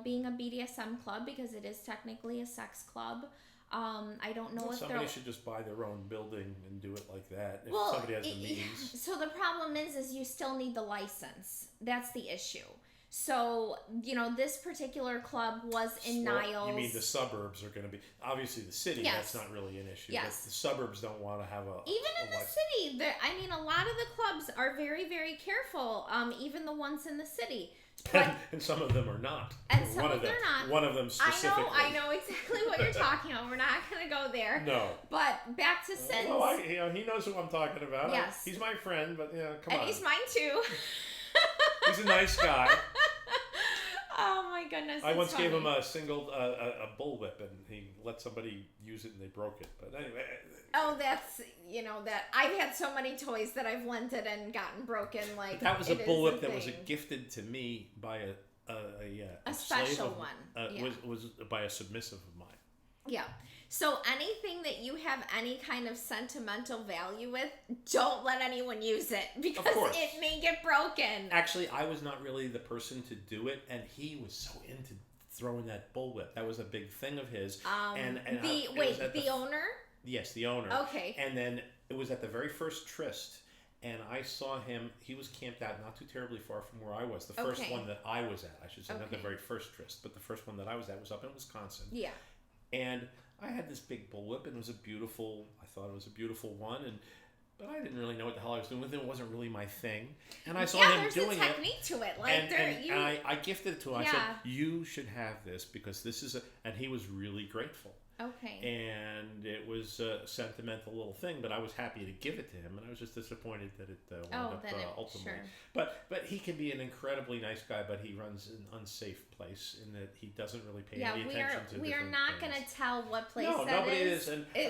Speaker 1: Being a BDSM club, because it is technically a sex club. I don't know if
Speaker 3: somebody should just buy their own building and do it like that. If
Speaker 1: well,
Speaker 3: somebody has the means.
Speaker 1: So the problem is you still need the license. That's the issue. So, this particular club was in Niles.
Speaker 3: You mean the suburbs are going to be... Obviously, the city, that's not really an issue.
Speaker 1: Yes.
Speaker 3: But the suburbs don't want to have
Speaker 1: Even in the city, a lot of the clubs are very, very careful, even the ones in the city. But,
Speaker 3: and some of them are not.
Speaker 1: And some of them are not.
Speaker 3: One of them specifically.
Speaker 1: I know exactly what you're talking about. We're not going to go there.
Speaker 3: No.
Speaker 1: But back to Sins.
Speaker 3: Well, he knows who I'm talking about.
Speaker 1: Yes.
Speaker 3: He's my friend, but come on.
Speaker 1: And he's mine too.
Speaker 3: He's a nice guy.
Speaker 1: Oh my goodness.
Speaker 3: I once gave him a single a bullwhip, and he let somebody use it, and they broke it. But anyway.
Speaker 1: Oh, that's that I've had so many toys that I've lent it and gotten broken. Like
Speaker 3: but that was a bullwhip that was gifted to me by a
Speaker 1: special
Speaker 3: slave
Speaker 1: one.
Speaker 3: Was by a submissive of mine.
Speaker 1: Yeah. So anything that you have any kind of sentimental value with, don't let anyone use it because it may get broken.
Speaker 3: Actually, I was not really the person to do it, and he was so into throwing that bullwhip. That was a big thing of his.
Speaker 1: The owner?
Speaker 3: Yes, the owner.
Speaker 1: Okay.
Speaker 3: And then it was at the very first tryst, and I saw him. He was camped out not too terribly far from where I was. The first one that I was at, I should say, not the very first tryst, but the first one that I was at was up in Wisconsin.
Speaker 1: Yeah.
Speaker 3: And I had this big bullwhip, and it was I thought it was a beautiful one, but I didn't really know what the hell I was doing with it. It wasn't really my thing. And I saw him doing it.
Speaker 1: There's a technique to it.
Speaker 3: And I gifted it to him. I said, you should have this because this is and he was really grateful.
Speaker 1: Okay.
Speaker 3: And it was a sentimental little thing, but I was happy to give it to him, and I was just disappointed that it wound up ultimately.
Speaker 1: Sure.
Speaker 3: But he can be an incredibly nice guy, but he runs an unsafe place in that he doesn't really pay any attention to
Speaker 1: we are not going to tell what place that
Speaker 3: nobody
Speaker 1: is.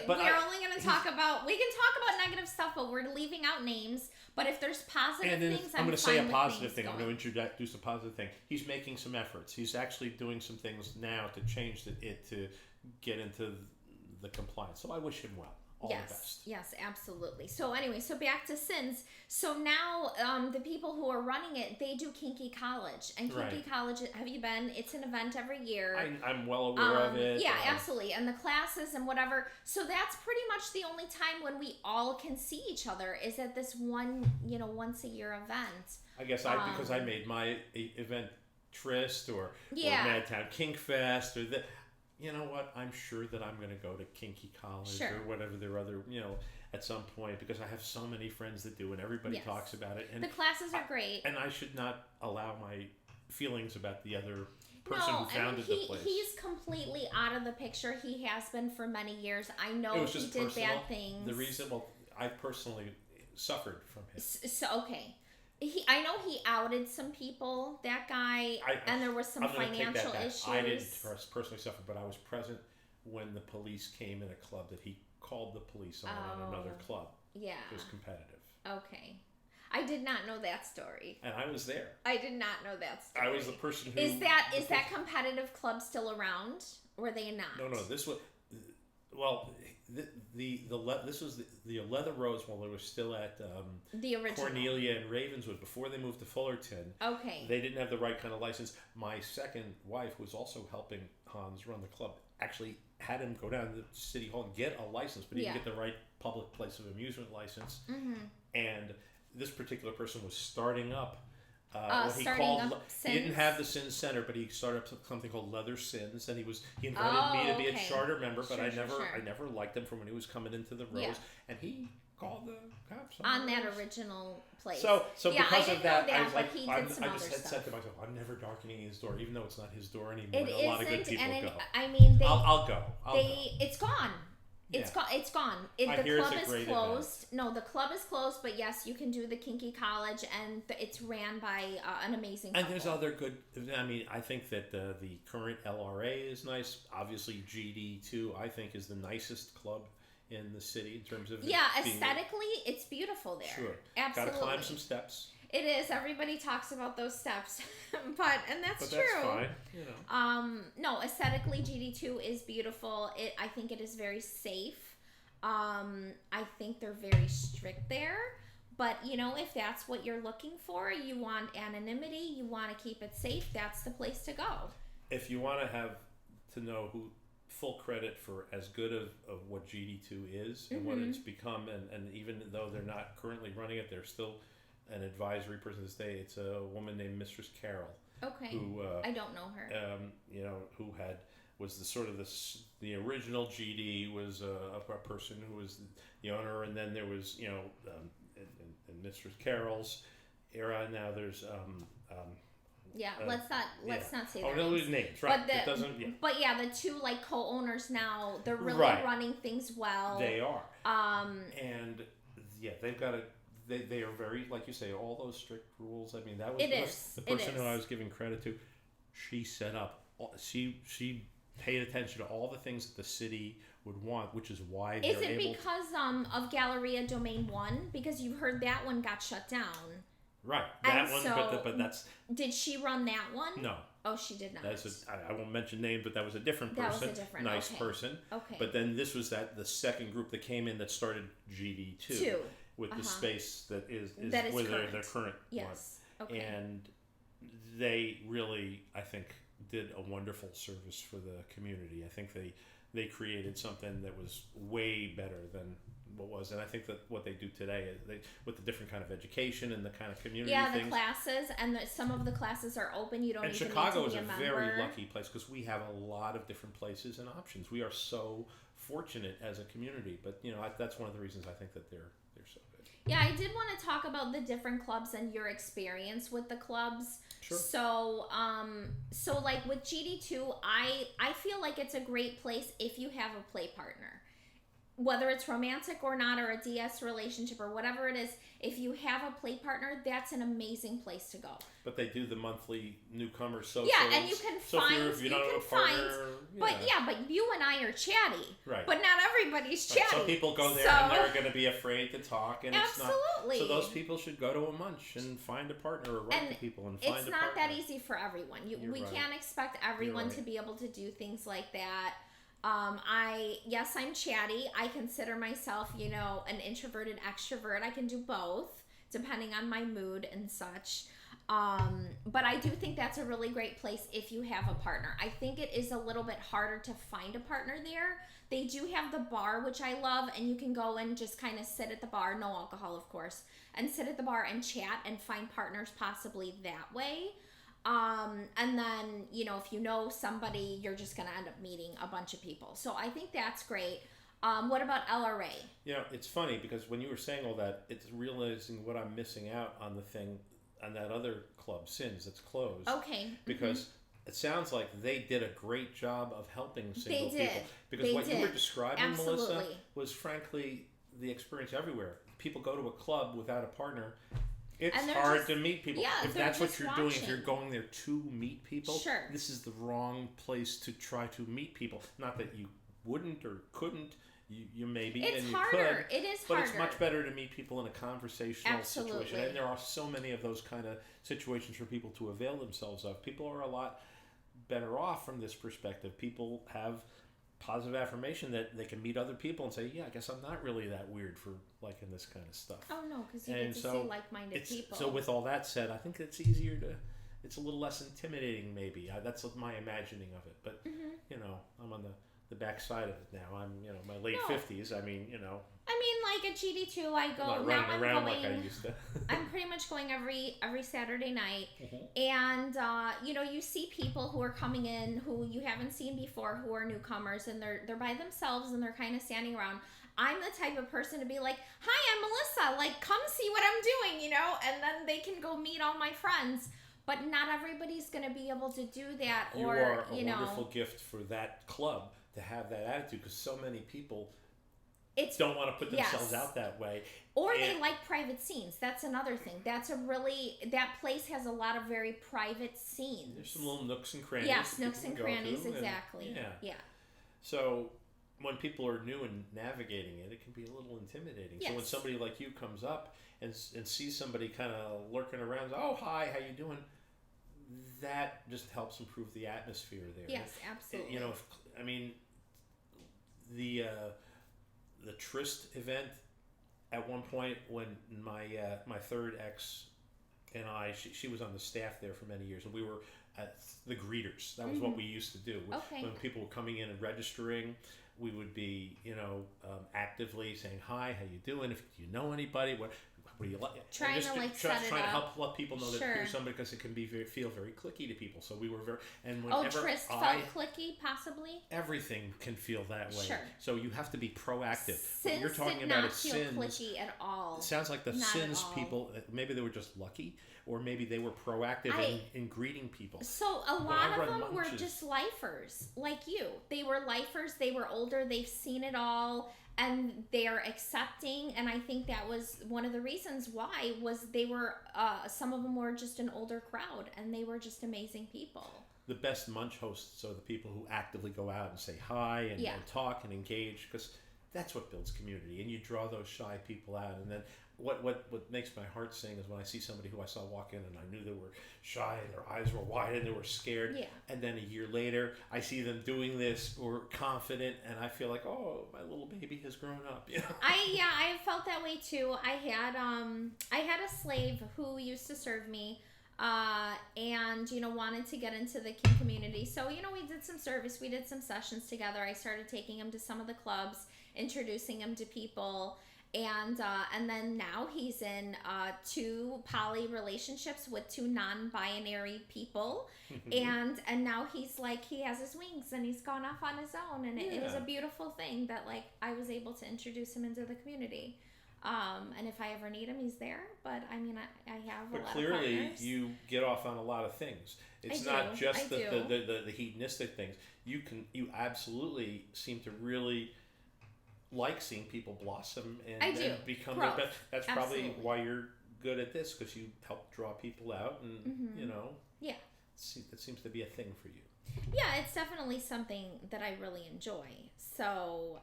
Speaker 3: But
Speaker 1: we're only going to talk about. We can talk about negative stuff, but we're leaving out names. But if there's positive things,
Speaker 3: I'm going to say a positive thing. I'm going to introduce a positive thing. He's making some efforts. He's actually doing some things now to change it to get into the compliance. So I wish him well. All the best.
Speaker 1: Yes, absolutely. So anyway, back to sins. So now the people who are running it, they do Kinky College. And Kinky College, have you been? It's an event every year.
Speaker 3: I'm well aware of it.
Speaker 1: Yeah, absolutely. And the classes and whatever. So that's pretty much the only time when we all can see each other is at this one, once a year event.
Speaker 3: I guess because I made my event Tryst or Madtown Kink Fest or you know what? I'm sure that I'm going to go to Kinky College or whatever their other, at some point because I have so many friends that do and everybody talks about it. And
Speaker 1: the classes are great.
Speaker 3: And I should not allow my feelings about the other person who founded the place.
Speaker 1: He's completely out of the picture. He has been for many years. I know he did bad things.
Speaker 3: The reason, I personally suffered from him.
Speaker 1: So, okay. I know he outed some people, that guy, and there was some financial issues.
Speaker 3: I didn't personally suffer, but I was present when the police came in a club that he called the police on another club.
Speaker 1: Yeah.
Speaker 3: It was competitive.
Speaker 1: Okay. I did not know that story.
Speaker 3: And I was there.
Speaker 1: I did not know that story.
Speaker 3: I was the person who...
Speaker 1: Is that competitive club still around? Or were they not?
Speaker 3: No, this was... Well... This was the Leather Rose while they were still at
Speaker 1: the original
Speaker 3: Cornelia and Ravenswood before they moved to Fullerton.
Speaker 1: Okay.
Speaker 3: They didn't have the right kind of license. My second wife, who was also helping Hans run the club, actually had him go down to the city hall and get a license, but he didn't get the right public place of amusement license. Mm-hmm. And this particular person was starting up. He didn't have the Sins Center, but he started up something called Leather Sins, and he invited me to be a charter member, but I never liked him from when he was coming into the Rose, and he called the cops
Speaker 1: on that original place.
Speaker 3: So because of that, I was
Speaker 1: like, I just
Speaker 3: said to myself, I'm never darkening his door, even though it's not his door anymore.
Speaker 1: A
Speaker 3: lot of good people go.
Speaker 1: I mean,
Speaker 3: I'll go.
Speaker 1: It's gone. It's gone. The club is closed. No, the club is closed, but yes, you can do the Kinky College, and it's ran by an amazing couple.
Speaker 3: And there's other good... I mean, I think that the current LRA is nice. Obviously, GD2, I think, is the nicest club in the city in terms of...
Speaker 1: Yeah, aesthetically, it's beautiful there.
Speaker 3: Sure.
Speaker 1: Absolutely.
Speaker 3: Got to climb some steps.
Speaker 1: It is. Everybody talks about those steps, and that's true.
Speaker 3: That's fine.
Speaker 1: No, aesthetically, GD2 is beautiful. I think it is very safe. I think they're very strict there. But if that's what you're looking for, you want anonymity, you want to keep it safe. That's the place to go.
Speaker 3: If you want to know who full credit for as good of what GD2 is and what it's become, and even though they're not currently running it, they're still an advisory person to this day. It's a woman named Mistress Carol.
Speaker 1: Okay.
Speaker 3: Who
Speaker 1: I don't know her.
Speaker 3: Who was the original GD was a person who was the owner, and then there was in Mistress Carol's era. And now there's
Speaker 1: let's not say that.
Speaker 3: Oh, no, names, right?
Speaker 1: But the two co-owners now, they're really running things well.
Speaker 3: They are. And they've got a. They are very, like you say, all those strict rules. I mean, that was the person who I was giving credit to. she set up. She paid attention to all the things that the city would want, which is why they're able.
Speaker 1: Is it because of Galleria Domain 1? Because you've heard that one got shut down.
Speaker 3: Right, that
Speaker 1: and
Speaker 3: one,
Speaker 1: so,
Speaker 3: but that's.
Speaker 1: Did she run that one?
Speaker 3: No.
Speaker 1: Oh, she did not.
Speaker 3: I won't mention names, but that was a different person.
Speaker 1: That was a different,
Speaker 3: nice person.
Speaker 1: Okay.
Speaker 3: But then this was the second group that came in that started GD2 with the space that is where
Speaker 1: current.
Speaker 3: their current
Speaker 1: yes.
Speaker 3: one.
Speaker 1: Okay.
Speaker 3: And they really, I think, did a wonderful service for the community. I think they created something that was way better than what was, and I think that what they do today is with the different kind of education and the kind of community things.
Speaker 1: The classes, and some of the classes are open. You don't
Speaker 3: and
Speaker 1: even
Speaker 3: Chicago
Speaker 1: need to be
Speaker 3: is
Speaker 1: a
Speaker 3: very
Speaker 1: member.
Speaker 3: lucky place because we have a lot of different places and options. We are so fortunate as a community, but that's one of the reasons I think that they're so good.
Speaker 1: Yeah, I did want to talk about the different clubs and your experience with the clubs.
Speaker 3: Sure.
Speaker 1: So like with GD2, I feel like it's a great place if you have a play partner. Whether it's romantic or not, or a DS relationship or whatever it is, if you have a play partner, that's an amazing place to go.
Speaker 3: But they do the monthly newcomer socials.
Speaker 1: Yeah, and you can find.
Speaker 3: If you don't have a partner,
Speaker 1: But you and I are chatty.
Speaker 3: Right.
Speaker 1: But not everybody's chatty.
Speaker 3: Some people go there and they're going to be afraid to talk, and
Speaker 1: absolutely.
Speaker 3: It's not. So those people should go to a munch and find a partner, or write to people and find a partner.
Speaker 1: It's not that easy for everyone. We
Speaker 3: right.
Speaker 1: can't expect everyone to be able to do things like that. I'm chatty. I consider myself, an introverted extrovert. I can do both, depending on my mood and such. But I do think that's a really great place if you have a partner. I think it is a little bit harder to find a partner there. They do have the bar, which I love, and you can go and just kind of sit at the bar, no alcohol, of course, and sit at the bar and chat and find partners possibly that way. And then, if you know somebody, you're just going to end up meeting a bunch of people. So I think that's great. What about LRA?
Speaker 3: It's funny because when you were saying all that, it's realizing what I'm missing out on that other club, Sins, that's closed.
Speaker 1: Okay.
Speaker 3: Because it sounds like they did a great job of helping single people. Because you were describing,
Speaker 1: absolutely.
Speaker 3: Melissa, was frankly the experience everywhere. People go to a club without a partner. It's hard to meet people. If that's what you're doing, if you're going there to meet people, this is the wrong place to try to meet people. Not that you wouldn't or couldn't. You maybe
Speaker 1: it's
Speaker 3: and you
Speaker 1: harder.
Speaker 3: could.
Speaker 1: It is
Speaker 3: but
Speaker 1: harder.
Speaker 3: It's much better to meet people in a conversational situation. And there are so many of those kind of situations for people to avail themselves of. People are a lot better off from this perspective. People have positive affirmation that they can meet other people and say, I guess I'm not really that weird for liking this kind of stuff.
Speaker 1: Oh, no, because you get to see like-minded people.
Speaker 3: So with all that said, I think it's easier it's a little less intimidating maybe. That's my imagining of it. But, I'm on the backside of it now. I'm, my late 50s. I mean,
Speaker 1: like at GD2, I go.
Speaker 3: Not
Speaker 1: now
Speaker 3: running
Speaker 1: I'm
Speaker 3: around
Speaker 1: going.
Speaker 3: like I used to.
Speaker 1: I'm pretty much going every Saturday night, and you see people who are coming in who you haven't seen before, who are newcomers, and they're by themselves and they're kind of standing around. I'm the type of person to be like, "Hi, I'm Melissa. Like, come see what I'm doing," and then they can go meet all my friends. But not everybody's going to be able to do that.
Speaker 3: You are a wonderful gift for that club to have that attitude, because so many people don't want to put themselves out that way.
Speaker 1: Or they like private scenes. That's another thing. That place has a lot of very private scenes.
Speaker 3: There's some little nooks and crannies.
Speaker 1: Yes, nooks and crannies, exactly. Yeah.
Speaker 3: So when people are new and navigating it, it can be a little intimidating.
Speaker 1: Yes.
Speaker 3: So when somebody like you comes up and sees somebody kind of lurking around, oh, hi, how you doing? That just helps improve the atmosphere there.
Speaker 1: Yes, absolutely.
Speaker 3: The Tryst event at one point when my third ex and I, she was on the staff there for many years, and we were at the greeters. That was what we used to do.
Speaker 1: Okay.
Speaker 3: When people were coming in and registering, we would be, actively saying, hi, how you doing? If you know anybody, what do you like?
Speaker 1: Trying to set it up.
Speaker 3: Help let people know that you're somebody, because it can feel very cliquey to people. So we were
Speaker 1: Tryst felt cliquey, possibly.
Speaker 3: Everything can feel that way.
Speaker 1: Sure.
Speaker 3: So you have to be proactive.
Speaker 1: Sins
Speaker 3: what you're talking
Speaker 1: did
Speaker 3: about
Speaker 1: not
Speaker 3: is
Speaker 1: feel
Speaker 3: Sins.
Speaker 1: cliquey at all.
Speaker 3: It sounds like the
Speaker 1: not
Speaker 3: Sins people, maybe they were just lucky, or maybe they were proactive in greeting people.
Speaker 1: So a lot of them were just lifers, like you. They were lifers. They were older. They've seen it all, and they're accepting. And I think that was one of the reasons why was they were. Some of them were just an older crowd, and they were just amazing people.
Speaker 3: The best munch hosts are the people who actively go out and say hi and talk and engage, because that's what builds community. And you draw those shy people out. And then what makes my heart sing is when I see somebody who I saw walk in and I knew they were shy and their eyes were wide and they were scared. Yeah. And then a year later, I see them doing this or confident, and I feel like, oh, my little baby has grown up. You know?
Speaker 1: I felt that way too. I had a slave who used to serve me. And wanted to get into the kink community, so we did some service, we did some sessions together. I started taking him to some of the clubs, introducing him to people, and then now he's in 2 poly relationships with 2 non-binary people, and now he's like, he has his wings and he's gone off on his own, and it was a beautiful thing that like I was able to introduce him into the community. And if I ever need him, he's there. But I mean, I have a lot of partners. But clearly,
Speaker 3: you get off on a lot of things. It's not just the hedonistic things. You absolutely seem to really like seeing people blossom and become their best. That's probably why you're good at this, because you help draw people out, and that seems to be a thing for you.
Speaker 1: Yeah, it's definitely something that I really enjoy. So.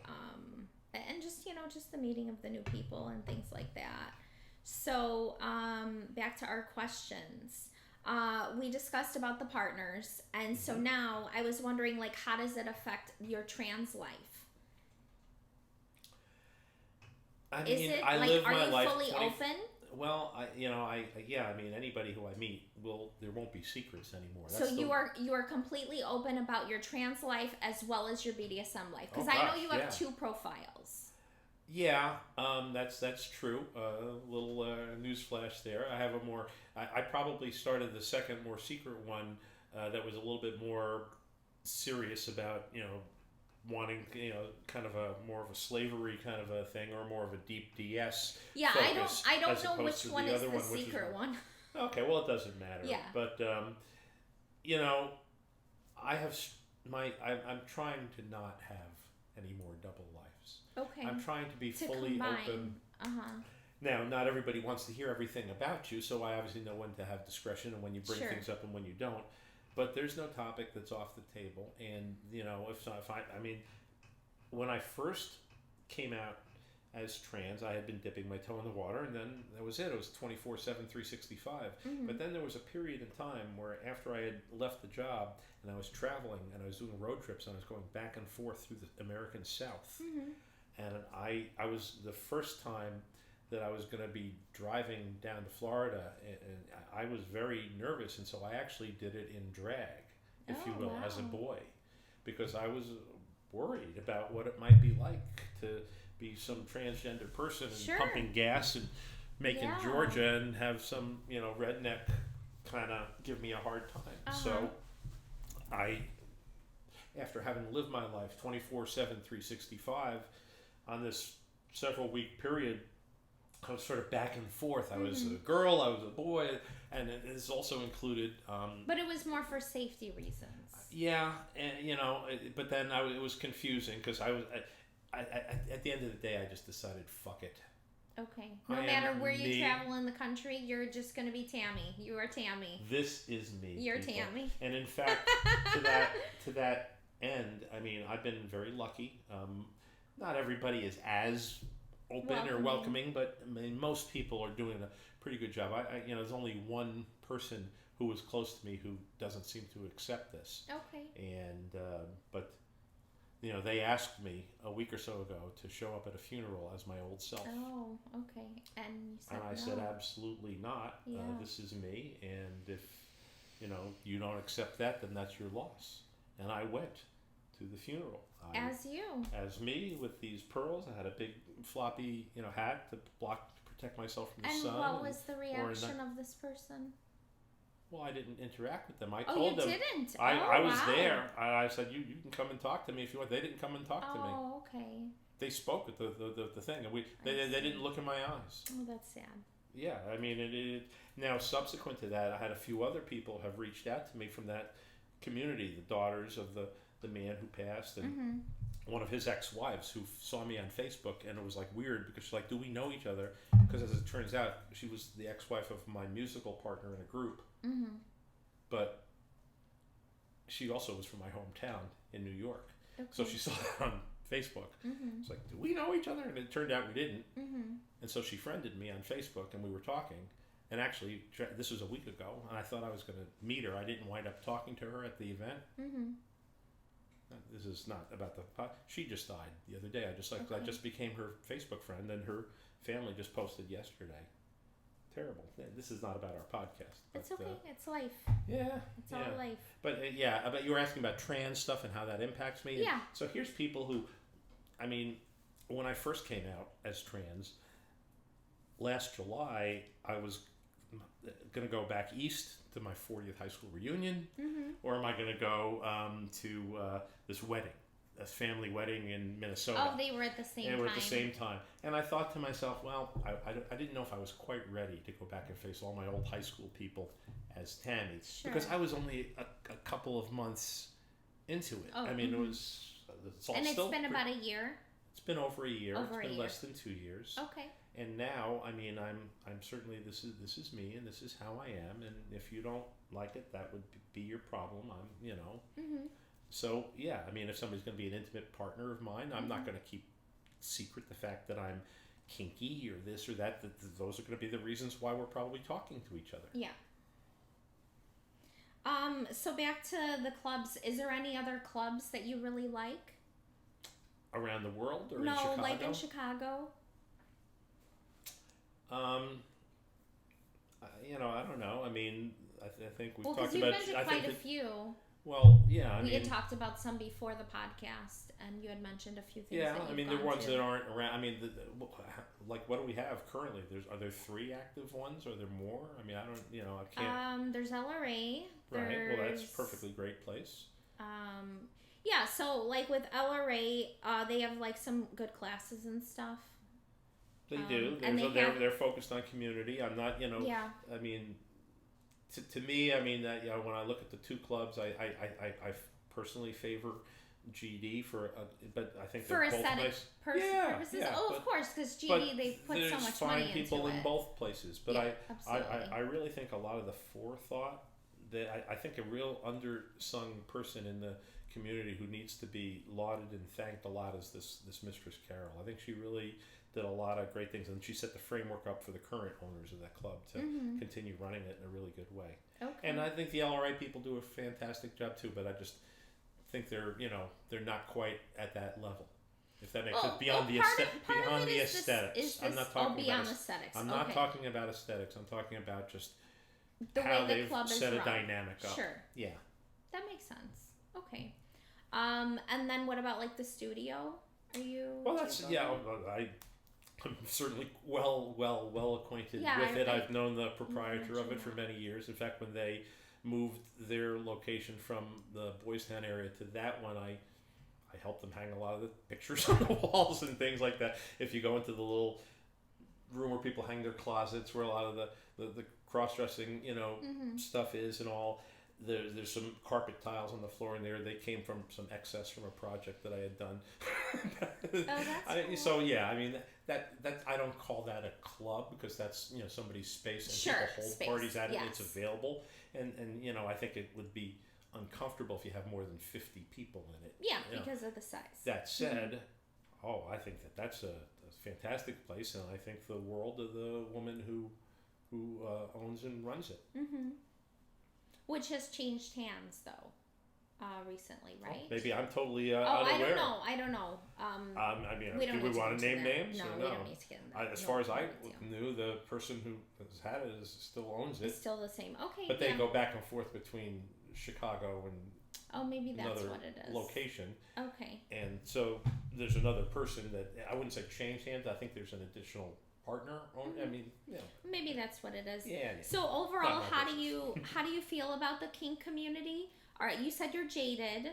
Speaker 1: And just the meeting of the new people and things like that. So, back to our questions. We discussed about the partners, and so now I was wondering, like, how does it affect your trans life?
Speaker 3: I mean,
Speaker 1: is it
Speaker 3: I
Speaker 1: like,
Speaker 3: live
Speaker 1: are
Speaker 3: my
Speaker 1: you
Speaker 3: life
Speaker 1: fully open?
Speaker 3: Well, I mean, anybody who I meet there won't be secrets anymore.
Speaker 1: That's so you are completely open about your trans life as well as your BDSM life, because I know you have 2 profiles.
Speaker 3: Yeah, that's true. Little newsflash there. I have a more. I probably started the second, more secret one that was a little bit more serious about wanting kind of a more of a slavery kind of a thing, or more of a deep DS.
Speaker 1: Yeah,
Speaker 3: focus,
Speaker 1: I don't know which one is the secret one.
Speaker 3: Okay, well, it doesn't matter.
Speaker 1: Yeah.
Speaker 3: But I have I'm trying to not have any more double lives.
Speaker 1: Okay.
Speaker 3: I'm trying to be fully open. Now, not everybody wants to hear everything about you, so I obviously know when to have discretion and when you bring things up and when you don't. But there's no topic that's off the table. And, I mean, when I first came out as trans, I had been dipping my toe in the water, and then that was it. It was 24/7, 365. But then there was a period in time where after I had left the job and I was traveling and I was doing road trips and I was going back and forth through the American South. And I was the first time that I was going to be driving down to Florida, and I was very nervous, and so I actually did it in drag, if you will, as a boy, because I was worried about what it might be like to be some transgender person and pumping gas and making Georgia and have some redneck kind of give me a hard time. So after having lived my life 24/7, 365 on this several week period, I was sort of back and forth. I was a girl, I was a boy, and it's also included.
Speaker 1: But it was more for safety reasons.
Speaker 3: Yeah, and but then it was confusing because I was at the end of the day, I just decided, fuck it.
Speaker 1: Okay. No matter where you travel in the country, you're just going to be Tammi. You are Tammi.
Speaker 3: This is me.
Speaker 1: You're people. Tammi.
Speaker 3: And in fact, to that end, I mean, I've been very lucky. Not everybody is as open or welcoming, but I mean, most people are doing a pretty good job. There's only one person who was close to me who doesn't seem to accept this.
Speaker 1: Okay.
Speaker 3: And but they asked me a week or so ago to show up at a funeral as my old self.
Speaker 1: Oh, okay. And you said
Speaker 3: I said absolutely not.
Speaker 1: Yeah.
Speaker 3: This is me, and if you don't accept that, then that's your loss. And I went to the funeral. As me, with these pearls. I had a big floppy, hat to protect myself from the sun.
Speaker 1: And what was the reaction of this person?
Speaker 3: Well, I didn't interact with them. I told them.
Speaker 1: You didn't?
Speaker 3: I was there. I said, you can come and talk to me if you want. They didn't come and talk to me.
Speaker 1: Oh, okay.
Speaker 3: They spoke at the thing, and they didn't look in my eyes.
Speaker 1: Oh, that's sad.
Speaker 3: Yeah, I mean, now subsequent to that, I had a few other people have reached out to me from that community, the daughters of the man who passed, and one of his ex-wives who saw me on Facebook, and it was like weird because she's like, do we know each other? Because as it turns out, she was the ex-wife of my musical partner in a group, but she also was from my hometown in New York. Okay. So she saw that on Facebook. It's like, do we know each other? And it turned out we didn't. And so she friended me on Facebook, and we were talking. And actually, this was a week ago, and I thought I was going to meet her. I didn't wind up talking to her at the event. This is not about the pot. She just died the other day. I just became her Facebook friend, and her family just posted yesterday. Terrible. This is not about our podcast.
Speaker 1: It's okay. It's life.
Speaker 3: Yeah.
Speaker 1: It's all life. But
Speaker 3: but you were asking about trans stuff and how that impacts me.
Speaker 1: Yeah.
Speaker 3: So here's people who, I mean, when I first came out as trans, last July, I was going to go back east to my 40th high school reunion, or am I going to go to this wedding, this family wedding in Minnesota?
Speaker 1: Oh, they were at the same time.
Speaker 3: They were at the same time. And I thought to myself, well, I didn't know if I was quite ready to go back and face all my old high school people as Tammi. Sure. Because I was only a couple of months into it. I mean, it's
Speaker 1: been about a year?
Speaker 3: It's been over a year. It's been less than 2 years.
Speaker 1: Okay.
Speaker 3: And now, I mean, I'm certainly, this is me, and this is how I am, and if you don't like it, that would be your problem. So yeah, I mean, if somebody's going to be an intimate partner of mine, I'm not going to keep secret the fact that I'm kinky or this or that. Those are going to be the reasons why we're probably talking to each other.
Speaker 1: Yeah. So back to the clubs. Is there any other clubs that you really like?
Speaker 3: Around the world or in Chicago?
Speaker 1: No, like in Chicago.
Speaker 3: I don't know. I mean, I think we've talked about.
Speaker 1: Well, because you've been to quite a few.
Speaker 3: Well, yeah.
Speaker 1: We had talked about some before the podcast, and you had mentioned a few things.
Speaker 3: Yeah, I mean, there are ones that aren't around. I mean, like, what do we have currently? Are there 3 active ones? Are there more? I mean, I don't. I can't.
Speaker 1: There's LRA.
Speaker 3: Right. Well, that's a perfectly great place.
Speaker 1: Yeah. So, like with LRA, they have like some good classes and stuff.
Speaker 3: They do. They're focused on community. I'm not,
Speaker 1: Yeah.
Speaker 3: I mean, to me, I mean that when I look at the 2 clubs, I personally favor GD but I think
Speaker 1: for
Speaker 3: they're both nice.
Speaker 1: Purposes.
Speaker 3: Yeah,
Speaker 1: of course, because GD they put so much money into it.
Speaker 3: There's fine people in both places, but
Speaker 1: absolutely.
Speaker 3: I really think a lot of the forethought that I think a real undersung person in the community who needs to be lauded and thanked a lot is this Mistress Carol. I think she really did a lot of great things, and she set the framework up for the current owners of that club to continue running it in a really good way.
Speaker 1: Okay.
Speaker 3: And I think the LRA people do a fantastic job too, but I just think they're not quite at that level. If that makes sense, beyond the aesthetics. I'm not talking about aesthetics. I'm not talking about aesthetics. I'm talking about just how they've set a dynamic up.
Speaker 1: Sure.
Speaker 3: Yeah.
Speaker 1: That makes sense. Okay. And then what about like the studio? Are you?
Speaker 3: Well, I'm certainly well acquainted with it. I've known the proprietor of it for many years. In fact, when they moved their location from the Boys Town area to that one, I helped them hang a lot of the pictures on the walls and things like that. If you go into the little room where people hang their closets, where a lot of the cross-dressing stuff is and all, there's some carpet tiles on the floor in there. They came from some excess from a project that I had done.
Speaker 1: That's cool.
Speaker 3: So yeah, I mean that I don't call that a club because that's somebody's space and people hold parties at it. And it's available, and I think it would be uncomfortable if you have more than 50 people in it.
Speaker 1: Yeah, because of the size.
Speaker 3: That said, I think that's a fantastic place, and I think the world of the woman who owns and runs it.
Speaker 1: Mm-hmm. Which has changed hands though, recently, right?
Speaker 3: Maybe I'm totally unaware.
Speaker 1: I don't know.
Speaker 3: I mean, do we want to name names?
Speaker 1: No, we don't need to get into that.
Speaker 3: As far as I knew, the person who has had it still owns it.
Speaker 1: It's still the same. Okay.
Speaker 3: But they go back and forth between Chicago and
Speaker 1: maybe that's
Speaker 3: another
Speaker 1: what it is.
Speaker 3: Location.
Speaker 1: Okay.
Speaker 3: And so there's another person that I wouldn't say changed hands. I think there's an additional partner. I mean,
Speaker 1: maybe that's what it is.
Speaker 3: Yeah.
Speaker 1: So overall, how do you feel about the kink community? All right, you said you're jaded.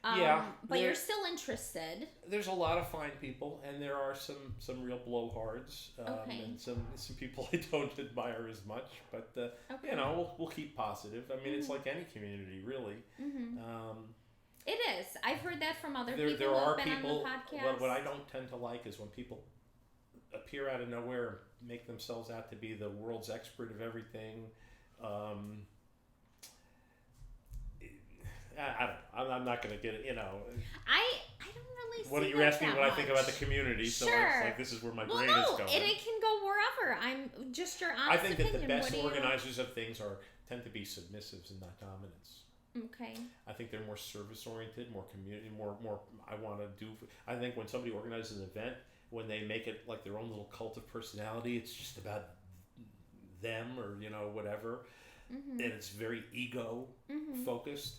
Speaker 1: But you're still interested.
Speaker 3: There's a lot of fine people, and there are some real blowhards, and some people I don't admire as much. But we'll keep positive. I mean, it's like any community, really.
Speaker 1: It is. I've heard that from other people
Speaker 3: there
Speaker 1: who
Speaker 3: are
Speaker 1: have been
Speaker 3: people,
Speaker 1: on the podcast.
Speaker 3: What I don't tend to like is when people appear out of nowhere and make themselves out to be the world's expert of everything. I don't know. I'm not going to get it,
Speaker 1: I don't really see
Speaker 3: What are you asking me what I think about the community? So it's like, this is where my brain is going.
Speaker 1: And it can go wherever. I'm just your honest
Speaker 3: I think
Speaker 1: opinion.
Speaker 3: that the best organizers of things tend to be submissives and not dominants.
Speaker 1: Okay.
Speaker 3: I think they're more service oriented, more community, more I want to do. I think when somebody organizes an event, when they make it like their own little cult of personality, it's just about them or whatever. And it's very ego focused.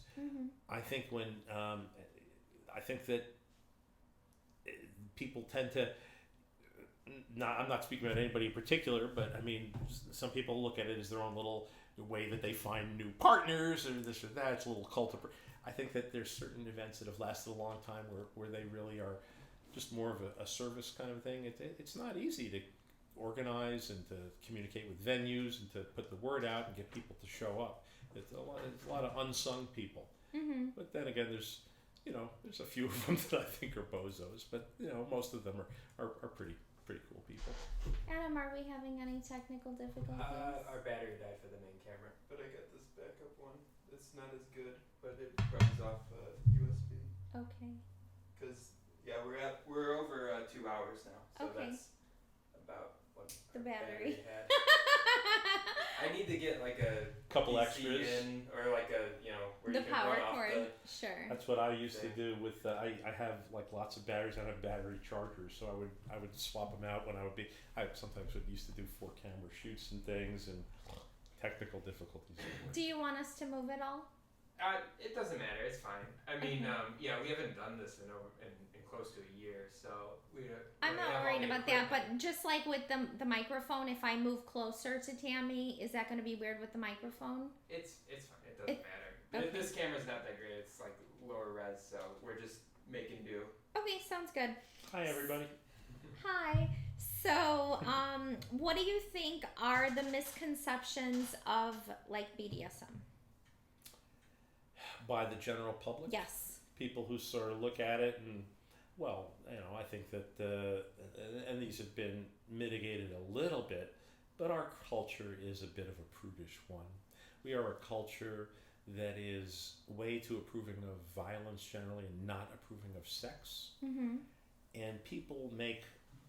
Speaker 3: I think I think that people tend to. I'm not speaking about anybody in particular, but I mean, some people look at it as their own little way that they find new partners or this or that. It's a little cult of. I think that there's certain events that have lasted a long time where they really are just more of a service kind of thing. It's not easy to organize and to communicate with venues and to put the word out and get people to show up. It's a lot of unsung people. But then again, there's a few of them that I think are bozos, but most of them are pretty cool people.
Speaker 1: Adam, are we having any technical difficulties?
Speaker 2: Our battery died for the main camera, but I got this backup one. It's not as good, but it runs off USB.
Speaker 1: Okay.
Speaker 2: Because we're over 2 hours now, so that's about what
Speaker 1: the battery
Speaker 2: had. I need to get like a
Speaker 3: couple
Speaker 2: PC
Speaker 3: extras
Speaker 2: in, or like a where
Speaker 1: the
Speaker 2: you can
Speaker 1: power
Speaker 2: run off
Speaker 1: cord.
Speaker 2: the.
Speaker 1: Sure.
Speaker 3: That's what I used to do with. I have like lots of batteries. I have battery chargers, so I would swap them out when I would be. I sometimes used to do 4-camera shoots and things, and technical difficulties.
Speaker 1: Do you want us to move it all?
Speaker 2: It doesn't matter. It's fine. I mean, we haven't done this in close to a year, so
Speaker 1: I'm not worried about that, but just like with the microphone, if I move closer to Tammi, is that going to be weird with the microphone?
Speaker 2: It's fine. It doesn't matter. Okay. This camera's not that great. It's like lower res, so we're just making do.
Speaker 1: Okay, sounds good.
Speaker 3: Hi, everybody.
Speaker 1: Hi. So, what do you think are the misconceptions of like BDSM?
Speaker 3: By the general public?
Speaker 1: Yes.
Speaker 3: People who sort of look at it and, well, I think that, and these have been mitigated a little bit, but our culture is a bit of a prudish one. We are a culture that is way too approving of violence generally and not approving of sex. And people make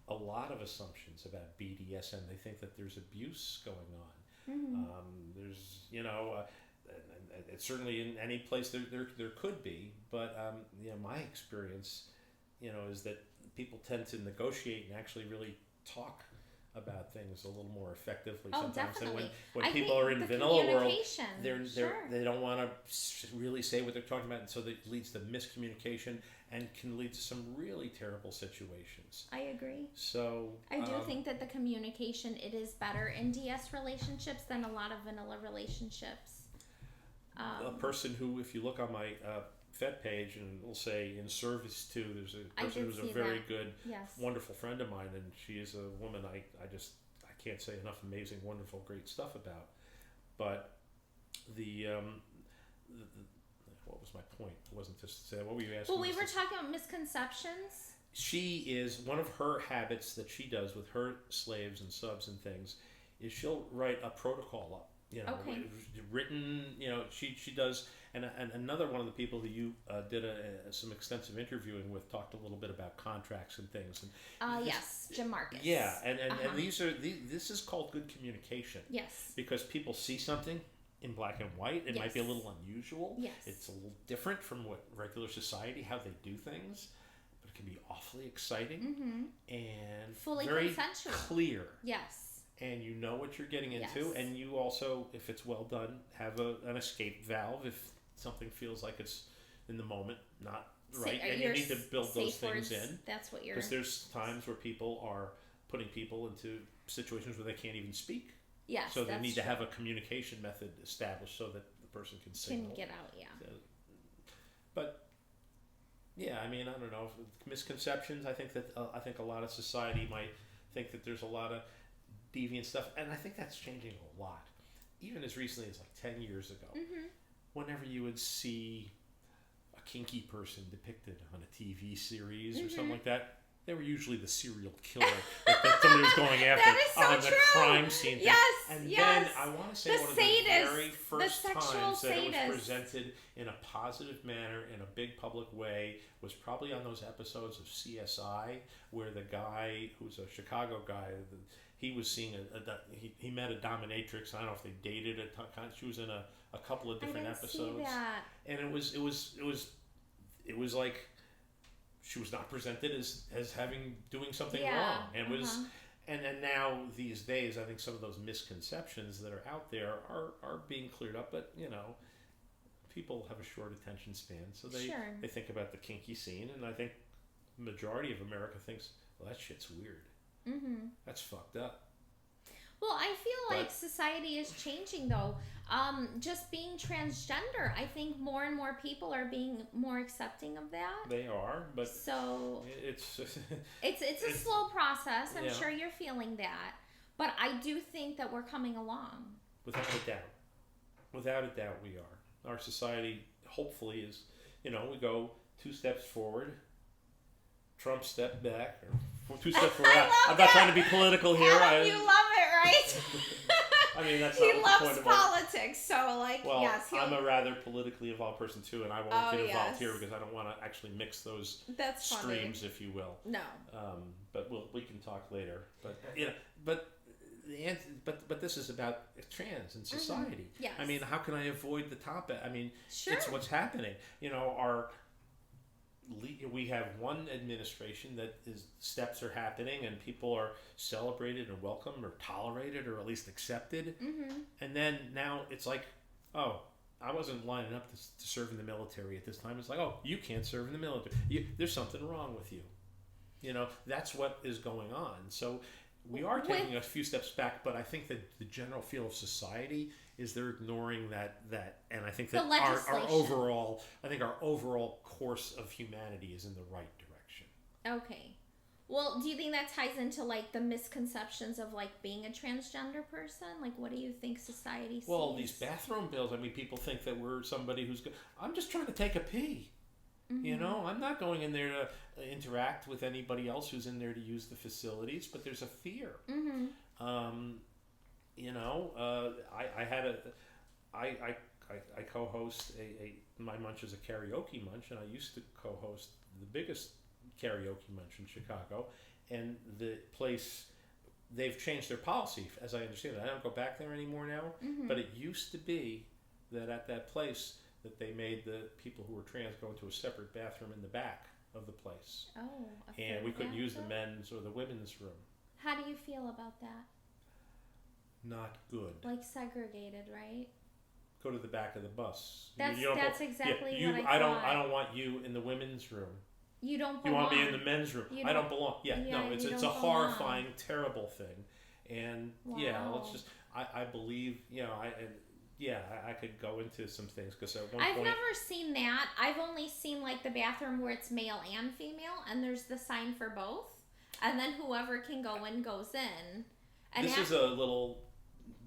Speaker 3: a lot of assumptions about BDSM. They think that there's abuse going on. There's, it's certainly in any place there could be, but my experience, is that people tend to negotiate and actually really talk about things a little more effectively sometimes.
Speaker 1: Definitely.
Speaker 3: And when people are in the vanilla world, they don't want to really say what they're talking about, and so that leads to miscommunication and can lead to some really terrible situations.
Speaker 1: I agree.
Speaker 3: So
Speaker 1: I do think that the communication, it is better in DS relationships than a lot of vanilla relationships.
Speaker 3: A person who, if you look on my Fet page, and it'll say in service to, there's a person who's a very good, wonderful friend of mine, and she is a woman I can't say enough amazing, wonderful, great stuff about. But the what was my point? It wasn't just to say, what were you asking?
Speaker 1: Well, we were talking about misconceptions.
Speaker 3: She is, one of her habits that she does with her slaves and subs and things is she'll write a protocol up. Written, she does, and another one of the people who you did some extensive interviewing with talked a little bit about contracts and things. And
Speaker 1: yes, Jim Marcus.
Speaker 3: Yeah, and this is called good communication.
Speaker 1: Yes.
Speaker 3: Because people see something in black and white. It might be a little unusual.
Speaker 1: Yes.
Speaker 3: It's a little different from what regular society, how they do things, but it can be awfully exciting and
Speaker 1: fully
Speaker 3: very
Speaker 1: consensual.
Speaker 3: Clear.
Speaker 1: Yes.
Speaker 3: And you know what you're getting into, and you also, if it's well done, have an escape valve if something feels like it's in the moment not right, and you need to build those things in.
Speaker 1: That's what you're.
Speaker 3: Because there's times where people are putting people into situations where they can't even speak.
Speaker 1: Yes,
Speaker 3: so they need to have a communication method established so that the person can signal.
Speaker 1: Can get out, yeah.
Speaker 3: But Yeah, I mean, I don't know, misconceptions. I think that I think a lot of society might think that there's a lot of deviant stuff, and I think that's changing a lot. Even as recently as like 10 years ago, whenever you would see a kinky person depicted on a TV series or something like that, they were usually the serial killer that somebody was going after on the crime scene.
Speaker 1: Yes,
Speaker 3: and
Speaker 1: yes.
Speaker 3: then I want to say one of the very first times that it was presented in a positive manner, in a big public way, was probably on those episodes of CSI where the guy, who's a Chicago guy, he was seeing he met a dominatrix. I don't know if they dated at times. She was in a couple of different episodes, see that. And it was like she was not presented as having doing something wrong, and was and now these days I think some of those misconceptions that are out there are being cleared up, but you know, people have a short attention span, so they think about the kinky scene, and I think the majority of America thinks, well, that shit's weird. That's fucked up.
Speaker 1: Well, I feel like society is changing though. Just being transgender, I think more and more people are being more accepting of that.
Speaker 3: They are, but
Speaker 1: so
Speaker 3: it's
Speaker 1: a slow process. I'm sure you're feeling that, but I do think that we're coming along.
Speaker 3: Without a doubt, we are. Our society, hopefully, is, you know, we go 2 steps forward, Trump stepped back, or 2 steps forward. I'm not trying to be political here.
Speaker 1: Adam, you love it, right?
Speaker 3: I mean, that's
Speaker 1: he
Speaker 3: not
Speaker 1: loves
Speaker 3: the point
Speaker 1: politics, so like,
Speaker 3: well,
Speaker 1: yes.
Speaker 3: I'm a rather politically involved person too, and I won't get involved here because I don't want to actually mix those streams, if you will.
Speaker 1: No.
Speaker 3: But we can talk later. But you know, but this is about trans and society.
Speaker 1: Yes.
Speaker 3: I mean, how can I avoid the topic? I mean,
Speaker 1: it's
Speaker 3: what's happening. You know, we have one administration that steps are happening and people are celebrated and welcomed or tolerated or at least accepted, and then now it's like, oh, I wasn't lining up to serve in the military at this time. It's like, oh, you can't serve in the military. There's something wrong with you. You know, that's what is going on. So we are taking a few steps back, but I think that the general feel of society is they're ignoring that, and I think that our overall course of humanity is in the right direction.
Speaker 1: Okay. Well, do you think that ties into like the misconceptions of like being a transgender person? Like, what do you think society sees?
Speaker 3: Well, these bathroom bills. I mean, people think that we're somebody who's. I'm just trying to take a pee. You know, I'm not going in there to interact with anybody else who's in there to use the facilities, but there's a fear. You know, I co-host my munch is a karaoke munch, and I used to co-host the biggest karaoke munch in Chicago, and the place, they've changed their policy, as I understand it. I don't go back there anymore now, but it used to be that at that place that they made the people who were trans go into a separate bathroom in the back of the place.
Speaker 1: Oh,
Speaker 3: and we couldn't use the men's or the women's room.
Speaker 1: How do you feel about that?
Speaker 3: Not good.
Speaker 1: Like segregated, right?
Speaker 3: Go to the back of the bus.
Speaker 1: That's exactly what
Speaker 3: I don't want you in the women's room.
Speaker 1: You don't belong.
Speaker 3: You want me in the men's room. I don't belong. No, it's a horrifying, terrible thing. And let's just. I believe, you know, I could go into some things because at one point...
Speaker 1: I've never seen that. I've only seen like the bathroom where it's male and female, and there's the sign for both, and then whoever can go in goes in. And
Speaker 3: this is a little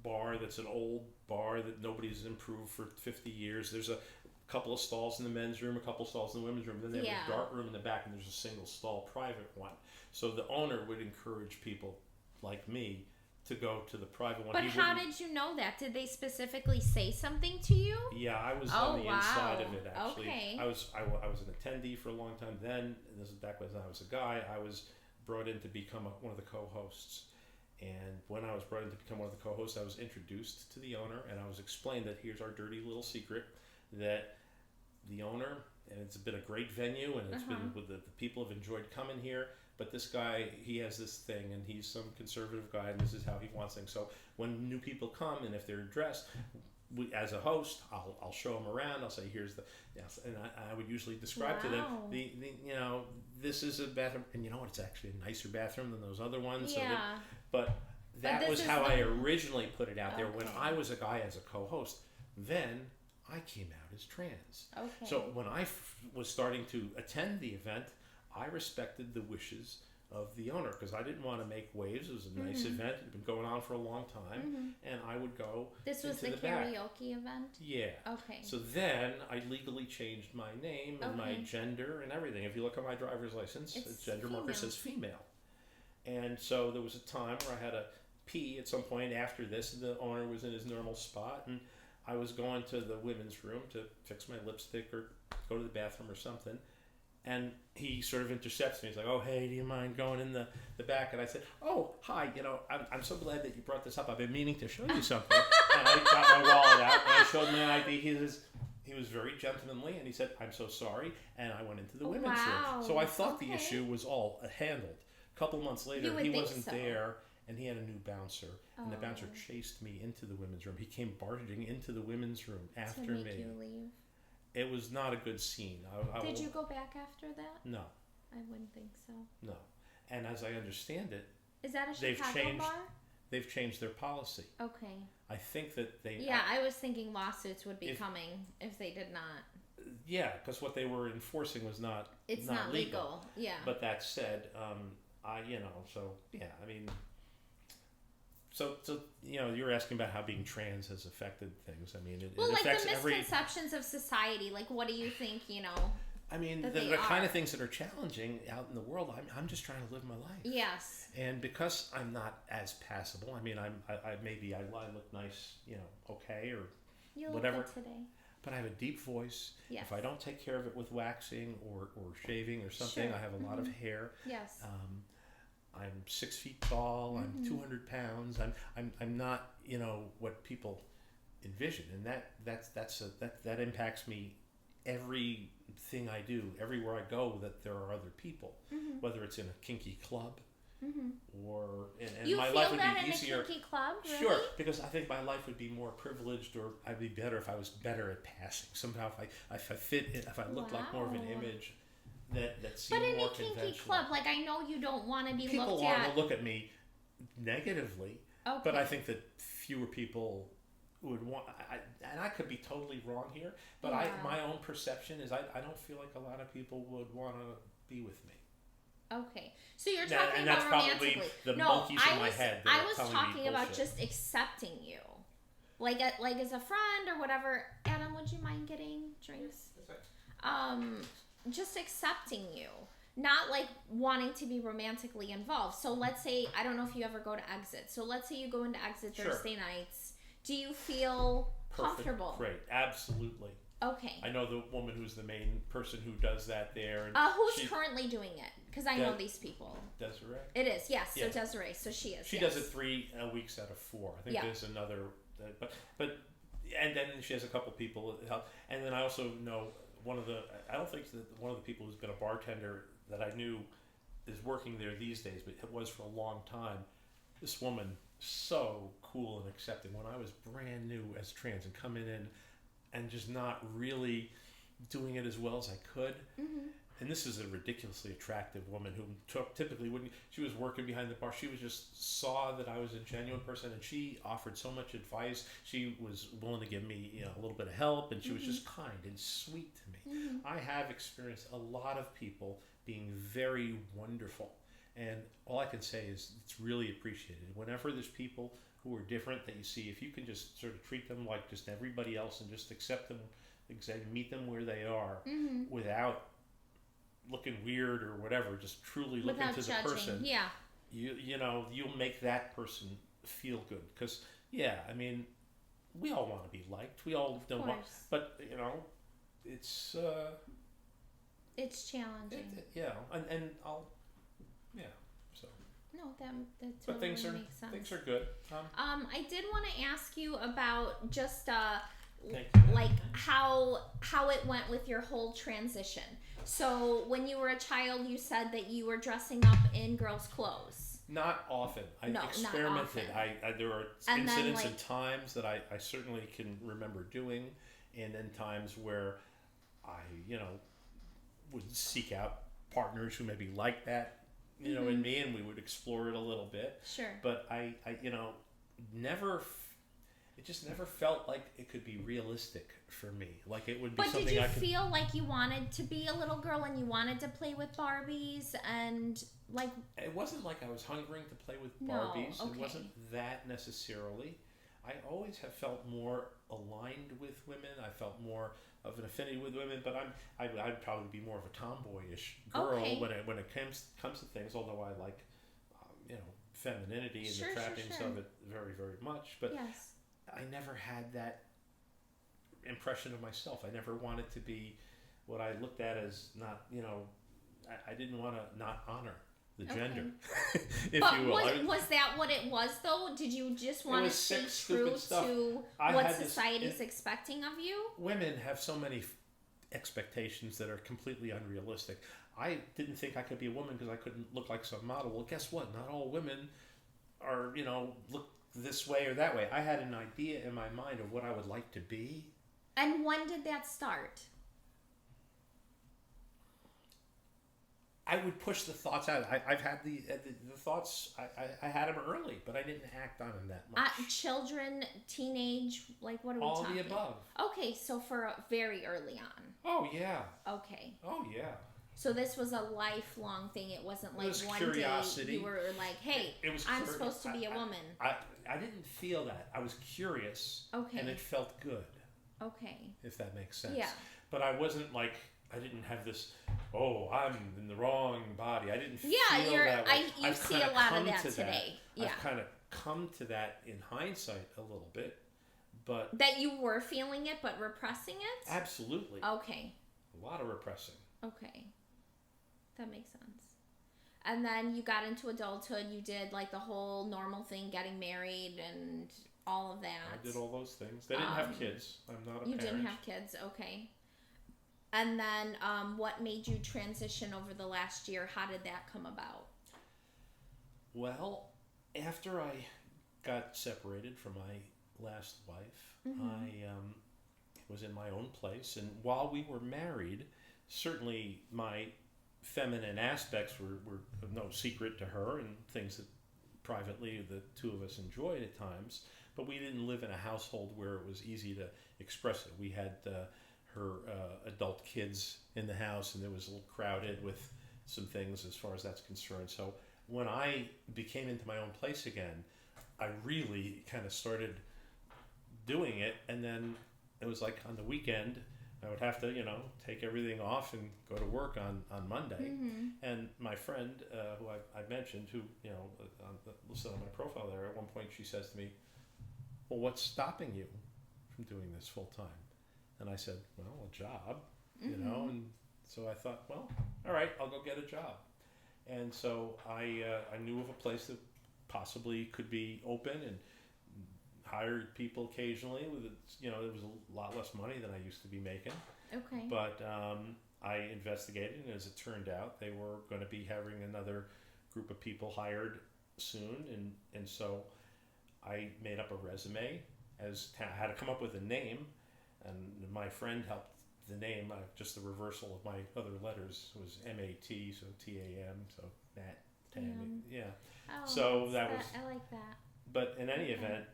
Speaker 3: bar that's an old bar that nobody's improved for 50 years. There's a couple of stalls in the men's room, a couple of stalls in the women's room. Then they have a dark room in the back, and there's a single stall private one. So the owner would encourage people like me to go to the private one.
Speaker 1: But how did you know that? Did they specifically say something to you?
Speaker 3: Yeah, I was on the inside of it, actually.
Speaker 1: Okay.
Speaker 3: I was an attendee for a long time then, and this is back when I was a guy. I was brought in to become one of the co-hosts. And when I was brought in to become one of the co-hosts, I was introduced to the owner, and I was explained that here's our dirty little secret, that the owner, and it's been a great venue, and it's been with the people have enjoyed coming here, but this guy, he has this thing, and he's some conservative guy, and this is how he wants things. So when new people come, and if they're dressed, as a host, I'll show them around. I'll say, here's the, and I would usually describe to them, the you know, this is a bathroom, and you know what, it's actually a nicer bathroom than those other ones.
Speaker 1: Yeah.
Speaker 3: So but that was how I originally put it out there when I was a guy as a co-host. Then I came out as trans.
Speaker 1: Okay.
Speaker 3: So when I was starting to attend the event, I respected the wishes of the owner because I didn't want to make waves. It was a nice event. It had been going on for a long time, and I would go.
Speaker 1: This was the karaoke event?
Speaker 3: Yeah.
Speaker 1: Okay.
Speaker 3: So then I legally changed my name and my gender and everything. If you look at my driver's license, the gender marker says female. And so there was a time where I had to pee at some point after this. The owner was in his normal spot, and I was going to the women's room to fix my lipstick or go to the bathroom or something. And he sort of intercepts me. He's like, "Oh, hey, do you mind going in the back?" And I said, "Oh, hi, I'm so glad that you brought this up. I've been meaning to show you something." And I got my wallet out and I showed my ID. He was very gentlemanly and he said, "I'm so sorry." And I went into the women's room. So I thought the issue was all handled. A couple months later, he wasn't there and he had a new bouncer. And the bouncer chased me into the women's room. He came barging into the women's room after
Speaker 1: to make
Speaker 3: me.
Speaker 1: You leave.
Speaker 3: It was not a good scene.
Speaker 1: Did you go back after that?
Speaker 3: No.
Speaker 1: I wouldn't think so.
Speaker 3: No. And as I understand it,
Speaker 1: is that a Chicago bar?
Speaker 3: They've changed their policy.
Speaker 1: Okay.
Speaker 3: I think that they...
Speaker 1: Yeah, I was thinking lawsuits would be coming if they did not.
Speaker 3: Yeah, because what they were enforcing was not legal.
Speaker 1: Yeah.
Speaker 3: But that said, So you're asking about how being trans has affected things. I mean, it affects
Speaker 1: the misconceptions of society. Like, what do you think,
Speaker 3: I mean, the kind of things that are challenging out in the world, I'm just trying to live my life.
Speaker 1: Yes.
Speaker 3: And because I'm not as passable, I mean, I look nice, okay, or
Speaker 1: you
Speaker 3: whatever.
Speaker 1: Look good today.
Speaker 3: But I have a deep voice.
Speaker 1: Yes.
Speaker 3: If I don't take care of it with waxing or shaving or something, I have a lot of hair.
Speaker 1: Yes.
Speaker 3: I'm 6 feet tall. I'm 200 pounds. I'm not what people envision, and that impacts me. Everything I do, everywhere I go, that there are other people, whether it's in a kinky club or and my life would be easier.
Speaker 1: You feel that in a kinky club? Really?
Speaker 3: Sure, because I think my life would be more privileged, or I'd be better if I was better at passing. Somehow, if I looked like more of an image. That seemed more conventional. But in a kinky club,
Speaker 1: like, I know you don't want to be
Speaker 3: people
Speaker 1: looked at.
Speaker 3: People want to look at me negatively, but I think that fewer people would want. And I could be totally wrong here, but my own perception is I don't feel like a lot of people would want to be with me.
Speaker 1: Okay, so you're talking about romantically.
Speaker 3: Probably the monkeys in my head.
Speaker 1: I was talking about just accepting you, like as a friend or whatever. Adam, would you mind getting drinks?
Speaker 2: That's right.
Speaker 1: Just accepting you, not like wanting to be romantically involved. So let's say, I don't know if you ever go to Exit. So let's say you go into Exit Thursday nights. Do you feel comfortable?
Speaker 3: Great, absolutely.
Speaker 1: Okay.
Speaker 3: I know the woman who's the main person who does that there. And
Speaker 1: who's currently doing it? Because I know these people.
Speaker 3: Desiree?
Speaker 1: It is, yes. Yeah. So Desiree, so she is.
Speaker 3: She does it 3 weeks out of 4. I think there's another, but and then she has a couple people that help. And then I also know I don't think that one of the people who's been a bartender that I knew is working there these days, but it was for a long time. This woman, so cool and accepting. When I was brand new as trans and coming in and just not really doing it as well as I could. And this is a ridiculously attractive woman who typically wouldn't. She was working behind the bar. She was just saw that I was a genuine person, and she offered so much advice. She was willing to give me a little bit of help, and she was just kind and sweet to me. I have experienced a lot of people being very wonderful, and all I can say is it's really appreciated. Whenever there's people who are different that you see, if you can just sort of treat them like just everybody else and just accept them, meet them where they are without looking weird or whatever, just truly look into the person.
Speaker 1: Yeah.
Speaker 3: You'll make that person feel good. Because, I mean, we all want to be liked. We all don't want, but, it's...
Speaker 1: it's challenging.
Speaker 3: And I'll, so.
Speaker 1: No, that totally makes sense.
Speaker 3: Things are good.
Speaker 1: I did want to ask you about just,
Speaker 3: Thank you.
Speaker 1: like, how it went with your whole transition. So when you were a child, you said that you were dressing up in girls' clothes.
Speaker 3: Not often. I experimented. There are incidents and times that I certainly can remember doing, and then times where I, would seek out partners who maybe like that, in me, and we would explore it a little bit.
Speaker 1: Sure.
Speaker 3: But I never. it just never felt like it could be realistic for me. Like it would be
Speaker 1: but
Speaker 3: something
Speaker 1: did you feel like you wanted to be a little girl and you wanted to play with Barbies and like...
Speaker 3: It wasn't like I was hungering to play with
Speaker 1: No,
Speaker 3: Barbies.
Speaker 1: okay.
Speaker 3: It wasn't that necessarily. I always have felt more aligned with women. I felt more of an affinity with women, but I'd probably be more of a tomboyish girl
Speaker 1: Okay.
Speaker 3: when it comes to things. Although I like, femininity and
Speaker 1: Sure,
Speaker 3: the trappings
Speaker 1: sure.
Speaker 3: of it very, very much. But
Speaker 1: Yes.
Speaker 3: I never had that impression of myself. I never wanted to be what I looked at as not, I didn't want to not honor the gender, if
Speaker 1: but
Speaker 3: you will.
Speaker 1: Was that what it was, though? Did you just want to stay true to what society's expecting of you?
Speaker 3: Women have so many expectations that are completely unrealistic. I didn't think I could be a woman because I couldn't look like some model. Well, guess what? Not all women are, look this way or that way. I had an idea in my mind of what I would like to be.
Speaker 1: And when did that start?
Speaker 3: I would push the thoughts out. I've had the thoughts. I had them early, but I didn't act on them that much.
Speaker 1: Children, teenage, like what are we
Speaker 3: all
Speaker 1: talking?
Speaker 3: All the above.
Speaker 1: Okay, so for very early on.
Speaker 3: Oh yeah.
Speaker 1: Okay.
Speaker 3: Oh yeah.
Speaker 1: So this was a lifelong thing. It wasn't like one
Speaker 3: curiosity.
Speaker 1: day you were like, "Hey, I'm supposed to be a woman."
Speaker 3: I didn't feel that. I was curious.
Speaker 1: Okay.
Speaker 3: And it felt good.
Speaker 1: Okay.
Speaker 3: If that makes sense.
Speaker 1: Yeah.
Speaker 3: But I wasn't like, I didn't have this, I'm in the wrong body. I didn't feel that way.
Speaker 1: You see a lot of that today. Yeah.
Speaker 3: I've kind of come to that in hindsight a little bit, but...
Speaker 1: That you were feeling it, but repressing it?
Speaker 3: Absolutely.
Speaker 1: Okay.
Speaker 3: A lot of repressing.
Speaker 1: Okay. That makes sense. And then you got into adulthood. You did like the whole normal thing, getting married and all of that.
Speaker 3: I did all those things. They didn't have kids. I'm not a parent.
Speaker 1: You didn't have kids. Okay. And then what made you transition over the last year? How did that come about?
Speaker 3: Well, after I got separated from my last wife, I was in my own place. And while we were married, certainly my feminine aspects were no secret to her, and things that privately the two of us enjoyed at times. But we didn't live in a household where it was easy to express it. We had... her adult kids in the house, and it was a little crowded with some things as far as that's concerned. So when I became into my own place again, I really kind of started doing it, and then it was like on the weekend I would have to, take everything off and go to work on Monday. And my friend, who I mentioned, who, listed on my profile there, at one point she says to me, "Well, what's stopping you from doing this full time?" And I said, "Well, a job, and so I thought, well, all right, I'll go get a job." And so I knew of a place that possibly could be open and hired people occasionally with it. It was a lot less money than I used to be making.
Speaker 1: Okay.
Speaker 3: But I investigated, and as it turned out, they were going to be having another group of people hired soon, and so I made up a resume. I had to come up with a name. And my friend helped the name, just the reversal of my other letters was M-A-T, so T-A-M, so Matt, Tammi, yeah.
Speaker 1: Oh,
Speaker 3: so that was...
Speaker 1: I like that.
Speaker 3: But in any event,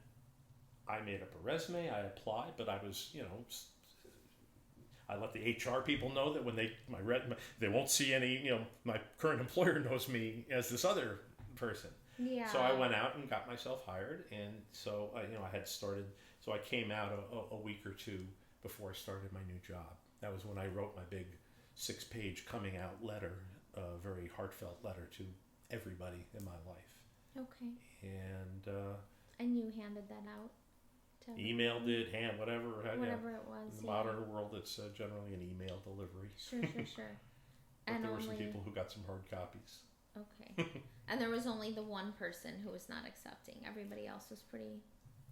Speaker 3: I made up a resume, I applied, but I was, I let the HR people know that when they won't see any, my current employer knows me as this other person.
Speaker 1: Yeah.
Speaker 3: So I went out and got myself hired, and so I had started... So I came out a week or two before I started my new job. That was when I wrote my big 6-page coming out letter, a very heartfelt letter to everybody in my life.
Speaker 1: Okay.
Speaker 3: And
Speaker 1: you handed that out to
Speaker 3: emailed it, whatever
Speaker 1: it was.
Speaker 3: In the modern world, it's generally an email delivery.
Speaker 1: Sure.
Speaker 3: But there were some people who got some hard copies.
Speaker 1: Okay. And there was only the one person who was not accepting. Everybody else was pretty...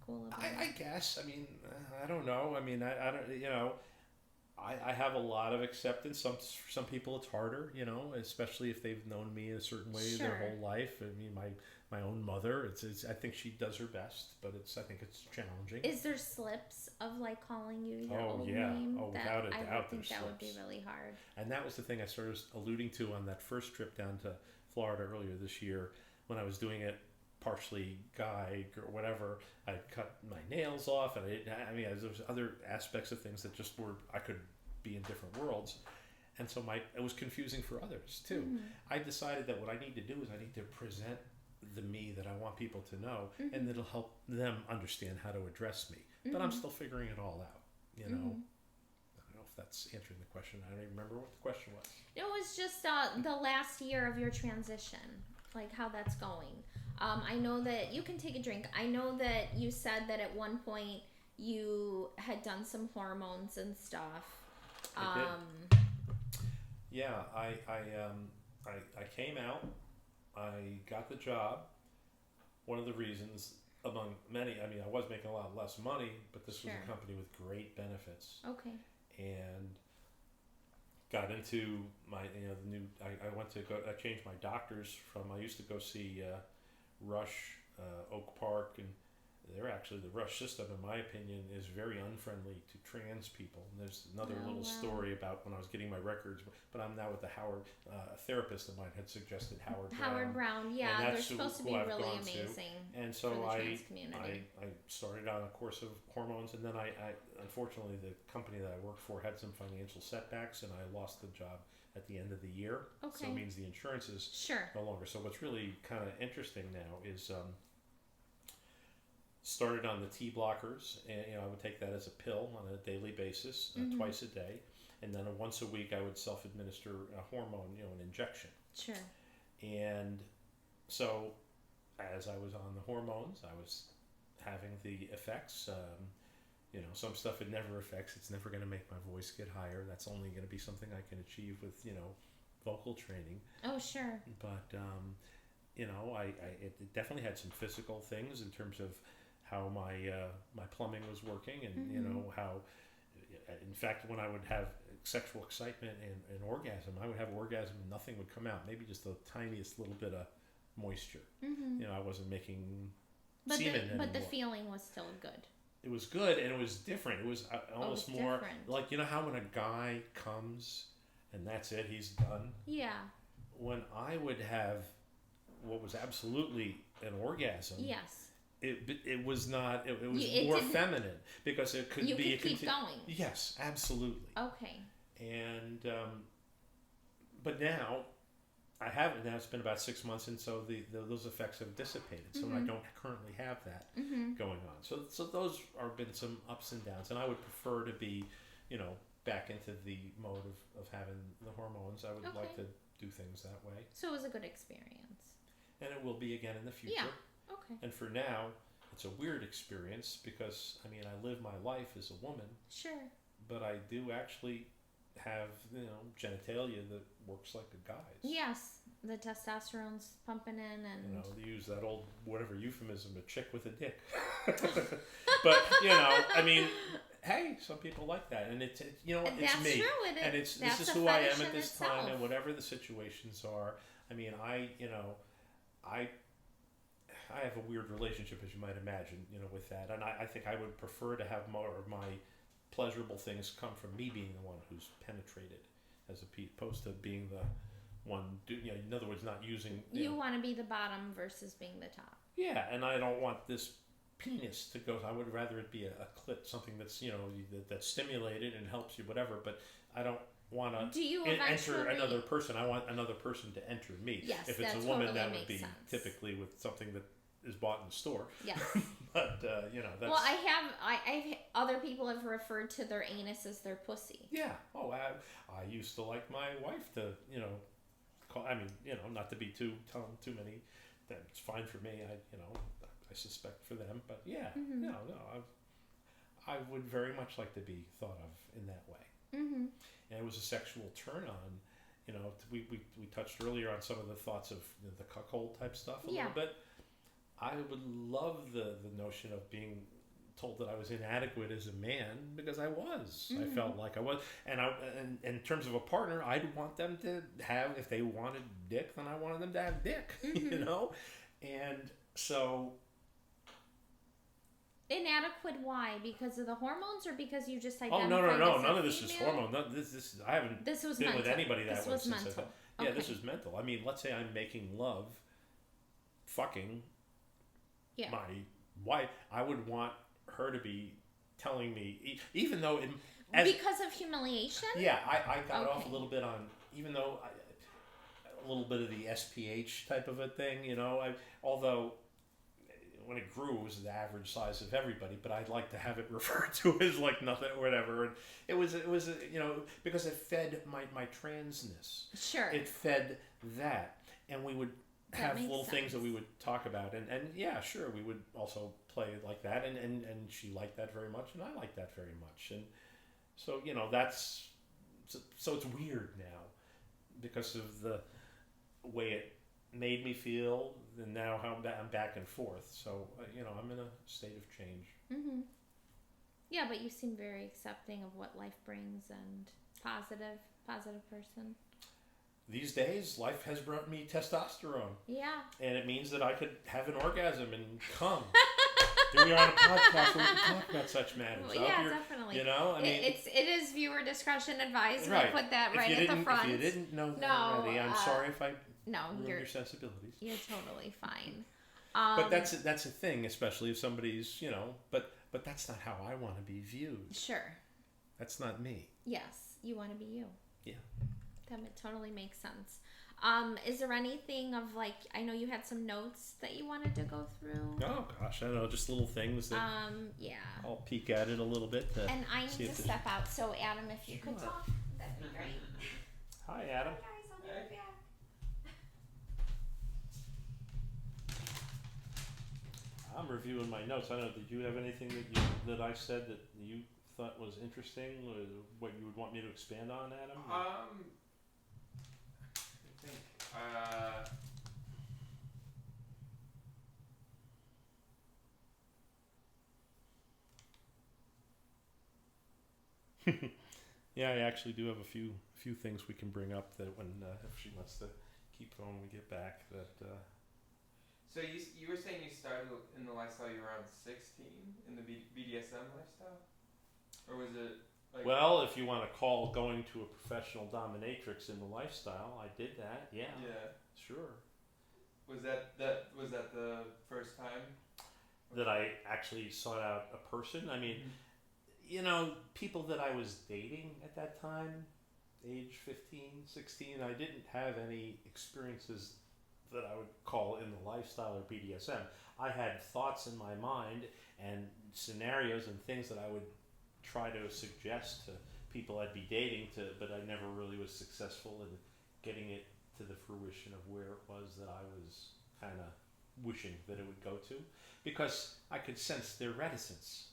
Speaker 1: cool about
Speaker 3: I guess. I mean, I don't know. I mean, I don't. I have a lot of acceptance. Some people it's harder. Especially if they've known me a certain way their whole life. I mean, my own mother. It's. I think she does her best, but I think it's challenging.
Speaker 1: Is there slips of like calling you your old name?
Speaker 3: Oh, without a doubt.
Speaker 1: I would think that would be really hard.
Speaker 3: And that was the thing I started alluding to on that first trip down to Florida earlier this year when I was doing it partially guy or whatever. I cut my nails off, and there was other aspects of things that just were, I could be in different worlds. And so it was confusing for others too. I decided that what I need to do is I need to present the me that I want people to know, and it'll help them understand how to address me. But I'm still figuring it all out, you know. I don't know if that's answering the question. I don't even remember what the question was.
Speaker 1: It was just the last year of your transition, like how that's going. I know that you can take a drink. I know that you said that at one point you had done some hormones and stuff.
Speaker 3: I did. Yeah, I came out. I got the job. One of the reasons, among many, I mean, I was making a lot less money, but this was a company with great benefits.
Speaker 1: Okay.
Speaker 3: And got into my, the new. I changed my doctors from. I used to go see Rush, Oak Park, and the Rush system, in my opinion, is very unfriendly to trans people. And there's another little story about when I was getting my records, but I'm now with the Howard, a therapist of mine had suggested Howard
Speaker 1: Brown, yeah, they're supposed to be really amazing.
Speaker 3: And so
Speaker 1: for the trans community.
Speaker 3: I started on a course of hormones, and then I unfortunately the company that I worked for had some financial setbacks, and I lost the job at the end of the year.
Speaker 1: Okay.
Speaker 3: So it means the insurance is no longer. So what's really kind of interesting now is started on the T blockers, and I would take that as a pill on a daily basis, twice a day, and then once a week I would self-administer a hormone, an injection.
Speaker 1: Sure.
Speaker 3: And so, as I was on the hormones, I was having the effects. Some stuff it never affects. It's never going to make my voice get higher. That's only going to be something I can achieve with vocal training.
Speaker 1: Oh, sure.
Speaker 3: But it definitely had some physical things in terms of how my plumbing was working, and how, in fact, when I would have sexual excitement and orgasm, I would have orgasm and nothing would come out, maybe just the tiniest little bit of moisture. I wasn't making semen anymore.
Speaker 1: But the feeling was still good.
Speaker 3: It was good, and it was different. It was almost more
Speaker 1: different.
Speaker 3: like, how when a guy comes and that's it, he's done.
Speaker 1: Yeah.
Speaker 3: When I would have what was absolutely an orgasm.
Speaker 1: Yes.
Speaker 3: It was not. It was more feminine because it could be.
Speaker 1: You could keep going.
Speaker 3: Yes, absolutely.
Speaker 1: Okay.
Speaker 3: And but now I haven't. Now it's been about 6 months, and so those effects have dissipated. So I don't currently have that going on. So those are been some ups and downs, and I would prefer to be, back into the mode of having the hormones. I would like to do things that way.
Speaker 1: So it was a good experience.
Speaker 3: And it will be again in the future.
Speaker 1: Yeah. Okay.
Speaker 3: And for now, it's a weird experience because, I live my life as a woman.
Speaker 1: Sure.
Speaker 3: But I do actually have, genitalia that works like a guy's.
Speaker 1: Yes. The testosterone's pumping in and...
Speaker 3: They use that old, whatever euphemism, a chick with a dick. But, hey, some people like that. And it's me.
Speaker 1: That's true.
Speaker 3: And this is who I am at this time, and whatever the situations are. I have a weird relationship, as you might imagine, with that. And I think I would prefer to have more of my pleasurable things come from me being the one who's penetrated, as opposed to being the one, in other words, not using...
Speaker 1: You want to be the bottom versus being the top.
Speaker 3: Yeah, and I don't want this penis to go... I would rather it be a clit, something that's, that's stimulated and helps you, whatever, but I don't want to enter another person. I want another person to enter me.
Speaker 1: Yes,
Speaker 3: if it's a woman, that would be sense. Typically with something that is bought in the store.
Speaker 1: Yes.
Speaker 3: But that's...
Speaker 1: Well, I've other people have referred to their anus as their pussy.
Speaker 3: Yeah. Oh, I used to like my wife to call. Not to be too many. That's fine for me. I suspect for them, but yeah. No. I would very much like to be thought of in that way. And it was a sexual turn on. We touched earlier on some of the thoughts of the cuckold type stuff a little bit. I would love the notion of being told that I was inadequate as a man, because I was. I felt like I was. And in terms of a partner, I'd want them to have, if they wanted dick, then I wanted them to have dick, And so...
Speaker 1: Inadequate, why? Because of the hormones, or because you just identified
Speaker 3: no. None of this is hormone. I haven't
Speaker 1: been
Speaker 3: mental. With anybody that way since
Speaker 1: mental.
Speaker 3: Yeah, this was mental. Let's say I'm making love, fucking, my wife, I would want her to be telling me, even though
Speaker 1: because of humiliation.
Speaker 3: Yeah, I got off a little bit on, even though a little bit of the SPH type of a thing, you know. Although when it grew, it was the average size of everybody, but I'd like to have it referred to as like nothing or whatever. And it was you know, because it fed my transness.
Speaker 1: Sure.
Speaker 3: It fed that, and we would have little things that we would talk about, and yeah, sure, we would also play like that, and she liked that very much, and I liked that very much, and so, you know, that's so it's weird now because of the way it made me feel, and now how I'm back and forth. So you know, I'm in a state of change.
Speaker 1: Mm-hmm. Yeah, but you seem very accepting of what life brings and positive person.
Speaker 3: These days, life has brought me testosterone.
Speaker 1: Yeah.
Speaker 3: And it means that I could have an orgasm and come. Here we are on a podcast where we can talk about such matters.
Speaker 1: Well, yeah, definitely.
Speaker 3: You know, I mean,
Speaker 1: it is viewer discretion advised.
Speaker 3: Right.
Speaker 1: We put that right at the front.
Speaker 3: If you didn't know that already, I'm sorry if I ruined your sensibilities.
Speaker 1: You're totally fine.
Speaker 3: But that's a thing, especially if somebody's, you know, but that's not how I want to be viewed.
Speaker 1: Sure.
Speaker 3: That's not me.
Speaker 1: Yes, you want to be you.
Speaker 3: Yeah.
Speaker 1: That totally makes sense. Is there anything of like, I know you had some notes that you wanted to go through?
Speaker 3: Oh gosh, I don't know, just little things that
Speaker 1: yeah.
Speaker 3: I'll peek at it a little bit.
Speaker 1: And I need to step out, so Adam, if you could talk, that'd be great.
Speaker 3: Hi, Adam.
Speaker 1: Hi guys, I'll be right back.
Speaker 3: I'm reviewing my notes. I don't know, did you have anything that I said that you thought was interesting, or what you would want me to expand on, Adam?
Speaker 2: I think
Speaker 3: Yeah, I actually do have a few things we can bring up that when if she wants to keep going when we get back. That.
Speaker 2: So you were saying you started in the lifestyle you were around 16 in the BDSM lifestyle, or was it? Like,
Speaker 3: well, if you want to call going to a professional dominatrix in the lifestyle, I did that. Yeah.
Speaker 2: Yeah.
Speaker 3: Sure.
Speaker 2: Was that the first time
Speaker 3: that I actually sought out a person? I mean, you know, people that I was dating at that time, age 15, 16, I didn't have any experiences that I would call in the lifestyle or BDSM. I had thoughts in my mind and scenarios and things that I would try to suggest to people I'd be dating, but I never really was successful in getting it to the fruition of where it was that I was kind of wishing that it would go to, because I could sense their reticence.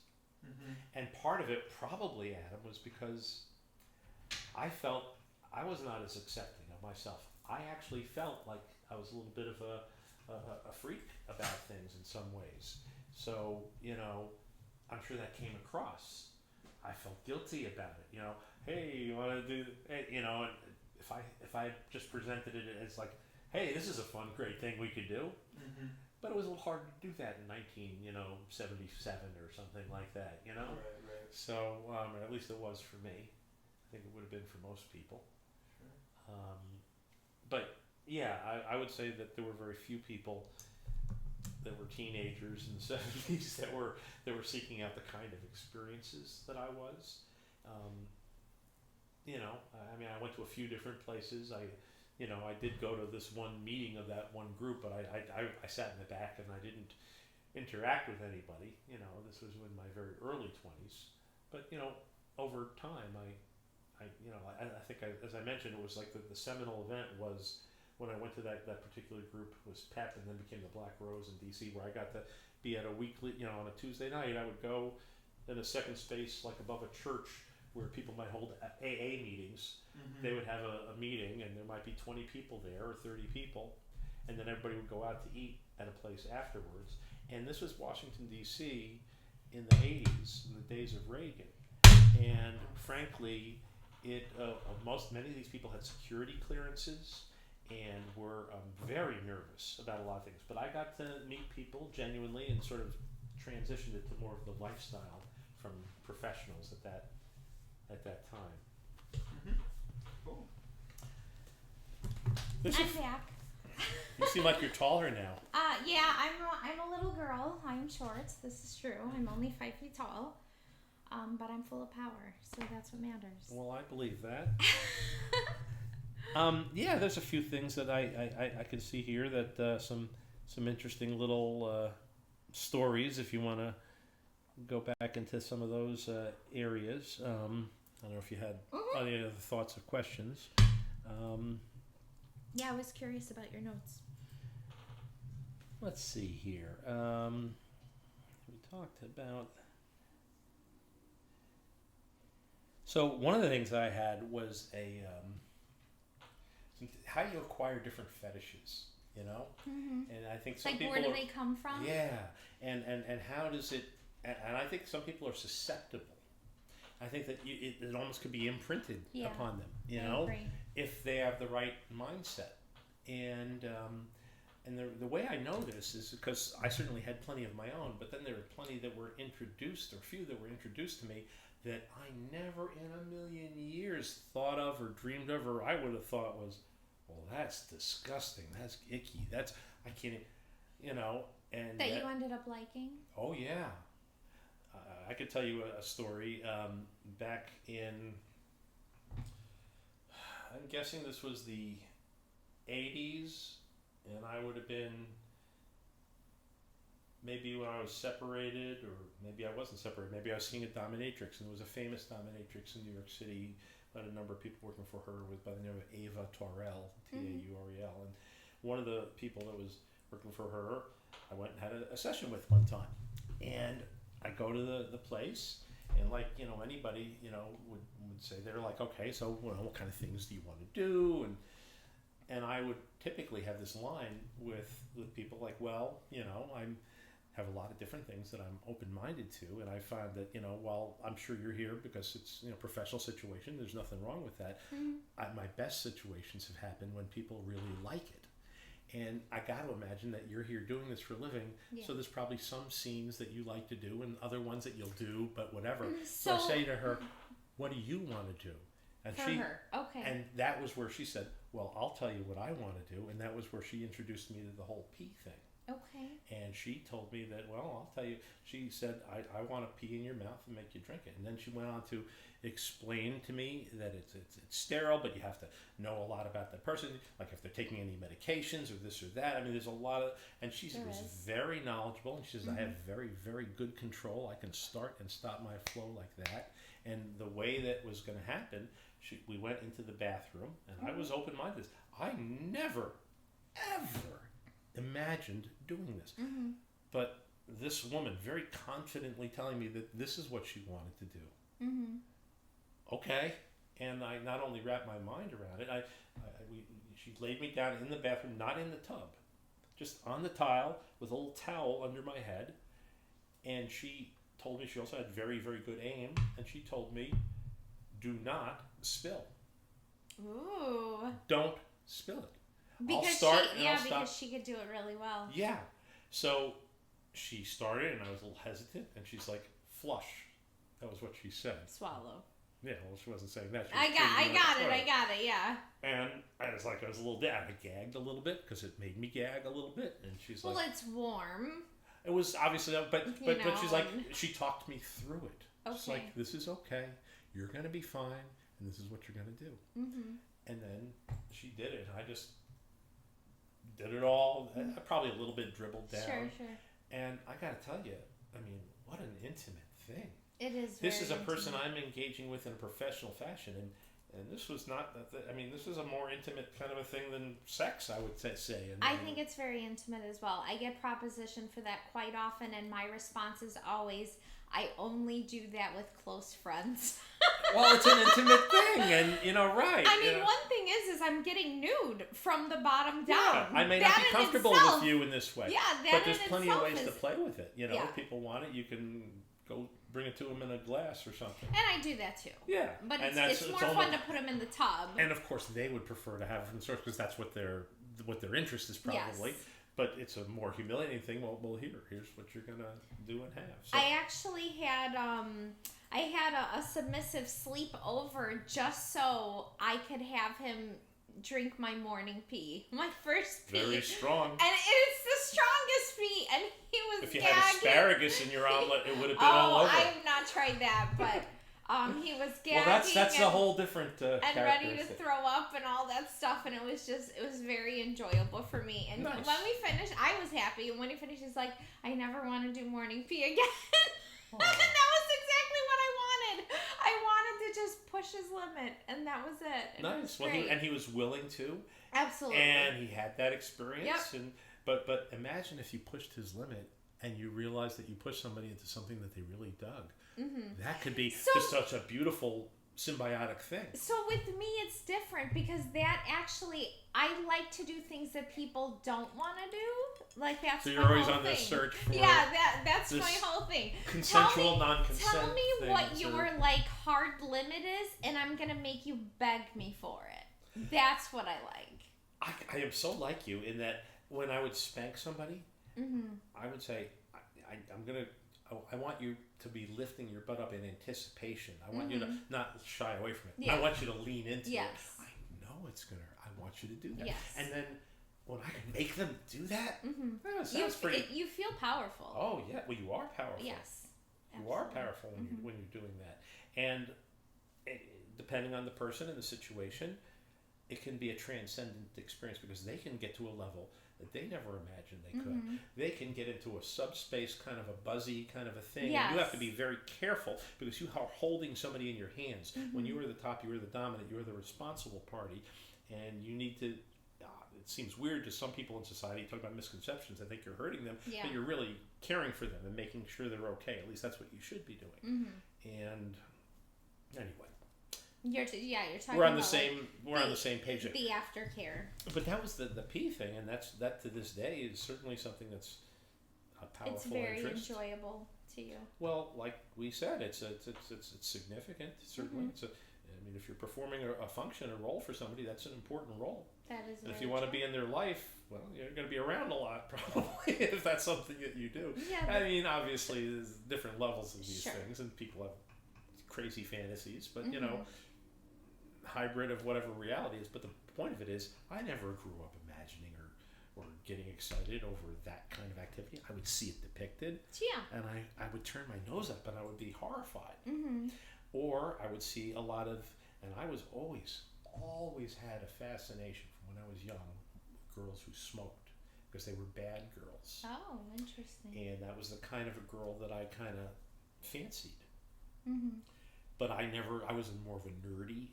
Speaker 3: Mm-hmm. And part of it probably, Adam, was because I felt I was not as accepting of myself. I actually felt like I was a little bit of a freak about things in some ways. So, you know, I'm sure that came across. I felt guilty about it. You know, hey, you want to do? Hey, you know, if I just presented it as like, hey, this is a fun, great thing we could do. Mm-hmm. But it was a little hard to do that in 1977 or something like that. You know.
Speaker 2: Right.
Speaker 3: So, or at least it was for me. I think it would have been for most people. Sure. But yeah, I would say that there were very few people that were teenagers in the 70s that were seeking out the kind of experiences that I was. You know, I mean, I went to a few different places. I did go to this one meeting of that one group, but I sat in the back and I didn't interact with anybody. You know, this was in my very early 20s. But, you know, over time, I think as I mentioned, it was like the seminal event was when I went to that particular group was PEP, and then became the Black Rose in DC, where I got to be at a weekly, you know, on a Tuesday night, I would go in a second space, like above a church, where people might hold AA meetings. Mm-hmm. They would have a meeting, and there might be 20 people there, or 30 people, and then everybody would go out to eat at a place afterwards. And this was Washington, D.C. in the 80s, in the days of Reagan. And frankly, many of these people had security clearances and were very nervous about a lot of things. But I got to meet people genuinely and sort of transitioned it to more of the lifestyle from professionals at that time.
Speaker 2: Mm-hmm. Cool.
Speaker 1: I'm back.
Speaker 3: You seem like you're taller now.
Speaker 1: Yeah, I'm a little girl. I'm short. This is true. I'm only 5 feet tall. But I'm full of power, so that's what matters.
Speaker 3: Well, I believe that. Yeah, there's a few things that I can see here that some interesting little stories if you want to go back into some of those areas. I don't know if you had any other thoughts or questions.
Speaker 1: Yeah, I was curious about your notes.
Speaker 3: Let's see here. We talked about... So one of the things I had was how you acquire different fetishes, you know?
Speaker 1: Mm-hmm.
Speaker 3: And I think some
Speaker 1: like
Speaker 3: people...
Speaker 1: where do they come from?
Speaker 3: Yeah, and how does it... And I think some people are susceptible. I think that it almost could be imprinted upon them, you know?
Speaker 1: Agree.
Speaker 3: If they have the right mindset. And the way I know this is because I certainly had plenty of my own, but then there were plenty that were introduced, or few that were introduced to me, that I never in a million years thought of or dreamed of, or I would have thought was, well, that's disgusting, that's icky, I can't, you know. And
Speaker 1: that you ended up liking?
Speaker 3: Oh, yeah. I could tell you a story back in, I'm guessing this was the 80s, and I would have been maybe when I was separated, or maybe I wasn't separated. Maybe I was seeing a dominatrix, and there was a famous dominatrix in New York City. Had a number of people working for her with by the name of Ava Taurel, Taurel, and one of the people that was working for her, I went and had a session with one time, and I go to the place, and like, you know, anybody, you know, would say, they're like, okay, so, you know, what kind of things do you want to do? And I would typically have this line with people like, well, you know, have a lot of different things that I'm open-minded to, and I find that, you know, while I'm sure you're here because it's, you know, professional situation, there's nothing wrong with that. My best situations have happened when people really like it. And I got to imagine that you're here doing this for a living, so there's probably some scenes that you like to do and other ones that you'll do, but whatever. So I say to her, what do you want to do? And and that was where she said, well, I'll tell you what I want to do. And that was where she introduced me to the whole pee thing.
Speaker 1: Okay.
Speaker 3: And she told me that, well, I'll tell you, she said, I want to pee in your mouth and make you drink it. And then she went on to explain to me that it's sterile, but you have to know a lot about that person, like if they're taking any medications or this or that. I mean, there's a lot of, and she was very knowledgeable, and she says, I have very, very good control. I can start and stop my flow like that. And the way that was going to happen, we went into the bathroom, and I was open-minded. I never, ever imagined doing this. But this woman very confidently telling me that this is what she wanted to do. Okay. And I not only wrapped my mind around it, she laid me down in the bathroom, not in the tub, just on the tile with a little towel under my head. And she told me she also had very, very good aim. And she told me, do not spill.
Speaker 1: Ooh.
Speaker 3: Don't spill it.
Speaker 1: Because she could do it really well.
Speaker 3: Yeah. So she started, and I was a little hesitant, and she's like, flush. That was what she said.
Speaker 1: Swallow.
Speaker 3: Yeah, well, she wasn't saying that.
Speaker 1: I got it, yeah.
Speaker 3: And I was like, I gagged a little bit, because it made me gag a little bit, and she's like...
Speaker 1: Well, it's warm.
Speaker 3: It was obviously, but she's like, she talked me through it. Okay. She's like, this is okay, you're going to be fine, and this is what you're going to do. And then she did it, and I just did it all, probably a little bit dribbled down.
Speaker 1: Sure.
Speaker 3: And I got to tell you, I mean, what an intimate thing.
Speaker 1: It is.
Speaker 3: This is a person I'm engaging with in a professional fashion, and this was not. I mean, this is a more intimate kind of a thing than sex, I would say. And,
Speaker 1: I think it's very intimate as well. I get propositioned for that quite often, and my response is always, "I only do that with close friends."
Speaker 3: Well, it's an intimate thing, and you know, right?
Speaker 1: I mean, one thing is I'm getting nude from the bottom down.
Speaker 3: Yeah, I may not be comfortable with you in this way.
Speaker 1: Yeah,
Speaker 3: but there's plenty of ways to play with it. You know, if people want it, you can go bring it to them in a glass or something.
Speaker 1: And I do that too.
Speaker 3: Yeah.
Speaker 1: But it's more fun to put them in the tub.
Speaker 3: And of course they would prefer to have it from the source because that's what their interest is probably. Yes. But it's a more humiliating thing. Well, here's what you're going to do and have. So.
Speaker 1: I actually had a submissive sleep over just so I could have him drink my morning pee. My first pee.
Speaker 3: Very strong.
Speaker 1: And it's the strongest pee, and he was
Speaker 3: If you
Speaker 1: gagging.
Speaker 3: had asparagus in your omelet, it would have been all over.
Speaker 1: I have not tried that, but he was gagging.
Speaker 3: Well, that's a whole different
Speaker 1: and ready to throw up and all that stuff, and it was very enjoyable for me. And
Speaker 3: nice.
Speaker 1: when we finished, I was happy, and when he finished, he's like, I never want to do morning pee again. And that was exactly what I wanted. I wanted to just push his limit, and that was it. And
Speaker 3: nice.
Speaker 1: It was
Speaker 3: and he was willing to.
Speaker 1: Absolutely.
Speaker 3: And he had that experience.
Speaker 1: Yep.
Speaker 3: And but imagine if you pushed his limit and you realized that you pushed somebody into something that they really dug. Mm-hmm. That could be just such a beautiful symbiotic thing.
Speaker 1: So with me, it's different because that actually, I like to do things that people don't want to do. Like that's
Speaker 3: so you're always on the search for
Speaker 1: that's my whole thing.
Speaker 3: Consensual, non-consent.
Speaker 1: Tell me what your like hard limit is, and I'm gonna make you beg me for it. That's what I like.
Speaker 3: I am so like you in that when I would spank somebody, I would say, I want you to be lifting your butt up in anticipation. I want you to not shy away from it. Yeah. I want you to lean into it. I know it's gonna hurt. I want you to do that.
Speaker 1: Yes.
Speaker 3: And then when I can make them do that, sounds pretty.
Speaker 1: You feel powerful.
Speaker 3: Oh yeah, well you are powerful.
Speaker 1: Yes.
Speaker 3: You are powerful when you're doing that. And depending on the person and the situation, it can be a transcendent experience because they can get to a level that they never imagined they could. They can get into a subspace kind of a buzzy kind of a thing.
Speaker 1: Yes.
Speaker 3: And you have to be very careful because you are holding somebody in your hands. When you are the top, you are the dominant, you are the responsible party. And you need to, it seems weird to some people in society, talk about misconceptions. I think you're hurting them, but you're really caring for them and making sure they're okay. At least that's what you should be doing. And anyway.
Speaker 1: You're talking.
Speaker 3: We're on the same. We're on the same page.
Speaker 1: The aftercare.
Speaker 3: But that was the pee thing, and that to this day is certainly something that's a powerful.
Speaker 1: It's very
Speaker 3: interest.
Speaker 1: Enjoyable to you.
Speaker 3: Well, like we said, it's significant. Certainly, I mean, if you're performing a function, a role for somebody, that's an important role.
Speaker 1: That is.
Speaker 3: And if you want to be in their life, well, you're going to be around a lot, probably, if that's something that you do.
Speaker 1: Yeah.
Speaker 3: I mean, obviously, there's different levels of these things, and people have crazy fantasies, but you know. Hybrid of whatever reality is, but the point of it is I never grew up imagining or getting excited over that kind of activity. I would see it depicted, and I would turn my nose up and I would be horrified. Or I would see a lot of, and I was always had a fascination from when I was young with girls who smoked because they were bad girls.
Speaker 1: Oh, interesting.
Speaker 3: And that was the kind of a girl that I kind of fancied. But I was more of a nerdy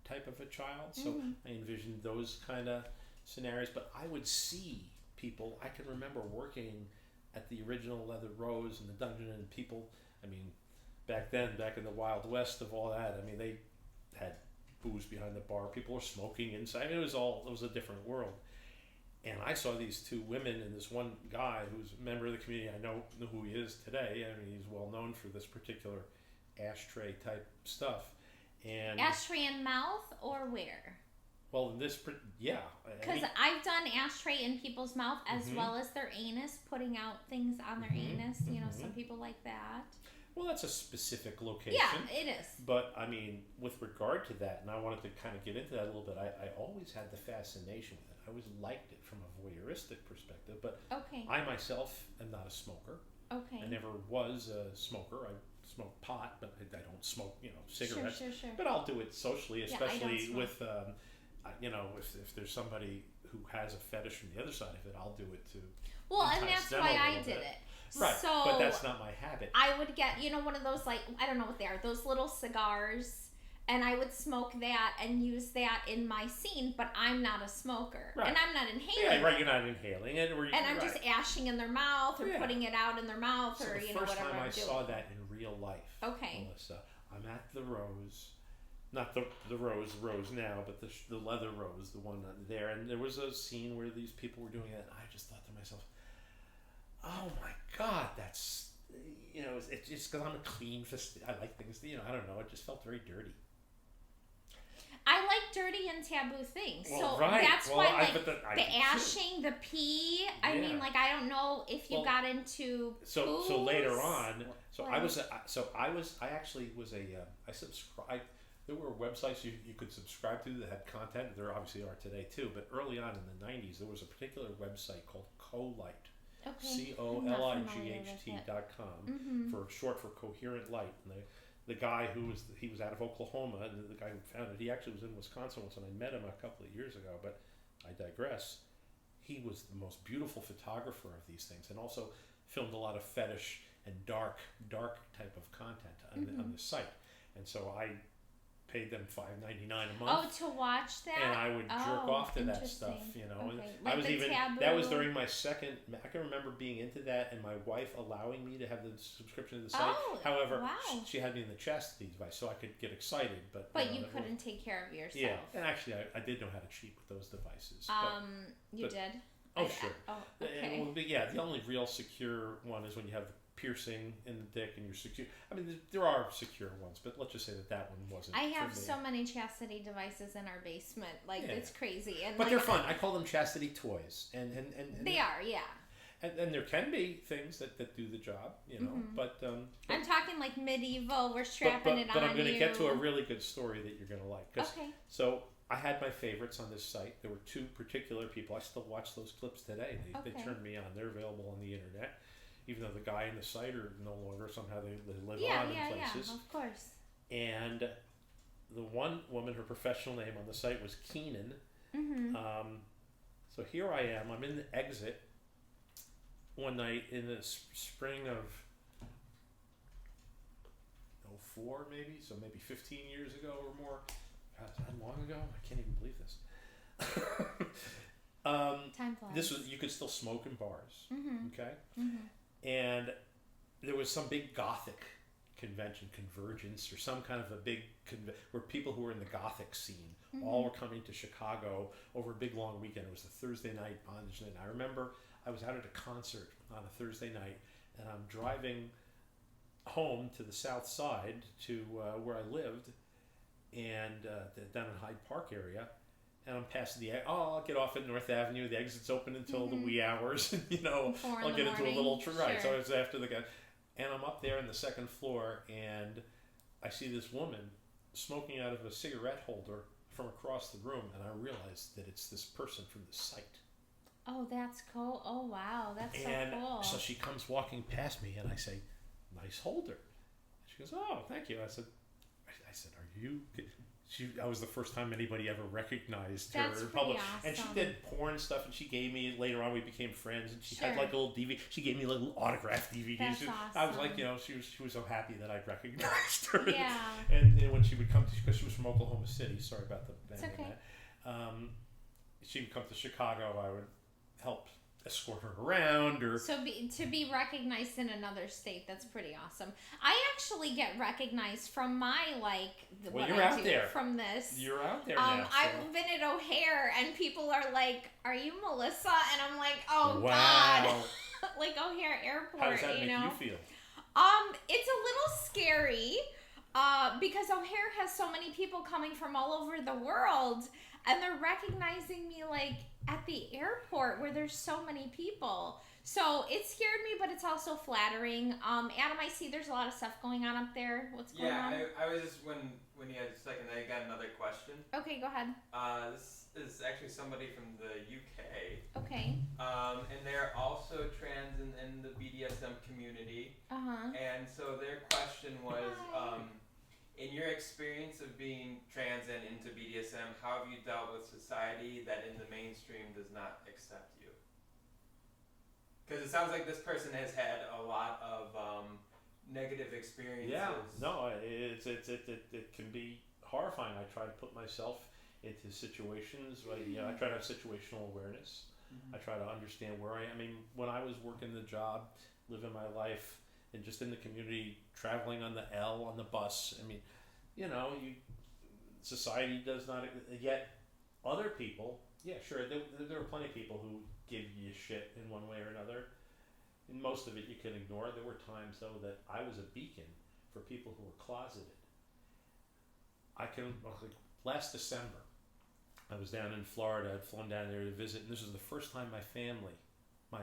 Speaker 3: type of a child, so I envisioned those kind of scenarios. But I would see people. I can remember working at the original Leather Rose and the Dungeon, and people. I mean, back in the Wild West of all that. I mean, they had booze behind the bar. People were smoking inside. I mean, it was a different world. And I saw these two women and this one guy who's a member of the community. I know who he is today. I mean, he's well known for this particular ashtray type stuff. And
Speaker 1: ashtray in mouth or where?
Speaker 3: Well, because
Speaker 1: I've done ashtray in people's mouth as well as their anus, putting out things on their anus. You know, some people like that.
Speaker 3: Well, that's a specific location.
Speaker 1: Yeah, it is.
Speaker 3: But I mean, with regard to that, and I wanted to kind of get into that a little bit. I always had the fascination with it. I always liked it from a voyeuristic perspective. But I myself am not a smoker. I never was a smoker. I smoke pot, but I don't smoke, cigarettes.
Speaker 1: Sure.
Speaker 3: But I'll do it socially, especially with, if there's somebody who has a fetish from the other side of it, I'll do it too.
Speaker 1: Well, and that's why I did it.
Speaker 3: Right,
Speaker 1: so
Speaker 3: but that's not my habit.
Speaker 1: I would get, one of those, like, I don't know what they are, those little cigars, and I would smoke that and use that in my scene, but I'm not a smoker. Right. And I'm not inhaling.
Speaker 3: Yeah, right, you're not inhaling it.
Speaker 1: And I'm just ashing in their mouth or putting it out in their mouth or, whatever I'm doing.
Speaker 3: The first time I saw that in real life,
Speaker 1: okay,
Speaker 3: Melissa, I'm at the Rose, not the Rose now, but the Leather Rose, the one there, and there was a scene where these people were doing it, and I just thought to myself, oh my God, that's, it's just because I'm a clean, I like things, I don't know, it just felt very dirty.
Speaker 1: I like dirty and taboo things,
Speaker 3: well,
Speaker 1: so
Speaker 3: right.
Speaker 1: that's why the
Speaker 3: ashing,
Speaker 1: the pee. I mean, like, I don't know if you got into
Speaker 3: so later on. I actually was I subscribed. there were websites you could subscribe to that had content. There obviously are today too, but early on in the 90s, there was a particular website called Colight.
Speaker 1: Okay.
Speaker 3: COLIGHT.com for short for Coherent Light. And the guy he was out of Oklahoma, and the guy who founded it, he actually was in Wisconsin once, and I met him a couple of years ago, but I digress. He was the most beautiful photographer of these things, and also filmed a lot of fetish and dark type of content on the site. And so I paid them $5.99 a month.
Speaker 1: Oh, to watch that?
Speaker 3: And I would jerk off to that stuff, you know.
Speaker 1: Okay.
Speaker 3: And
Speaker 1: Like
Speaker 3: I was
Speaker 1: the
Speaker 3: even
Speaker 1: taboo.
Speaker 3: that was during my second. I can remember being into that, and my wife allowing me to have the subscription to the site.
Speaker 1: Oh,
Speaker 3: However,
Speaker 1: wow.
Speaker 3: she had me in the chastity device, so I could get excited, but
Speaker 1: you couldn't take care of yourself.
Speaker 3: Yeah, and actually, I did know how to cheat with those devices.
Speaker 1: You did?
Speaker 3: Oh, sure.
Speaker 1: Oh, okay.
Speaker 3: But yeah, the only real secure one is when you have the piercing in the dick and you're secure. I mean, there are secure ones, but let's just say that one wasn't.
Speaker 1: I have
Speaker 3: for me.
Speaker 1: so many chastity devices in our basement. Like, it's crazy. And
Speaker 3: but they're fun. I call them chastity toys. And
Speaker 1: they are, yeah.
Speaker 3: And there can be things that do the job, you know, but...
Speaker 1: I'm talking like medieval, we're strapping it on you.
Speaker 3: But I'm going to get to a really good story that you're going to like.
Speaker 1: Okay.
Speaker 3: So I had my favorites on this site. There were two particular people. I still watch those clips today. They turned me on. They're available on the internet. Even though the guy and the site are no longer, somehow they live on in places.
Speaker 1: Yeah, of course.
Speaker 3: And the one woman, her professional name on the site was Keenan. So here I am. I'm in the exit one night in the spring of 04 maybe, so maybe 15 years ago or more. God, that long ago? I can't even believe this.
Speaker 1: Time flies.
Speaker 3: This was, you could still smoke in bars, okay? And there was some big Gothic convention, convergence, or some kind of a big where people who were in the Gothic scene all were coming to Chicago over a big long weekend. It was the Thursday night bondage night. I remember I was out at a concert on a Thursday night, and I'm driving home to the south side to where I lived, and down in Hyde Park area. And I'm past I'll get off at North Avenue. The exit's open until the wee hours. You know, I'll get into a little right. So it's after the guy, and I'm up there on the second floor, and I see this woman smoking out of a cigarette holder from across the room, and I realize that it's this person from the site.
Speaker 1: Oh, that's cool. Oh, wow, that's so cool.
Speaker 3: So she comes walking past me, and I say, "Nice holder." She goes, "Oh, thank you." I said, "Are you?" That was the first time anybody ever recognized her in public.
Speaker 1: Awesome.
Speaker 3: And she did porn stuff, and she gave me, later on we became friends, and she had like a little DVD. She gave me little autographed DVDs.
Speaker 1: That's awesome.
Speaker 3: I was like, you know, she was so happy that I recognized her.
Speaker 1: Yeah.
Speaker 3: And then when she would come to, because she was from Oklahoma City, sorry about the band.
Speaker 1: It's okay.
Speaker 3: She would come to Chicago, I would help escort her around, or
Speaker 1: so to be recognized in another state, that's pretty awesome. I actually get recognized from my from this.
Speaker 3: You're out there now.
Speaker 1: I've been at O'Hare, and people are like, "Are you Melissa?" And I'm like, "Oh
Speaker 3: wow.
Speaker 1: God!" Like O'Hare Airport.
Speaker 3: How does that make you feel?
Speaker 1: It's a little scary, because O'Hare has so many people coming from all over the world, and they're recognizing me like at the airport where there's so many people. So it scared me, but it's also flattering. Adam, I see there's a lot of stuff going on up there. What's going on?
Speaker 2: Yeah, I was just, when you had a second, I got another question.
Speaker 1: Okay, go ahead.
Speaker 2: This is actually somebody from the UK.
Speaker 1: Okay.
Speaker 2: And they're also trans in the BDSM community. And so their question was, in your experience of being trans and into BDSM, how have you dealt with society that in the mainstream does not accept you? Because it sounds like this person has had a lot of negative experiences.
Speaker 3: Yeah, no, it can be horrifying. I try to put myself into situations. You know, I try to have situational awareness. I try to understand where I am. I mean, when I was working the job, living my life, and just in the community, traveling on the L, on the bus. I mean, you know, society does not, yet other people, yeah, sure, there are plenty of people who give you shit in one way or another. And most of it you can ignore. There were times, though, that I was a beacon for people who were closeted. Last December, I was down in Florida. I'd flown down there to visit, and this was the first time my family, my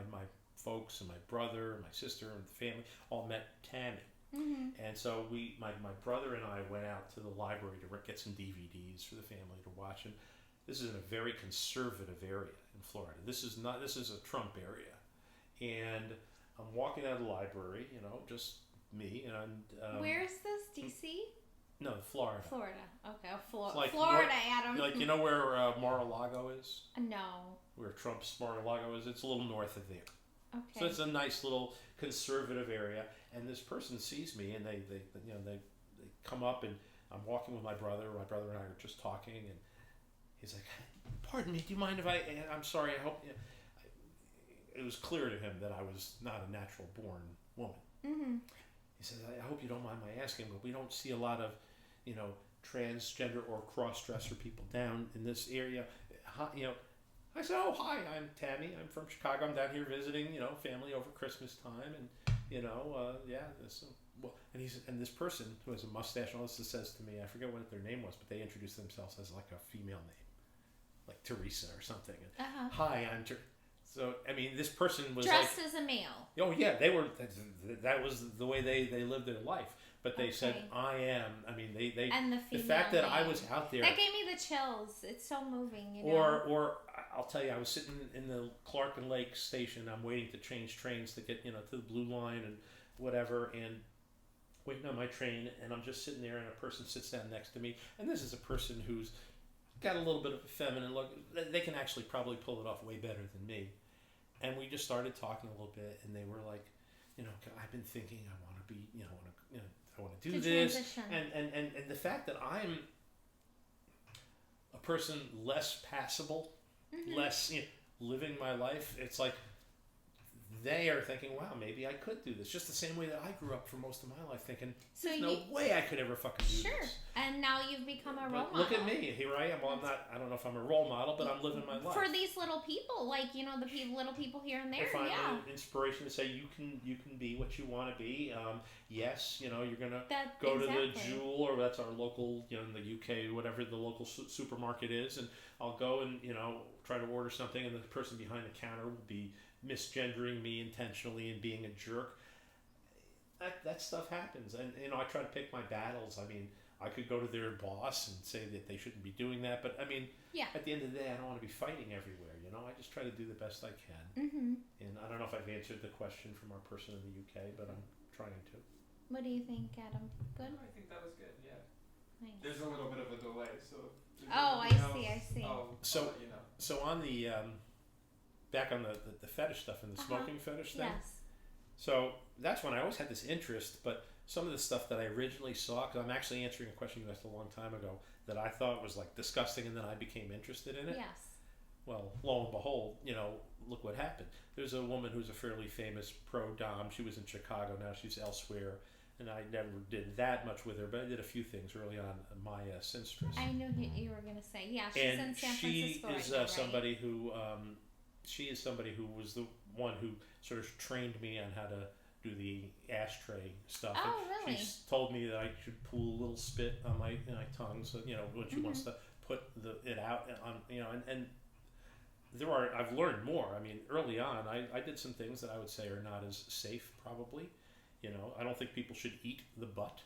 Speaker 3: folks and my brother and my sister and the family all met Tammi. And so my brother and I went out to the library to get some DVDs for the family to watch. And this is in a very conservative area in Florida. This is a Trump area. And I'm walking out of the library, just me. And
Speaker 1: where is this? DC?
Speaker 3: No, Florida.
Speaker 1: Florida. Okay.
Speaker 3: Like
Speaker 1: Florida, Adam.
Speaker 3: Where Mar-a-Lago is?
Speaker 1: No.
Speaker 3: Where Trump's Mar-a-Lago is? It's a little north of there.
Speaker 1: Okay.
Speaker 3: So it's a nice little conservative area, and this person sees me, and they come up, and I'm walking with my brother. My brother and I are just talking, and he's like, "Pardon me, do you mind if I'm sorry. I hope." It was clear to him that I was not a natural born woman. Mm-hmm. He says, "I hope you don't mind my asking, but we don't see a lot of, transgender or cross-dresser people down in this area. I said, "Oh, hi, I'm Tammi. I'm from Chicago. I'm down here visiting, family over Christmas time, and and this person who has a mustache and all this says to me, I forget what their name was, but they introduced themselves as like a female name, like Teresa or something. And, hi, I'm So this person was
Speaker 1: dressed as a male.
Speaker 3: Oh yeah, they were. That was the way they lived their life. But they said, "I am." They
Speaker 1: and
Speaker 3: the fact that I was out there
Speaker 1: that gave me the chills. It's so moving,
Speaker 3: Or I'll tell you, I was sitting in the Clark and Lake station. I'm waiting to change trains to get to the Blue Line and whatever, and waiting on my train. And I'm just sitting there, and a person sits down next to me, and this is a person who's got a little bit of a feminine look. They can actually probably pull it off way better than me. And we just started talking a little bit, and they were like, I've been thinking I want to be, I want to do this.
Speaker 1: Transition.
Speaker 3: And the fact that I'm a person less passable, less living my life, it's like they are thinking, wow, maybe I could do this. Just the same way that I grew up for most of my life thinking, there's no way I could ever fucking do this.
Speaker 1: And now you've become a role model.
Speaker 3: Look at me. Here I am. Well, I don't know if I'm a role model, but I'm living my life.
Speaker 1: For these little people, little people here and there,
Speaker 3: I find an inspiration to say you can be what you want to be. Yes, you're going to go to the Jewel, or that's our local, in the UK, whatever the local supermarket is, and I'll go and, try to order something, and the person behind the counter will be misgendering me intentionally and being a jerk. That stuff happens, and I try to pick my battles. I could go to their boss and say that they shouldn't be doing that, but at the end of the day, I don't want to be fighting everywhere. I just try to do the best I can. And I don't know if I've answered the question from our person in the UK, but I'm trying to.
Speaker 1: What do you think, Adam? Good?
Speaker 2: I think that was good. Yeah.
Speaker 1: Nice.
Speaker 2: There's a little bit of a delay, so.
Speaker 1: I see.
Speaker 3: So on the back on the fetish stuff and the smoking fetish thing.
Speaker 1: Yes.
Speaker 3: So that's when I always had this interest, but some of the stuff that I originally saw, because I'm actually answering a question you asked a long time ago that I thought was like disgusting, and then I became interested in it.
Speaker 1: Yes.
Speaker 3: Well, lo and behold, look what happened. There's a woman who's a fairly famous pro-dom. She was in Chicago. Now she's elsewhere. And I never did that much with her, but I did a few things early on. Maya Sinstress.
Speaker 1: I knew you were going to say, she's in San Francisco
Speaker 3: she is somebody who, she is somebody who was the one who sort of trained me on how to do the ashtray stuff.
Speaker 1: Oh,
Speaker 3: and
Speaker 1: really?
Speaker 3: She told me that I should pull a little spit on my tongue, so when she wants to put it out on, and I've learned more. Early on, I did some things that I would say are not as safe, probably. I don't think people should eat the butt.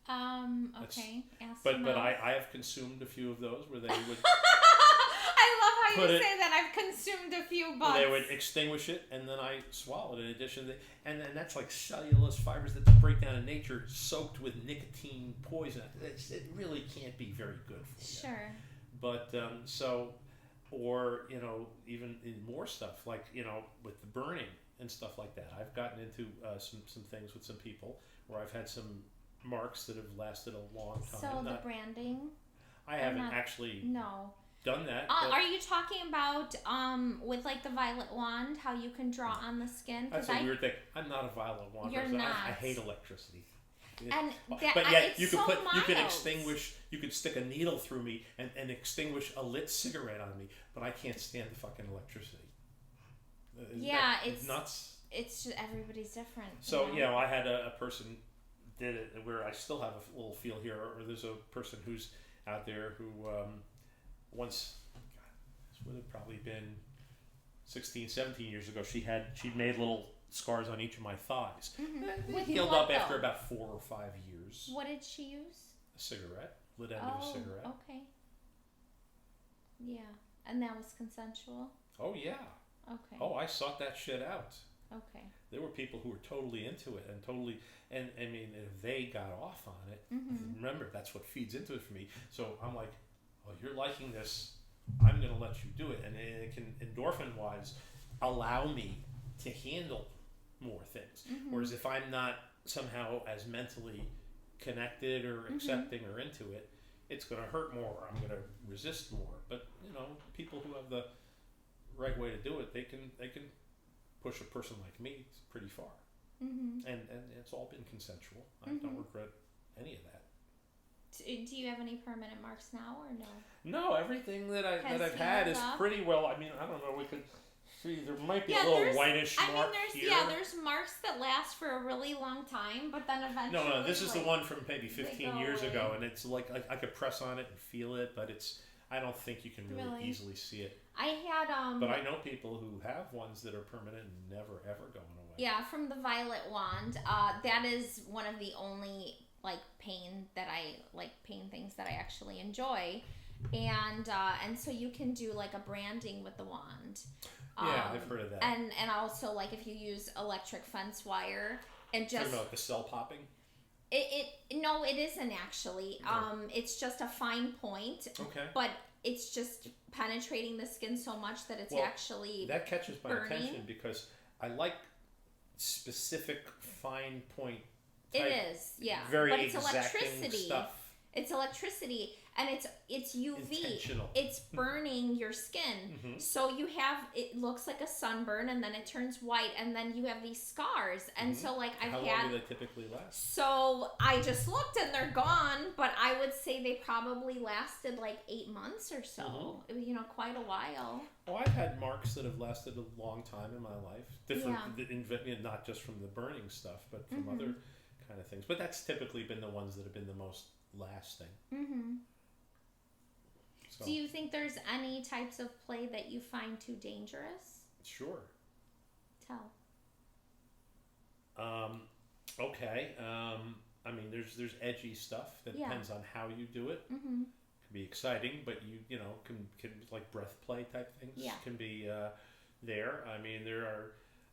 Speaker 1: Okay.
Speaker 3: But I have consumed a few of those where they would.
Speaker 1: I love how you say that. I've consumed a few butts.
Speaker 3: They would extinguish it, and then I swallowed it. In addition, and that's like cellulose fibers that break down in nature, soaked with nicotine poison. It really can't be very good for you.
Speaker 1: Sure.
Speaker 3: But or even in more stuff like with the burning and stuff like that. I've gotten into some things with some people where I've had some marks that have lasted a long time.
Speaker 1: So the branding?
Speaker 3: I haven't actually done that.
Speaker 1: Are you talking about with like the violet wand, how you can draw on the skin?
Speaker 3: That's a weird thing. I'm not a violet wand.
Speaker 1: You're not.
Speaker 3: I hate electricity.
Speaker 1: And
Speaker 3: but yet you could extinguish. You could stick a needle through me and extinguish a lit cigarette on me, but I can't stand the fucking electricity.
Speaker 1: It's
Speaker 3: nuts.
Speaker 1: It's just everybody's different.
Speaker 3: So I had a person did it where I still have a little feel here. Or there's a person who's out there who once, this would have probably been 16, 17 years ago. She'd made little scars on each of my thighs. They
Speaker 1: With
Speaker 3: healed
Speaker 1: what,
Speaker 3: up after
Speaker 1: though?
Speaker 3: about 4 or 5 years.
Speaker 1: What did she use?
Speaker 3: A cigarette, lit end of a cigarette.
Speaker 1: Okay. Yeah, and that was consensual.
Speaker 3: Oh yeah.
Speaker 1: Okay.
Speaker 3: Oh, I sought that shit out.
Speaker 1: Okay.
Speaker 3: There were people who were totally into it and totally, and I mean, if they got off on it, remember, that's what feeds into it for me. So I'm like, oh, you're liking this, I'm going to let you do it. And it can, endorphin-wise, allow me to handle more things. Whereas if I'm not somehow as mentally connected or accepting or into it, it's going to hurt more. I'm going to resist more. But, you know, people who have the right way to do it, they can push a person like me pretty far. And it's all been consensual. I don't regret any of that.
Speaker 1: Do you have any permanent marks now or no?
Speaker 3: No, everything that I've had is pretty well. I mean, I don't know. We could see there might be a little whitish mark here.
Speaker 1: There's marks that last for a really long time, but then eventually.
Speaker 3: No, this is the one from maybe 15 years ago, and it's like I could press on it and feel it, but I don't think you can really easily see it.
Speaker 1: I had
Speaker 3: But I know people who have ones that are permanent and never ever going away.
Speaker 1: Yeah, from the violet wand. That is one of the only pain things that I actually enjoy, and so you can do a branding with the wand.
Speaker 3: Yeah, I've heard of that.
Speaker 1: And also if you use electric fence wire and just
Speaker 3: talking about the cell popping.
Speaker 1: No, it isn't actually. It's just a fine point.
Speaker 3: Okay.
Speaker 1: But it's just penetrating the skin so much that it's actually
Speaker 3: that catches my
Speaker 1: burning.
Speaker 3: attention because I like specific fine point. Type,
Speaker 1: it is, yeah.
Speaker 3: Very
Speaker 1: but it's
Speaker 3: exacting
Speaker 1: electricity.
Speaker 3: Stuff.
Speaker 1: It's electricity, and it's UV.
Speaker 3: Intentional.
Speaker 1: It's burning your skin. So you have, it looks like a sunburn, and then it turns white, and then you have these scars. And so I've had.
Speaker 3: How long do they typically last?
Speaker 1: So I just looked, and they're gone. But I would say they probably lasted 8 months or so. It was, quite a while.
Speaker 3: Oh, I've had marks that have lasted a long time in my life. Different, not just from the burning stuff, but from other kind of things. But that's typically been the ones that have been the most lasting. So,
Speaker 1: do you think there's any types of play that you find too dangerous?
Speaker 3: Sure.
Speaker 1: Tell.
Speaker 3: Okay. I mean, there's edgy stuff that depends on how you do it. Can be exciting, but you can like breath play type things. Can be there. I mean,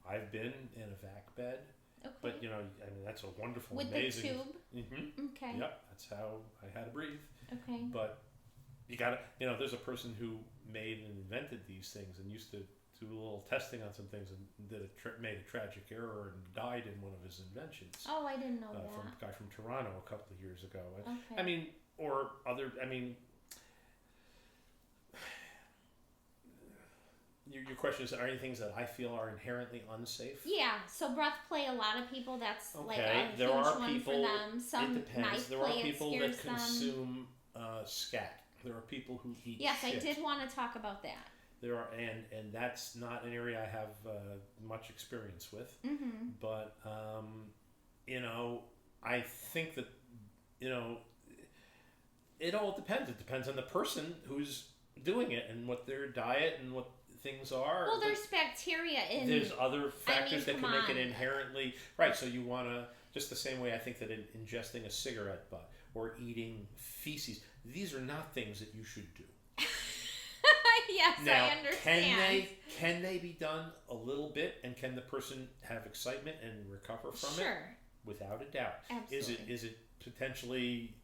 Speaker 3: I've been in a vac bed.
Speaker 1: Okay.
Speaker 3: But I mean, that's a wonderful,
Speaker 1: with
Speaker 3: amazing.
Speaker 1: With the tube. Okay.
Speaker 3: Yep, that's how I had to breathe.
Speaker 1: Okay.
Speaker 3: But you gotta, there's a person who made and invented these things and used to do a little testing on some things and made a tragic error and died in one of his inventions.
Speaker 1: Oh, I didn't know that.
Speaker 3: From a guy from Toronto a couple of years ago.
Speaker 1: Okay.
Speaker 3: I mean, or other. I mean. Your question is, are any things that I feel are inherently unsafe?
Speaker 1: Yeah, so breath play, a lot of people, that's a
Speaker 3: there
Speaker 1: huge
Speaker 3: are
Speaker 1: one
Speaker 3: people,
Speaker 1: for them. Some
Speaker 3: it depends.
Speaker 1: knife
Speaker 3: There
Speaker 1: play,
Speaker 3: are people
Speaker 1: it
Speaker 3: that
Speaker 1: scares them.
Speaker 3: consume scat. There are people who eat
Speaker 1: Yes,
Speaker 3: shit.
Speaker 1: I did want to talk about that.
Speaker 3: There are, and that's not an area I have much experience with. But, I think that, it all depends. It depends on the person who's doing it and what their diet and what things are.
Speaker 1: Well, there's bacteria in.
Speaker 3: There's other factors that can make it inherently right. So you want to, just the same way I think that ingesting a cigarette butt or eating feces, these are not things that you should do.
Speaker 1: Yes,
Speaker 3: now,
Speaker 1: I understand.
Speaker 3: Can they be done a little bit, and can the person have excitement and recover from it? Without a doubt.
Speaker 1: Absolutely.
Speaker 3: Is it potentially,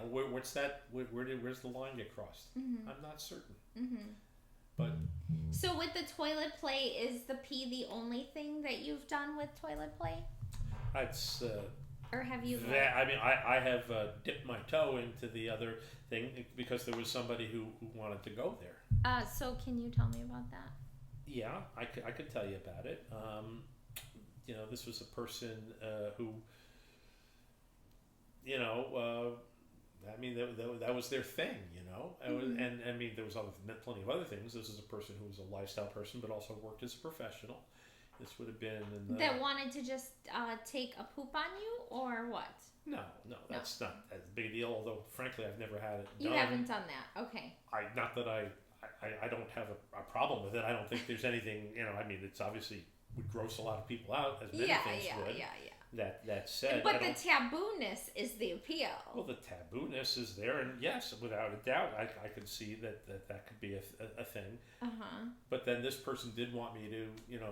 Speaker 3: what's that? Where's the line get crossed? I'm not certain. But
Speaker 1: so with the toilet play, is the pee the only thing that you've done with toilet play?
Speaker 3: It's
Speaker 1: or have you?
Speaker 3: I mean, I have dipped my toe into the other thing because there was somebody who wanted to go there.
Speaker 1: So can you tell me about that?
Speaker 3: Yeah, I could tell you about it. This was a person who, I mean, that was their thing, and I mean, there was plenty of other things. This is a person who was a lifestyle person, but also worked as a professional. This would have been
Speaker 1: that wanted to just take a poop on you, or what?
Speaker 3: No, that's not as big a deal. Although, frankly, I've never had it done.
Speaker 1: You haven't done that, okay?
Speaker 3: Not that I don't have a problem with it. I don't think there's anything. I mean, it's obviously would gross a lot of people out, as many things would. That said,
Speaker 1: but the tabooness is the appeal.
Speaker 3: Well, the tabooness is there, and yes, without a doubt, I could see that could be a thing. But then this person did want me to,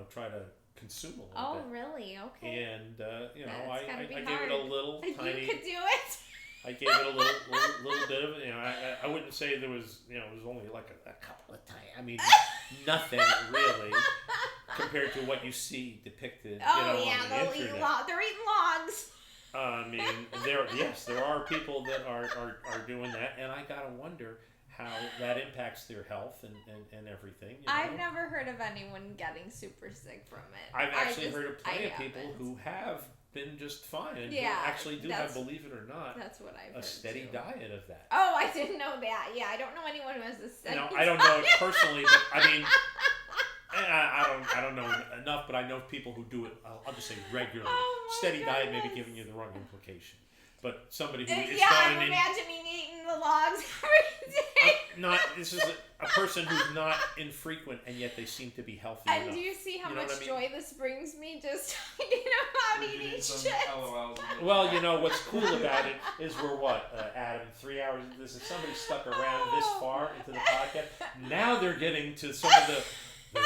Speaker 3: try to consume a little bit.
Speaker 1: Oh, really? Okay.
Speaker 3: And I gave it a little tiny.
Speaker 1: You could do it.
Speaker 3: I gave it a little bit of, I wouldn't say there was, it was only like a couple of times. I mean, nothing really compared to what you see depicted, on the internet.
Speaker 1: They're eating logs.
Speaker 3: I mean, there are people that are doing that, and I gotta wonder how that impacts their health and everything.
Speaker 1: I've never heard of anyone getting super sick from it.
Speaker 3: I've actually heard of plenty of people who have been just fine and who actually do have, believe it or not,
Speaker 1: that's what I've heard
Speaker 3: steady
Speaker 1: too.
Speaker 3: Diet of that.
Speaker 1: Oh, I didn't know that. Yeah, I don't know anyone who has a steady diet.
Speaker 3: I don't know it personally, but I mean, I don't know enough, but I know people who do it. I'll just say regularly. Steady diet may be giving you the wrong implication, but somebody who is not
Speaker 1: I'm imagining eating the logs every day.
Speaker 3: This is a person who's not infrequent, and yet they seem to be healthy
Speaker 1: and
Speaker 3: enough.
Speaker 1: Do you see how much joy this brings me just talking about eating shit?
Speaker 3: Well, what's cool about it is we're Adam, 3 hours. If somebody stuck around this far into the podcast, now they're getting to some of the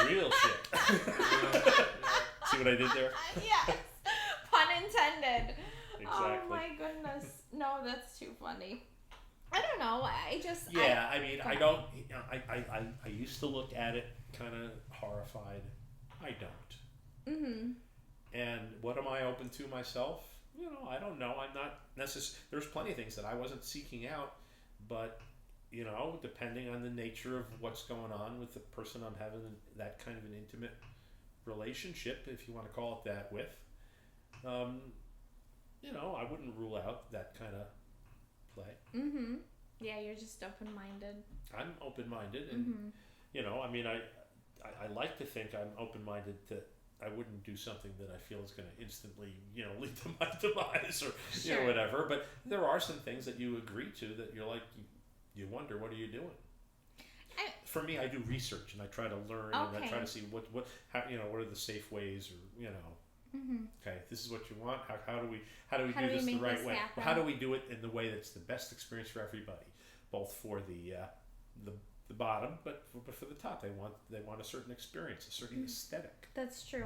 Speaker 3: real shit. See what I did there?
Speaker 1: Yes. Pun intended.
Speaker 3: Exactly.
Speaker 1: Oh my goodness. No, that's too funny. I don't know. I used to look at it kind of horrified. I don't. Mm-hmm. And what am I open to myself? I don't know. I'm not necessarily. There's plenty of things that I wasn't seeking out, but depending on the nature of what's going on with the person I'm having that kind of an intimate relationship, if you want to call it that, with, I wouldn't rule out that kind of play. Mm-hmm. Yeah, you're just open-minded.
Speaker 3: I'm open-minded, and I like to think I'm open-minded that I wouldn't do something that I feel is going to instantly, lead to my demise or whatever. But there are some things that you agree to that you're like, you wonder, what are you doing? For me, I do research and I try to learn and I try to see what are the safe ways, or okay, this is what you want. How do we do this the right way? Well, how do we do it in the way that's the best experience for everybody, both for the bottom, but for the top, they want a certain experience, a certain aesthetic.
Speaker 1: That's true.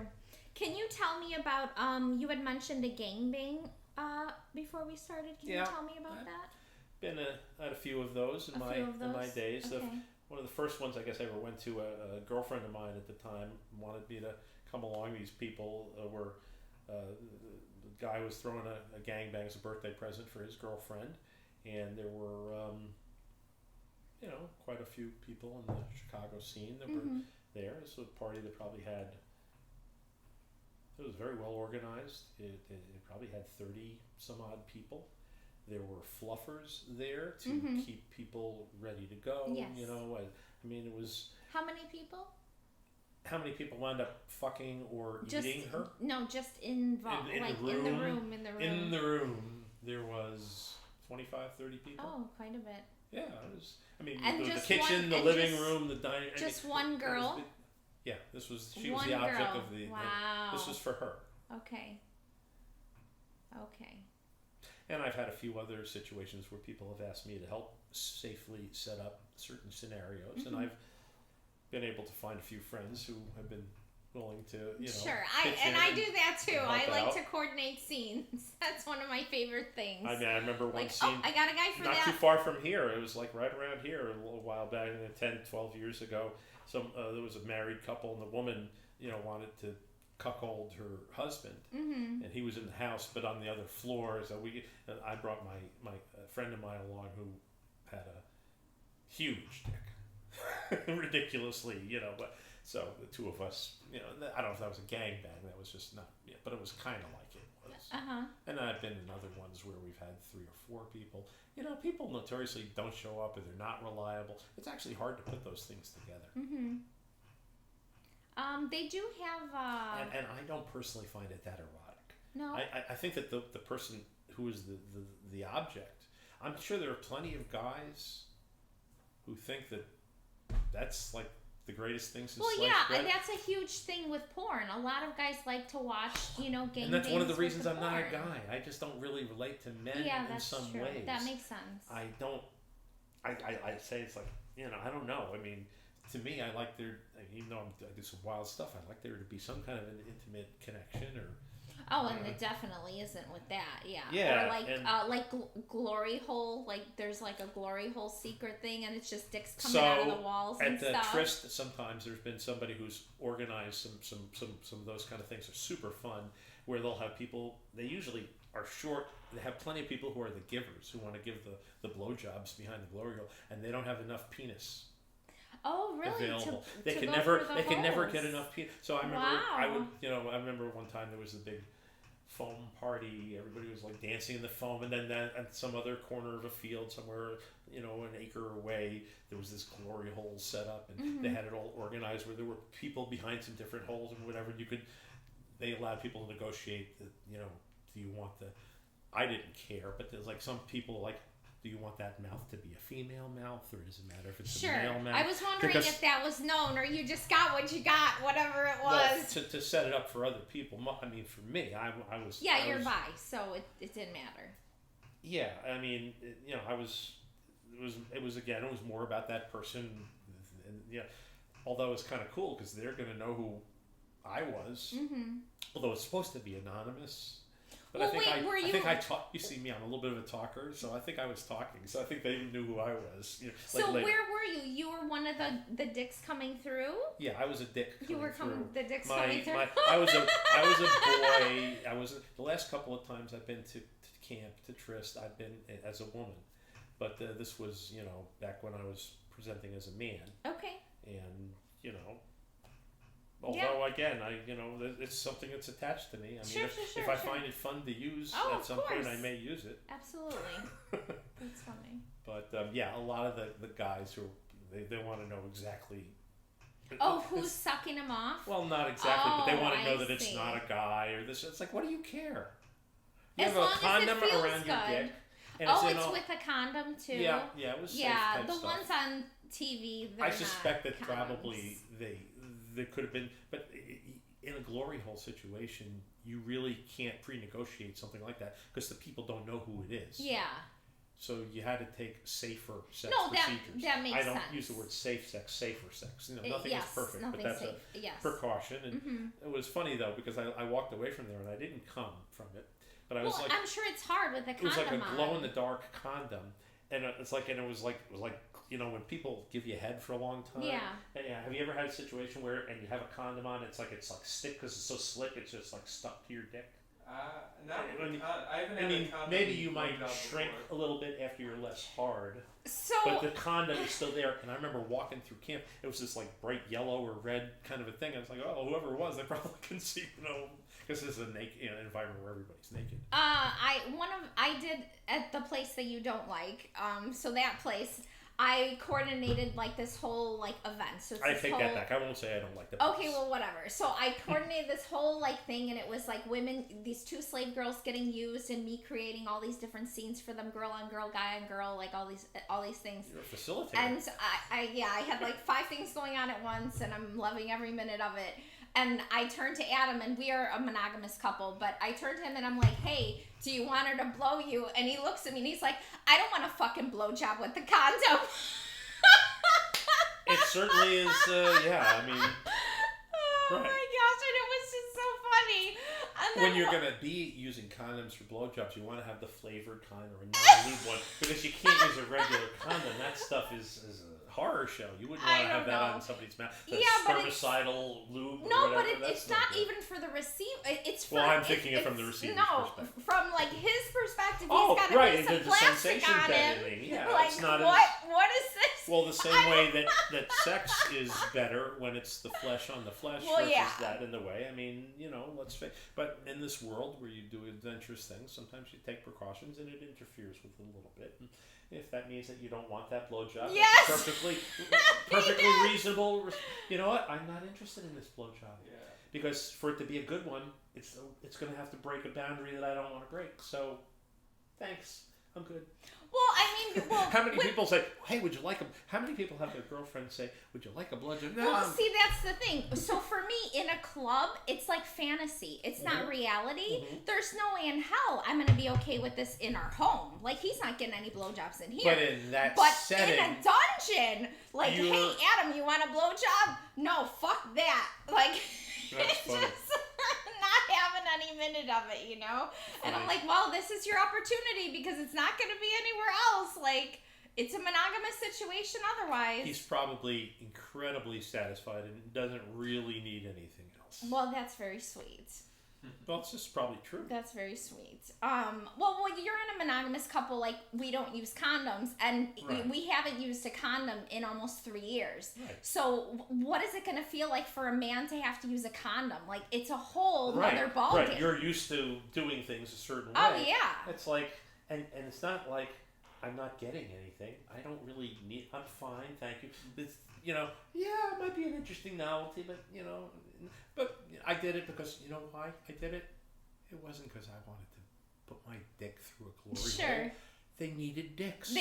Speaker 1: Can you tell me about you had mentioned a gangbang before we started? Can you tell me about that?
Speaker 3: Been at a few of those in my days. Okay. One of the first ones I guess I ever went to, a girlfriend of mine at the time wanted me to come along. These people were the guy was throwing a gangbang as a birthday present for his girlfriend, and there were quite a few people in the Chicago scene that were there. This was a party that probably had. It was very well organized. It probably had 30 some odd people. There were fluffers there to keep people ready to go. Yes. I mean, it was.
Speaker 1: How many people?
Speaker 3: How many people wound up fucking or eating her?
Speaker 1: No, just involved. In the room. In the room,
Speaker 3: there was 25, 30 people.
Speaker 1: Oh, quite a bit.
Speaker 3: Yeah, it was. I mean, the
Speaker 1: one,
Speaker 3: kitchen, the living room, the dining.
Speaker 1: Just one girl.
Speaker 3: This was. She was the object of the.
Speaker 1: Wow.
Speaker 3: This was for her.
Speaker 1: Okay.
Speaker 3: And I've had a few other situations where people have asked me to help safely set up certain scenarios, and I've been able to find a few friends who have been willing to,
Speaker 1: Sure, I do that too. I like to coordinate scenes. That's one of my favorite things.
Speaker 3: I mean, I remember one scene.
Speaker 1: I got a guy for
Speaker 3: not
Speaker 1: that.
Speaker 3: Not too far from here. It was like right around here a little while back, 10, 12 years ago. There was a married couple, and the woman, wanted to cuckold her husband, and he was in the house, but on the other floor. So I brought my friend of mine along who had a huge dick, ridiculously, But so the two of us, I don't know if that was a gangbang. That was just not, but it was kind of like it was. And I've been in other ones where we've had 3 or 4 people. People notoriously don't show up, or they're not reliable. It's actually hard to put those things together.
Speaker 1: They do have.
Speaker 3: And I don't personally find it that erotic.
Speaker 1: No.
Speaker 3: I think that the person who is the object, I'm sure there are plenty of guys who think that that's like the greatest things since
Speaker 1: Well,
Speaker 3: sliced
Speaker 1: yeah,
Speaker 3: bread.
Speaker 1: and that's a huge thing with porn. A lot of guys like to watch, gang.
Speaker 3: And that's one of the reasons I'm
Speaker 1: porn.
Speaker 3: not a guy. I just don't really relate to men in some
Speaker 1: true.
Speaker 3: ways.
Speaker 1: That makes sense.
Speaker 3: I don't. I say it's like, I don't know. I mean, to me, I like there. Even though I do some wild stuff, I like there to be some kind of an intimate connection or.
Speaker 1: Oh, and it definitely isn't with that, yeah.
Speaker 3: Yeah.
Speaker 1: Or like glory hole, like there's like a glory hole secret thing, and it's just dicks coming out of the walls and stuff. At the
Speaker 3: tryst, sometimes there's been somebody who's organized some of those kind of things are super fun, where they'll have people. They usually are short. They have plenty of people who are the givers who want to give the blowjobs behind the glory hole, and they don't have enough penis.
Speaker 1: Oh, really?
Speaker 3: Available. They can never get enough penis. So I remember I remember one time there was a big foam party. Everybody was like dancing in the foam, and then at some other corner of a field somewhere, an acre away, there was this glory hole set up, and they had it all organized where there were people behind some different holes and whatever. They allowed people to negotiate that, do you want I didn't care, but there's like some people like, do you want that mouth to be a female mouth, or does it matter if it's a male mouth?
Speaker 1: I was wondering if that was known, or you just got what you got, whatever it was.
Speaker 3: Well, to set it up for other people. I mean, for me, I was.
Speaker 1: Yeah, you're bi, so it didn't matter.
Speaker 3: Yeah, I mean, it was more about that person, and although it's kind of cool because they're going to know who I was. Mm-hmm. Although it's supposed to be anonymous. But I think I talk. You see me, I'm a little bit of a talker, so I think I was talking. So I think they knew who I was.
Speaker 1: So where were you? You were one of the dicks coming through?
Speaker 3: Yeah, I was a dick.
Speaker 1: The dicks coming through.
Speaker 3: I was a boy. The last couple of times I've been to camp, to tryst, I've been as a woman. But this was, back when I was presenting as a man.
Speaker 1: Okay.
Speaker 3: And, although again, it's something that's attached to me. I mean, if I find it fun to use at some point, I may use it.
Speaker 1: Absolutely. That's funny.
Speaker 3: But a lot of the guys who they want to know exactly.
Speaker 1: Oh, who's sucking them off?
Speaker 3: Well, not exactly, but they want to know that it's not a guy or this. It's like, what do you care? You
Speaker 1: as
Speaker 3: have
Speaker 1: long
Speaker 3: a condom
Speaker 1: as it feels
Speaker 3: around
Speaker 1: good.
Speaker 3: your dick. And
Speaker 1: it's with a condom too.
Speaker 3: Yeah, it was safe type
Speaker 1: the
Speaker 3: stuff.
Speaker 1: ones on TV.
Speaker 3: I suspect that
Speaker 1: condoms.
Speaker 3: Probably there could have been, but in a glory hole situation, you really can't pre-negotiate something like that because the people don't know who it is.
Speaker 1: Yeah.
Speaker 3: So you had to take safer sex procedures.
Speaker 1: that makes sense.
Speaker 3: I don't use the word safe sex, safer sex. Nothing is perfect, but that's
Speaker 1: safe.
Speaker 3: a precaution. And it was funny though because I walked away from there and I didn't come from it. But I was like,
Speaker 1: I'm sure it's hard with a condom.
Speaker 3: It was like a glow-in-the-dark condom, and it was like when people give you head for a long time.
Speaker 1: Yeah.
Speaker 3: Have you ever had a situation where and you have a condom on? It's like stick because it's so slick. It's just like stuck to your dick.
Speaker 2: No. I haven't had a condom.
Speaker 3: Maybe you might shrink a little bit after you're less hard.
Speaker 1: So.
Speaker 3: But the condom is still there, and I remember walking through camp. It was this like bright yellow or red kind of a thing. I was like, oh, whoever it was, they probably can see, because this is a naked environment where everybody's naked.
Speaker 1: I did at the place that you don't like. So that place, I coordinated like this whole like event. So
Speaker 3: I take that back. I won't say I don't like the place.
Speaker 1: Okay, well whatever. So I coordinated this whole like thing, and it was like women, these two slave girls getting used, and me creating all these different scenes for them, girl on girl, guy on girl, like all these things.
Speaker 3: You're a facilitator.
Speaker 1: And so I had like 5 things going on at once, and I'm loving every minute of it. And I turned to Adam, and we are a monogamous couple, but I turned to him and I'm like, hey, do you want her to blow you? And he looks at me and he's like, I don't want a fucking blowjob with the condom.
Speaker 3: It certainly is, I mean.
Speaker 1: Oh right. My gosh, and it was just so funny.
Speaker 3: When you're going to be using condoms for blowjobs, you want to have the flavored kind or a non-lube one, because you can't use a regular condom. That stuff is a horror show. You wouldn't want to have that on somebody's mouth. The spermicidal lube.
Speaker 1: No, but it's not even for the receiver. It's for.
Speaker 3: Well, I'm thinking it from the receiver's perspective.
Speaker 1: From like his perspective, he's got a piece of plastic on him.
Speaker 3: Yeah,
Speaker 1: like,
Speaker 3: it's not
Speaker 1: what is this?
Speaker 3: Well, the same way that sex is better when it's the flesh on the flesh versus that in the way. I mean, let's face. But in this world where you do adventurous things, sometimes you take precautions and it interferes with it a little bit. And if that means that you don't want that blowjob, that's perfectly reasonable. You know what? I'm not interested in this blowjob. Yeah. Because for it to be a good one, it's going to have to break a boundary that I don't want to break. So, thanks. I'm good.
Speaker 1: Well, I mean,
Speaker 3: how many people say, "Hey, would you like a?" How many people have their girlfriend say, "Would you like a blowjob?" No.
Speaker 1: Well, see, that's the thing. So for me, in a club, it's like fantasy. It's not reality. There's no way in hell I'm gonna be okay with this in our home. Like, he's not getting any blowjobs in here.
Speaker 3: But in that setting,
Speaker 1: in a dungeon, like, hey, Adam, you want a blowjob? No, fuck that. Like,
Speaker 3: that's funny.
Speaker 1: Just not having any minute of it, you know? And I'm like, well, this is your opportunity because it's not going to be anywhere else. Like, it's a monogamous situation otherwise.
Speaker 3: He's probably incredibly satisfied and doesn't really need anything else.
Speaker 1: Well, that's very sweet.
Speaker 3: Well, it's just probably true.
Speaker 1: That's very sweet. Well, when you're in a monogamous couple, like, we don't use condoms, and we haven't used a condom in almost 3 years. Right. So, what is it going to feel like for a man to have to use a condom? Like, it's a whole other ballgame.
Speaker 3: Right, you're used to doing things a certain way.
Speaker 1: Oh, yeah.
Speaker 3: It's like, and it's not like I'm not getting anything. I don't really need, I'm fine, thank you. It's, you know, yeah, it might be an interesting novelty, but, you know, but I did it because, you know why I did it? It wasn't because I wanted to put my dick through a glory hole. They needed dicks.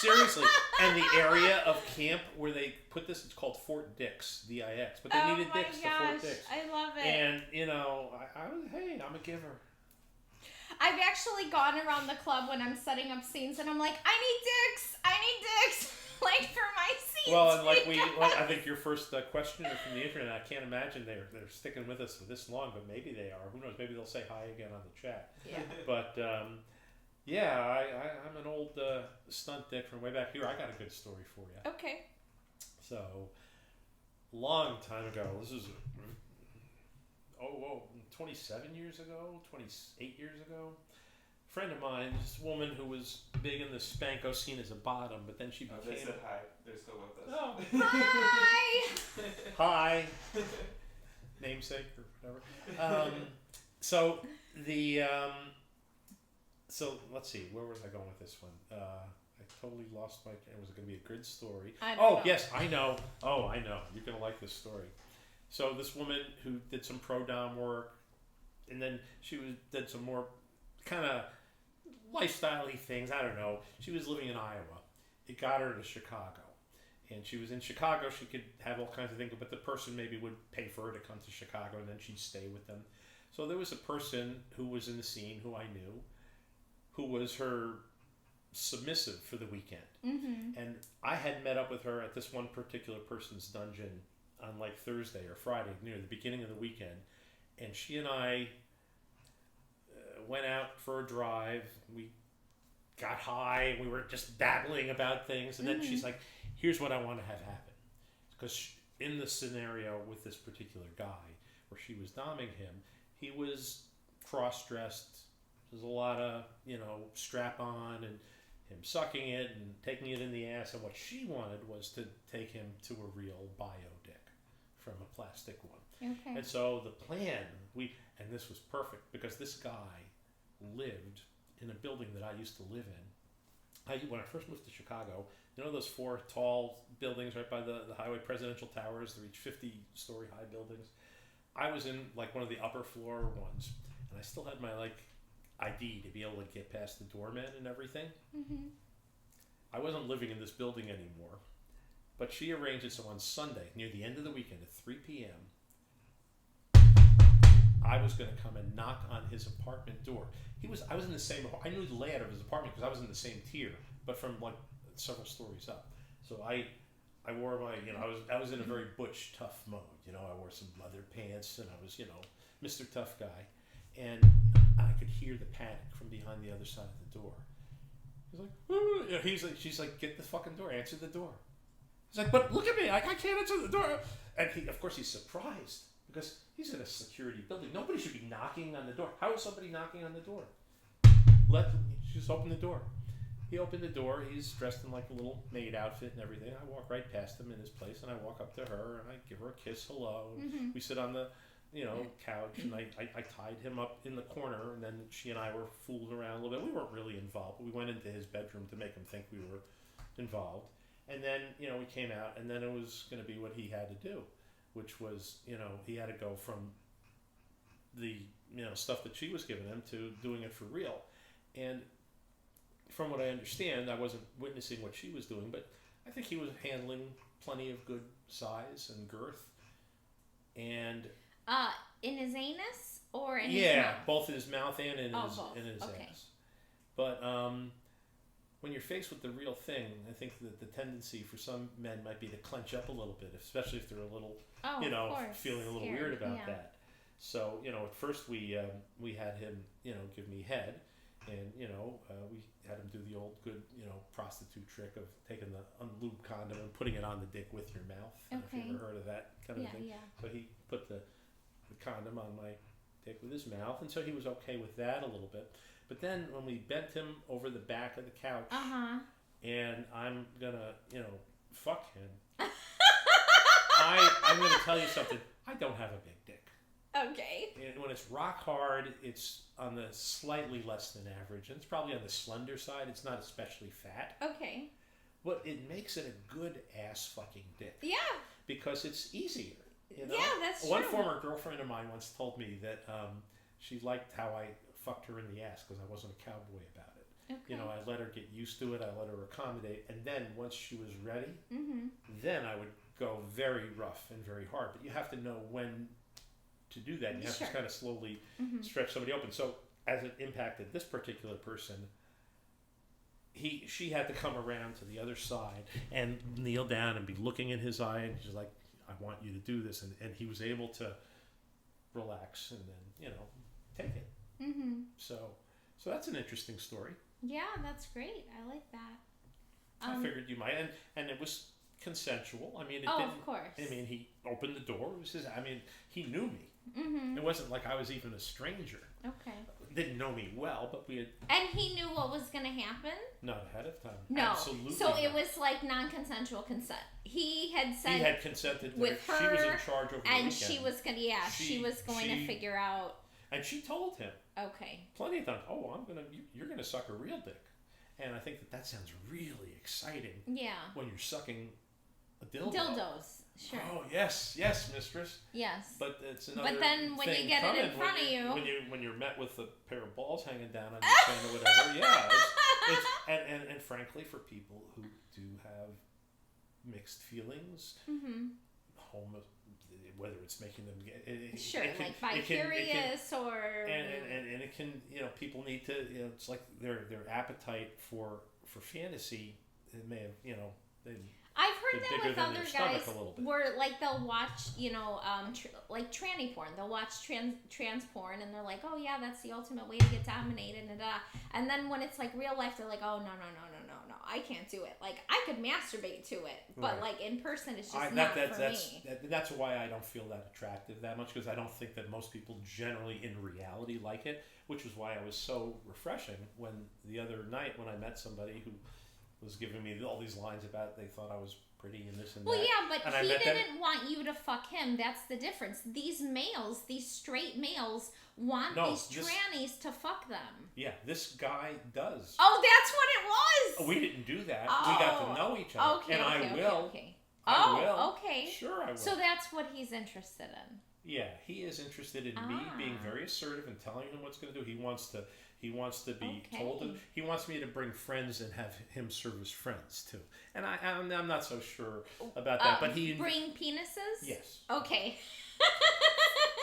Speaker 3: Seriously. And the area of camp where they put this, it's called Fort Dix, D-I-X. But they needed dicks to Fort Dix.
Speaker 1: I love it.
Speaker 3: And, you know, I was, hey, I'm a giver.
Speaker 1: I've actually gone around the club when I'm setting up scenes and I'm like, I need dicks. Like, for my scenes.
Speaker 3: Well, and I think your first questioner from the internet, I can't imagine they're sticking with us for this long, but maybe they are. Who knows? Maybe they'll say hi again on the chat.
Speaker 1: Yeah.
Speaker 3: But, yeah, I'm an old stunt dick from way back here. I got a good story for you.
Speaker 1: Okay.
Speaker 3: So, long time ago, this is, 27 years ago, 28 years ago. A friend of mine, this woman who was big in the Spanko scene as a bottom, but then she became...
Speaker 2: They said hi. They're still with us.
Speaker 3: Oh.
Speaker 1: Hi!
Speaker 3: Hi. Namesake or whatever. So let's see, where was I going with this one? I totally lost my... Was it going to be a good story?
Speaker 1: I don't know.
Speaker 3: Yes, I know. Oh, I know. You're going to like this story. So this woman who did some pro-dom work, and then she did some more kind of lifestyle-y things. I don't know. She was living in Iowa. It got her to Chicago. And she was in Chicago. She could have all kinds of things, but the person maybe would pay for her to come to Chicago, and then she'd stay with them. So there was a person who was in the scene who I knew, who was her submissive for the weekend. Mm-hmm. And I had met up with her at this one particular person's dungeon on like Thursday or Friday, near the beginning of the weekend. And she and I went out for a drive. We got high. We were just babbling about things. And then she's like, here's what I want to have happen. Because in the scenario with this particular guy, where she was doming him, he was cross-dressed. There's a lot of, strap on and him sucking it and taking it in the ass. And what she wanted was to take him to a real bio dick from a plastic one.
Speaker 1: Okay.
Speaker 3: And so the plan, and this was perfect because this guy lived in a building that I used to live in. When I first moved to Chicago, you know those 4 tall buildings right by the highway, presidential towers, they reach 50-story high buildings? I was in like one of the upper floor ones, and I still had my ID to be able to get past the doorman and everything. Mm-hmm. I wasn't living in this building anymore, but she arranged it so on Sunday, near the end of the weekend at 3 p.m., I was going to come and knock on his apartment door. I was in the same, I knew the layout of his apartment because I was in the same tier, but from several stories up. So I wore my, I was in a very butch, tough mode. I wore some leather pants and I was, Mr. Tough Guy. And I could hear the panic from behind the other side of the door. He's like, she's like, get the fucking door, answer the door. He's like, but look at me, I can't answer the door. And of course he's surprised because he's in a security building. Nobody should be knocking on the door. How is somebody knocking on the door? Just open the door. He opened the door. He's dressed in like a little maid outfit and everything. I walk right past him in his place and I walk up to her and I give her a kiss, hello. Mm-hmm. We sit on the couch, and I tied him up in the corner, and then she and I were fooling around a little bit. We weren't really involved, but we went into his bedroom to make him think we were involved. And then, we came out, and then it was going to be what he had to do, which was, he had to go from the, stuff that she was giving him to doing it for real. And from what I understand, I wasn't witnessing what she was doing, but I think he was handling plenty of good size and girth. And
Speaker 1: in his anus or in his mouth?
Speaker 3: Yeah, both in his mouth and in his
Speaker 1: okay.
Speaker 3: ass. But when you're faced with the real thing, I think that the tendency for some men might be to clench up a little bit, especially if they're a little, feeling a little
Speaker 1: scared.
Speaker 3: weird about that. So, at first we had him, give me head, and, we had him do the old good, prostitute trick of taking the unlubed condom and putting it on the dick with your mouth. If you ever heard of that kind of thing. Yeah. So he put the condom on my dick with his mouth, and so he was okay with that a little bit. But then when we bent him over the back of the couch, and I'm gonna, fuck him, I'm gonna tell you something. I don't have a big dick.
Speaker 1: Okay.
Speaker 3: And when it's rock hard, it's on the slightly less than average, and it's probably on the slender side. It's not especially fat.
Speaker 1: Okay.
Speaker 3: But it makes it a good ass fucking dick.
Speaker 1: Yeah.
Speaker 3: Because it's easier.
Speaker 1: Yeah, that's
Speaker 3: One
Speaker 1: true.
Speaker 3: former girlfriend of mine once told me that she liked how I fucked her in the ass because I wasn't a cowboy about it.
Speaker 1: Okay.
Speaker 3: I let her get used to it. I let her accommodate, and then once she was ready, then I would go very rough and very hard. But you have to know when to do that. You have to kind of slowly stretch somebody open. So as it impacted this particular person, she had to come around to the other side and kneel down and be looking in his eye, and she's like, I want you to do this, and he was able to relax and then take it. So that's an interesting story.
Speaker 1: Yeah, that's great. I like that.
Speaker 3: I figured you might, and it was consensual. I mean,
Speaker 1: of course.
Speaker 3: I mean, he opened the door. It was he knew me. It wasn't like I was even a stranger.
Speaker 1: Okay.
Speaker 3: Didn't know me well, but we had.
Speaker 1: And he knew what was going to happen?
Speaker 3: Not ahead of time.
Speaker 1: No.
Speaker 3: Absolutely.
Speaker 1: So
Speaker 3: not.
Speaker 1: It was like non-consensual consent. He had said.
Speaker 3: He had consented
Speaker 1: with her.
Speaker 3: She was in charge over the weekend.
Speaker 1: And she was going to. Yeah, she was going to figure out.
Speaker 3: And she told him.
Speaker 1: Okay.
Speaker 3: Plenty of times. Oh, you're gonna suck a real dick, and I think that sounds really exciting. Yeah. When you're sucking a dildo.
Speaker 1: Dildos. Sure.
Speaker 3: Oh yes, mistress.
Speaker 1: Yes.
Speaker 3: But it's another.
Speaker 1: But then when you get it in front of you,
Speaker 3: when you're met with a pair of balls hanging down on your chin or whatever, yeah. It's and frankly, for people who do have mixed feelings, whether it's making them
Speaker 1: like bi-curious or
Speaker 3: and it can people need to it's like their appetite for fantasy, it may have
Speaker 1: I've heard that with other guys where like they'll watch like tranny porn. They'll watch trans porn and they're like, oh yeah, that's the ultimate way to get dominated and then when it's like real life, they're like, oh no, I can't do it. Like I could masturbate to it, but like in person, it's just not for me.
Speaker 3: That's why I don't feel that attractive that much, because I don't think that most people generally in reality like it. Which was why I was so refreshing when the other night when I met somebody who was giving me all these lines about they thought I was pretty and this and that.
Speaker 1: Well, yeah, but he didn't want you to fuck him. That's the difference. These males, these straight males, want these trannies to fuck them.
Speaker 3: Yeah, this guy does.
Speaker 1: Oh, that's what it was!
Speaker 3: We didn't do that. We got to know each other.
Speaker 1: Okay,
Speaker 3: and I will.
Speaker 1: Okay.
Speaker 3: I will.
Speaker 1: Okay.
Speaker 3: Sure, I will.
Speaker 1: So that's what he's interested in.
Speaker 3: Yeah, he is interested in me being very assertive and telling him what's going to do. He wants to be told. He wants me to bring friends and have him serve his friends too. And I'm not so sure about that. But he
Speaker 1: bring penises.
Speaker 3: Yes.
Speaker 1: Okay.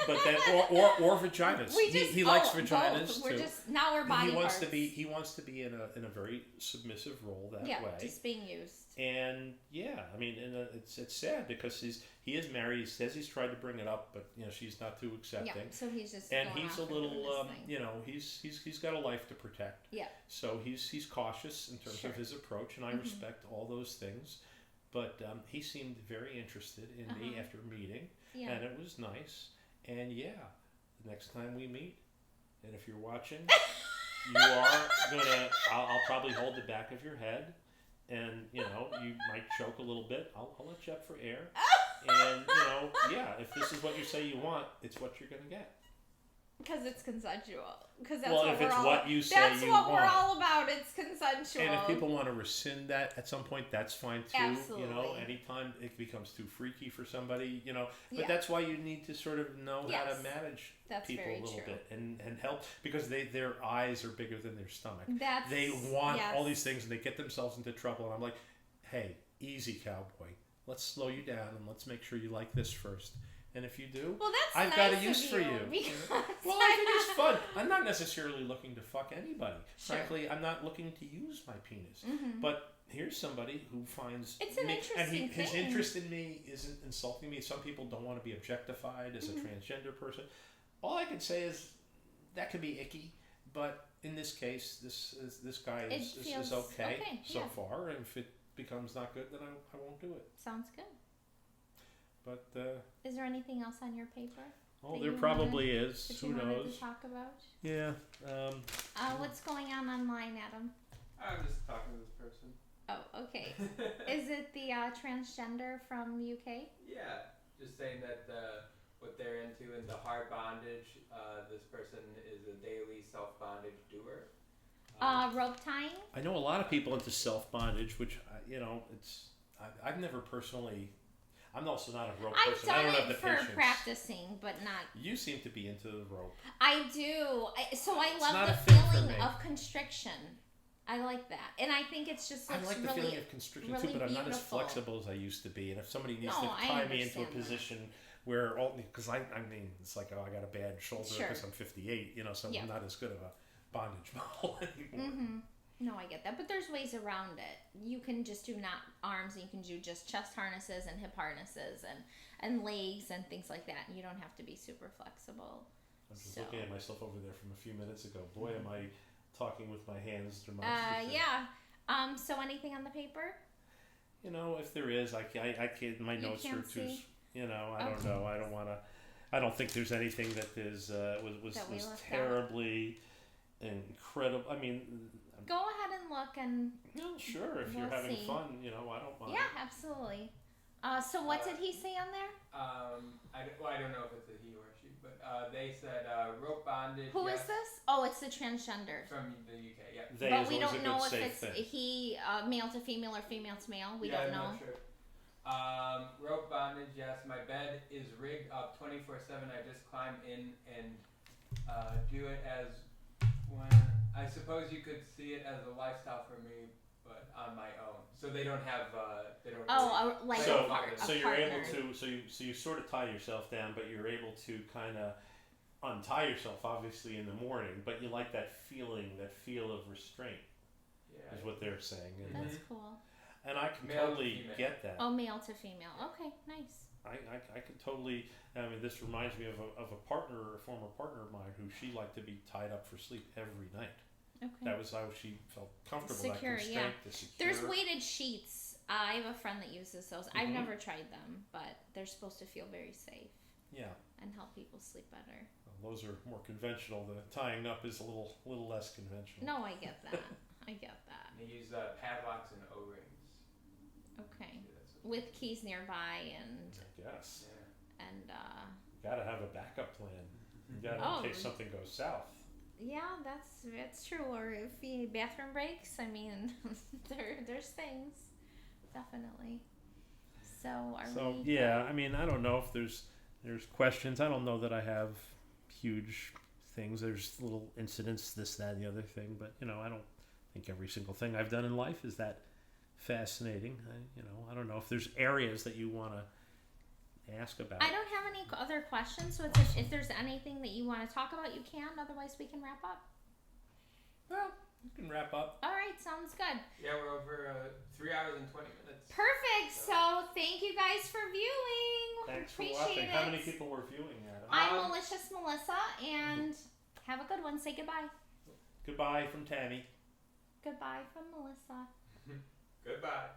Speaker 3: But then or vaginas. He likes vaginas
Speaker 1: both.
Speaker 3: too.
Speaker 1: We're body parts.
Speaker 3: He wants to be in a very submissive role that way.
Speaker 1: Yeah, just being used.
Speaker 3: And yeah, I mean, and it's sad because he is married. He says he's tried to bring it up, but she's not too accepting.
Speaker 1: Yeah, so he's just
Speaker 3: he's a little he's got a life to protect.
Speaker 1: Yeah.
Speaker 3: So he's cautious in terms of his approach, and I respect all those things. But he seemed very interested in me after meeting, and it was nice. And yeah, the next time we meet, and if you're watching, you are gonna. I'll probably hold the back of your head. And, you might choke a little bit. I'll let you up for air. And, if this is what you say you want, it's what you're going to get.
Speaker 1: Because it's consensual. Because that's
Speaker 3: well,
Speaker 1: what
Speaker 3: if
Speaker 1: we're
Speaker 3: it's
Speaker 1: all.
Speaker 3: what you say
Speaker 1: That's
Speaker 3: you
Speaker 1: what
Speaker 3: want.
Speaker 1: we're all about. It's consensual.
Speaker 3: And if people want to rescind that at some point, that's fine too.
Speaker 1: Absolutely.
Speaker 3: You know, anytime it becomes too freaky for somebody, you know. But
Speaker 1: Yeah.
Speaker 3: that's why you need to sort of know how to
Speaker 1: Yes.
Speaker 3: manage
Speaker 1: That's
Speaker 3: people
Speaker 1: very
Speaker 3: a little
Speaker 1: true.
Speaker 3: bit and help, because their eyes are bigger than their stomach.
Speaker 1: That's,
Speaker 3: They want
Speaker 1: yes.
Speaker 3: all these things and they get themselves into trouble. And I'm like, hey, easy, cowboy. Let's slow you down and let's make sure you like this first. And if you do,
Speaker 1: Well, that's
Speaker 3: I've
Speaker 1: nice
Speaker 3: got a use
Speaker 1: of
Speaker 3: for you.
Speaker 1: Because
Speaker 3: Well, I think it's fun. I'm not necessarily looking to fuck anybody.
Speaker 1: Sure.
Speaker 3: Frankly, I'm not looking to use my penis.
Speaker 1: Mhm.
Speaker 3: But here's somebody who finds
Speaker 1: It's an
Speaker 3: me,
Speaker 1: interesting
Speaker 3: and his
Speaker 1: thing.
Speaker 3: interest in me isn't insulting me. Some people don't want to be objectified as a transgender person. All I can say is that could be icky, but in this case, this guy is okay so far. And if it becomes not good, then I won't do it.
Speaker 1: Sounds good.
Speaker 3: But
Speaker 1: Is there anything else on your paper?
Speaker 3: oh, there probably is.
Speaker 1: That
Speaker 3: Who
Speaker 1: you wanted
Speaker 3: knows?
Speaker 1: to talk about?
Speaker 3: Yeah.
Speaker 1: What's going on online, Adam?
Speaker 2: I'm just talking to this person.
Speaker 1: Oh, okay. Is it the transgender from UK?
Speaker 2: Yeah, just saying that what they're into in the hard bondage, this person is a daily self-bondage doer.
Speaker 1: Rope tying?
Speaker 3: I know a lot of people into self-bondage, which, I've never personally, I'm also not a rope person. I don't have the
Speaker 1: for
Speaker 3: patience.
Speaker 1: practicing, but not.
Speaker 3: You seem to be into the rope.
Speaker 1: I do. I
Speaker 3: It's
Speaker 1: love
Speaker 3: not
Speaker 1: the
Speaker 3: a thing for
Speaker 1: feeling
Speaker 3: me.
Speaker 1: of constriction. I like that. And I think it's just
Speaker 3: I like the
Speaker 1: really,
Speaker 3: feeling of constriction
Speaker 1: really
Speaker 3: too, but I'm not as
Speaker 1: beautiful.
Speaker 3: flexible as I used to be. And if somebody needs
Speaker 1: No,
Speaker 3: to
Speaker 1: I
Speaker 3: tie me into a
Speaker 1: understand that.
Speaker 3: position where, because I mean, it's like, oh, I got a bad shoulder
Speaker 1: Sure.
Speaker 3: because I'm 58, so
Speaker 1: Yeah.
Speaker 3: I'm not as good of a bondage model anymore.
Speaker 1: Mm-hmm. No, I get that. But there's ways around it. You can just do not arms, and you can do just chest harnesses and hip harnesses and legs and things like that. And you don't have to be super flexible.
Speaker 3: I'm just looking at myself over there from a few minutes ago. Boy, am I talking with my hands demonstratively.
Speaker 1: Yeah. So anything on the paper?
Speaker 3: If there is, I can't. My notes are too.
Speaker 1: See?
Speaker 3: I don't know. I don't want to. I don't think there's anything that is was terribly incredible. I mean,
Speaker 1: go ahead and look and.
Speaker 3: No, sure. If you're having fun, I don't mind.
Speaker 1: Yeah, absolutely. So what did he say on there?
Speaker 2: I don't know if it's a he or she, but they said rope bondage.
Speaker 1: Who is this? Oh, it's the transgender.
Speaker 2: From the UK, yeah.
Speaker 1: But we don't know if it's he male to female or female to male. We don't know.
Speaker 2: I'm not sure. Rope bondage, yes. My bed is rigged up 24/7. I just climb in and do it as when. I suppose you could see it as a lifestyle for me, but on my own. So they don't have. They don't.
Speaker 1: Like
Speaker 3: so,
Speaker 1: a
Speaker 3: so you're
Speaker 1: partner.
Speaker 3: able to. So you sort of tie yourself down, but you're able to kind of untie yourself, obviously, in the morning. But you like that feeling, that feel of restraint. Yeah. Is what they're saying. And,
Speaker 1: that's cool.
Speaker 3: And I can
Speaker 2: male
Speaker 3: totally get that.
Speaker 1: Oh, male to female. Okay, nice.
Speaker 3: I could totally. I mean, this reminds me of a former partner of mine, who she liked to be tied up for sleep every night.
Speaker 1: Okay.
Speaker 3: That was how she felt comfortable.
Speaker 1: Secure,
Speaker 3: that constraint, the secure.
Speaker 1: There's weighted sheets. I have a friend that uses those. I've never tried them, but they're supposed to feel very safe. Yeah. And help people sleep better.
Speaker 3: Well, those are more conventional. The tying up is a little less conventional.
Speaker 1: No, I get that. I get that.
Speaker 2: They use padlocks and O-rings.
Speaker 1: Okay. With keys nearby and.
Speaker 3: I guess.
Speaker 1: Yeah. And.
Speaker 3: You gotta have a backup plan. You gotta in case something goes south.
Speaker 1: Yeah, that's true. Or if the bathroom breaks, I mean, there's things, definitely. So
Speaker 3: yeah, I mean, I don't know if there's questions. I don't know that I have huge things. There's little incidents, this, that, and the other thing. But I don't think every single thing I've done in life is that fascinating. I don't know if there's areas that you want to ask about.
Speaker 1: I don't have any other questions, so if there's anything that you want to talk about, you can. Otherwise, we can wrap up.
Speaker 3: Well, we can wrap up.
Speaker 1: All right, sounds good.
Speaker 2: Yeah, we're over 3 hours and 20 minutes.
Speaker 1: Perfect. So thank you guys for viewing.
Speaker 3: Thanks for
Speaker 1: Appreciate
Speaker 3: watching.
Speaker 1: it.
Speaker 3: How many people were viewing, Adam?
Speaker 1: I'm Malicious Melissa, and have a good one. Say goodbye.
Speaker 3: Goodbye from Tammi.
Speaker 1: Goodbye from Melissa.
Speaker 2: Goodbye.